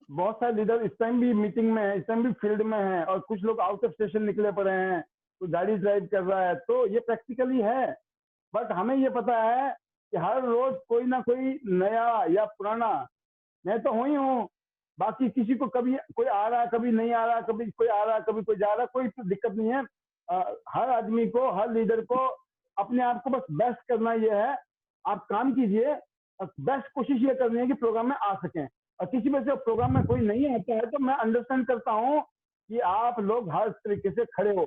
बहुत सारे लीडर इस टाइम भी मीटिंग में है, इस टाइम भी फील्ड में है, और कुछ लोग आउट ऑफ स्टेशन निकले पड़े हैं, तो गाड़ी ड्राइव कर रहा है। तो ये प्रैक्टिकली है, बट हमें ये पता है कि हर रोज कोई ना कोई नया या पुराना, मैं तो हुई हूँ, बाकी किसी को कभी कोई आ रहा है, कभी नहीं आ रहा, कभी कोई आ रहा है, कभी कोई जा रहा है, कोई तो दिक्कत नहीं है। हर आदमी को, हर लीडर को अपने आप को बस बेस्ट करना ये है। आप काम कीजिए और बेस्ट कोशिश ये करनी है कि प्रोग्राम में आ सकें। और किसी वजह से प्रोग्राम में कोई नहीं आता है तो मैं अंडरस्टैंड करता हूँ कि आप लोग हर तरीके से खड़े हो।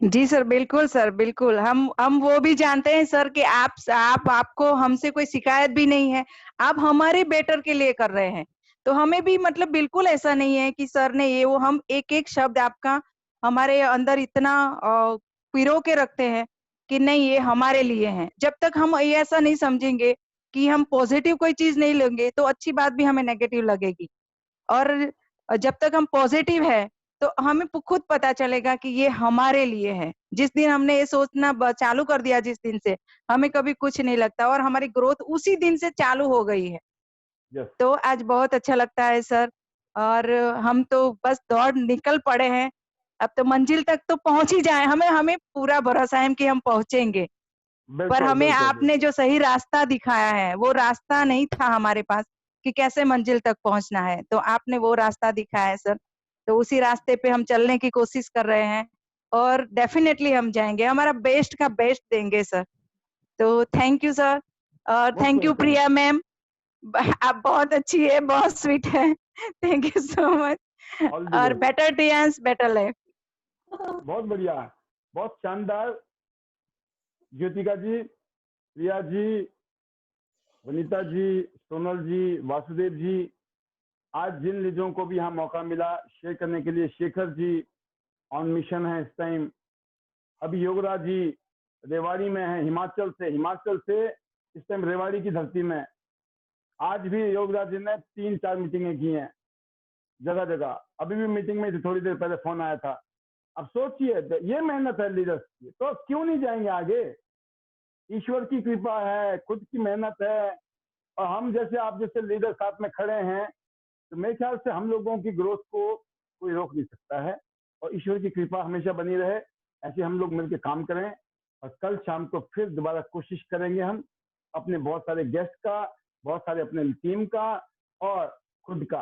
जी सर, बिल्कुल सर, बिल्कुल। हम वो भी जानते हैं सर कि आपको हमसे कोई शिकायत भी नहीं है, आप हमारे बेटर के लिए कर रहे हैं। तो हमें भी मतलब बिल्कुल ऐसा नहीं है कि सर ने ये वो, हम एक एक शब्द आपका हमारे अंदर इतना पिरो के रखते हैं कि नहीं ये हमारे लिए है। जब तक हम ये ऐसा नहीं समझेंगे कि हम पॉजिटिव कोई चीज नहीं लेंगे तो अच्छी बात भी हमें नेगेटिव लगेगी। और जब तक हम पॉजिटिव है तो हमें खुद पता चलेगा कि ये हमारे लिए है। जिस दिन हमने ये सोचना चालू कर दिया, जिस दिन से हमें कभी कुछ नहीं लगता, और हमारी ग्रोथ उसी दिन से चालू हो गई है। यस तो आज बहुत अच्छा लगता है सर, और हम तो बस दौड़ निकल पड़े हैं। अब तो मंजिल तक तो पहुंच ही जाए, हमें पूरा भरोसा है कि हम पहुंचेंगे। पर बिल्कुल हमें बिल्कुल आपने बिल्कुल। जो सही रास्ता दिखाया है, वो रास्ता नहीं था हमारे पास कि कैसे मंजिल तक पहुंचना है, तो आपने वो रास्ता दिखाया है सर। तो उसी रास्ते पे हम चलने की कोशिश कर रहे हैं, और डेफिनेटली हम जाएंगे, हमारा बेस्ट का बेस्ट देंगे सर। तो थैंक यू सर, और most thank you welcome. Priya ma'am, आप बहुत अच्छी है, बहुत स्वीट है। Thank you so much. All the और बेस्ट। बेटर टियांस बेटर लाइफ। बहुत बढ़िया, बहुत शानदार। ज्योतिका जी, प्रिया जी, वनीता जी, सोनल जी, वासुदेव जी, आज जिन लीडरों को भी यहाँ मौका मिला शेयर करने के लिए, शेखर जी ऑन मिशन है इस टाइम, अभी योगराज जी रेवाड़ी में है, हिमाचल से इस टाइम रेवाड़ी की धरती में। आज भी योगराज जी ने 3-4 मीटिंगें की हैं जगह जगह, अभी भी मीटिंग में थोड़ी देर पहले फोन आया था। अब सोचिए, ये मेहनत है लीडर्स की, तो क्यों नहीं जाएंगे आगे? ईश्वर की कृपा है, खुद की मेहनत है, और हम जैसे आप जैसे लीडर साथ में खड़े हैं, तो मेरे ख्याल से हम लोगों की ग्रोथ को कोई रोक नहीं सकता है। और ईश्वर की कृपा हमेशा बनी रहे, ऐसे हम लोग मिलकर काम करें। और कल शाम को फिर दोबारा कोशिश करेंगे हम अपने बहुत सारे गेस्ट का, बहुत सारे अपने टीम का, और खुद का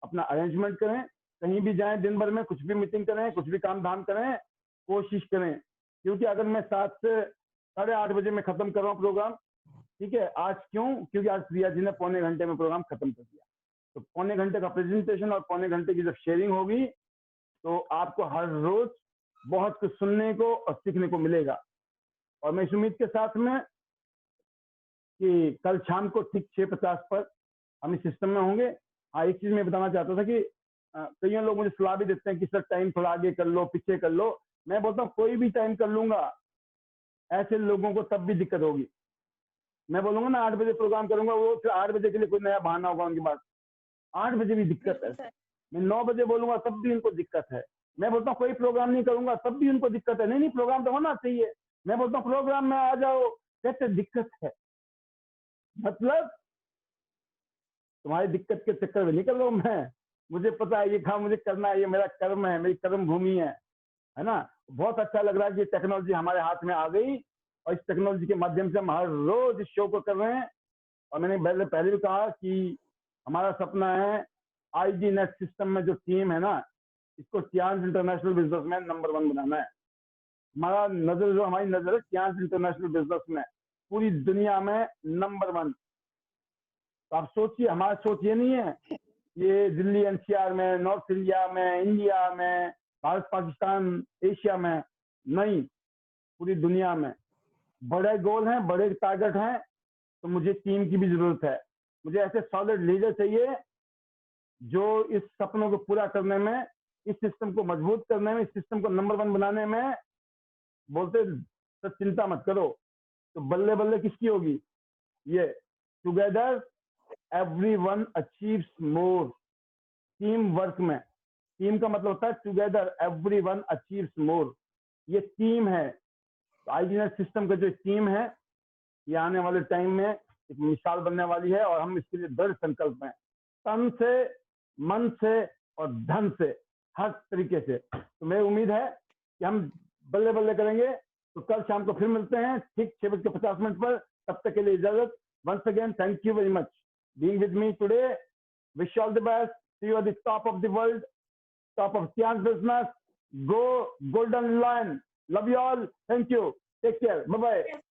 अपना अरेंजमेंट करें। कहीं भी जाएं, दिन भर में कुछ भी मीटिंग करें, कुछ भी काम धाम करें, कोशिश करें। क्योंकि अगर मैं 7 से 8:30 बजे में खत्म कर रहा हूँ प्रोग्राम, ठीक है, आज क्यों? क्योंकि आज प्रिया जी ने पौने घंटे में प्रोग्राम खत्म कर दिया। तो पौने घंटे का प्रेजेंटेशन और पौने घंटे की जब शेयरिंग होगी, तो आपको हर रोज बहुत कुछ सुनने को और सीखने को मिलेगा। और मैं इस उम्मीद के साथ में कि कल शाम को ठीक 6:50 पर हम इस सिस्टम में होंगे। हाँ, एक चीज मैं बताना चाहता था कि कई लोग मुझे सलाह भी देते हैं कि सर टाइम थोड़ा आगे कर लो, पीछे कर लो। मैं बोलता हूँ कोई भी टाइम कर लूंगा, ऐसे लोगों को तब भी दिक्कत होगी। मैं बोलूंगा ना 8 बजे प्रोग्राम करूंगा, वो फिर 8 बजे के लिए कोई नया बहाना होगा उनके पास। 8 बजे भी दिक्कत है। मैं 9 बजे बोलूंगा तब भी उनको दिक्कत है। मैं बोलता हूँ कोई प्रोग्राम नहीं करूंगा तब भी उनको दिक्कत है। नहीं, प्रोग्राम तो होना चाहिए। मैं बोलता हूँ प्रोग्राम में आ जाओ, कहते दिक्कत है। मतलब तुम्हारी दिक्कत के चक्कर में निकल रहा हूं मैं। मुझे पता है ये काम मुझे करना है, ये मेरा कर्म है, मेरी कर्म भूमि है ना। बहुत अच्छा लग रहा है कि टेक्नोलॉजी हमारे हाथ में आ गई, और इस टेक्नोलॉजी के माध्यम से हम हर रोज इस शो को कर रहे हैं। और मैंने पहले भी कहा कि हमारा सपना है आईजी नेट सिस्टम में जो टीम है ना, इसको टियांस इंटरनेशनल बिजनेसमैन नंबर 1 बनाना है। हमारा नजर जो हमारी नजर है टियांस इंटरनेशनल बिजनेस में पूरी दुनिया में नंबर 1। तो आप सोचिए, हमारा सोच ये नहीं है ये दिल्ली एनसीआर में, नॉर्थ इंडिया में, इंडिया में, भारत पाकिस्तान, एशिया में, नहीं, पूरी दुनिया में। बड़े गोल हैं, बड़े टारगेट हैं, तो मुझे टीम की भी जरूरत है। मुझे ऐसे सॉलिड लीडर चाहिए जो इस सपनों को पूरा करने में, इस सिस्टम को मजबूत करने में, इस सिस्टम को नंबर 1 बनाने में बोलते तो चिंता मत करो। तो बल्ले बल्ले किसकी होगी? ये टुगेदर एवरीवन अचीव्स मोर। टीम वर्क में, टीम का मतलब होता है टुगेदर एवरीवन अचीव्स मोर। ये टीम है। तो आईजीनेट सिस्टम का जो टीम है ये आने वाले टाइम में एक मिसाल बनने वाली है और हम इसके लिए दृढ़ संकल्प हैं, तन से, मन से और धन से, हर तरीके से। तो मेरी उम्मीद है कि हम बल्ले बल्ले करेंगे। तो कल शाम को फिर मिलते हैं ठीक 6:50 पर। तब तक के लिए इजाजत। Once again thank you very much being with me today. Wish you all the best. See you at the top of the world, top of Tian's business. Go Golden Lion. Love you all. Thank you. Take care. Bye bye.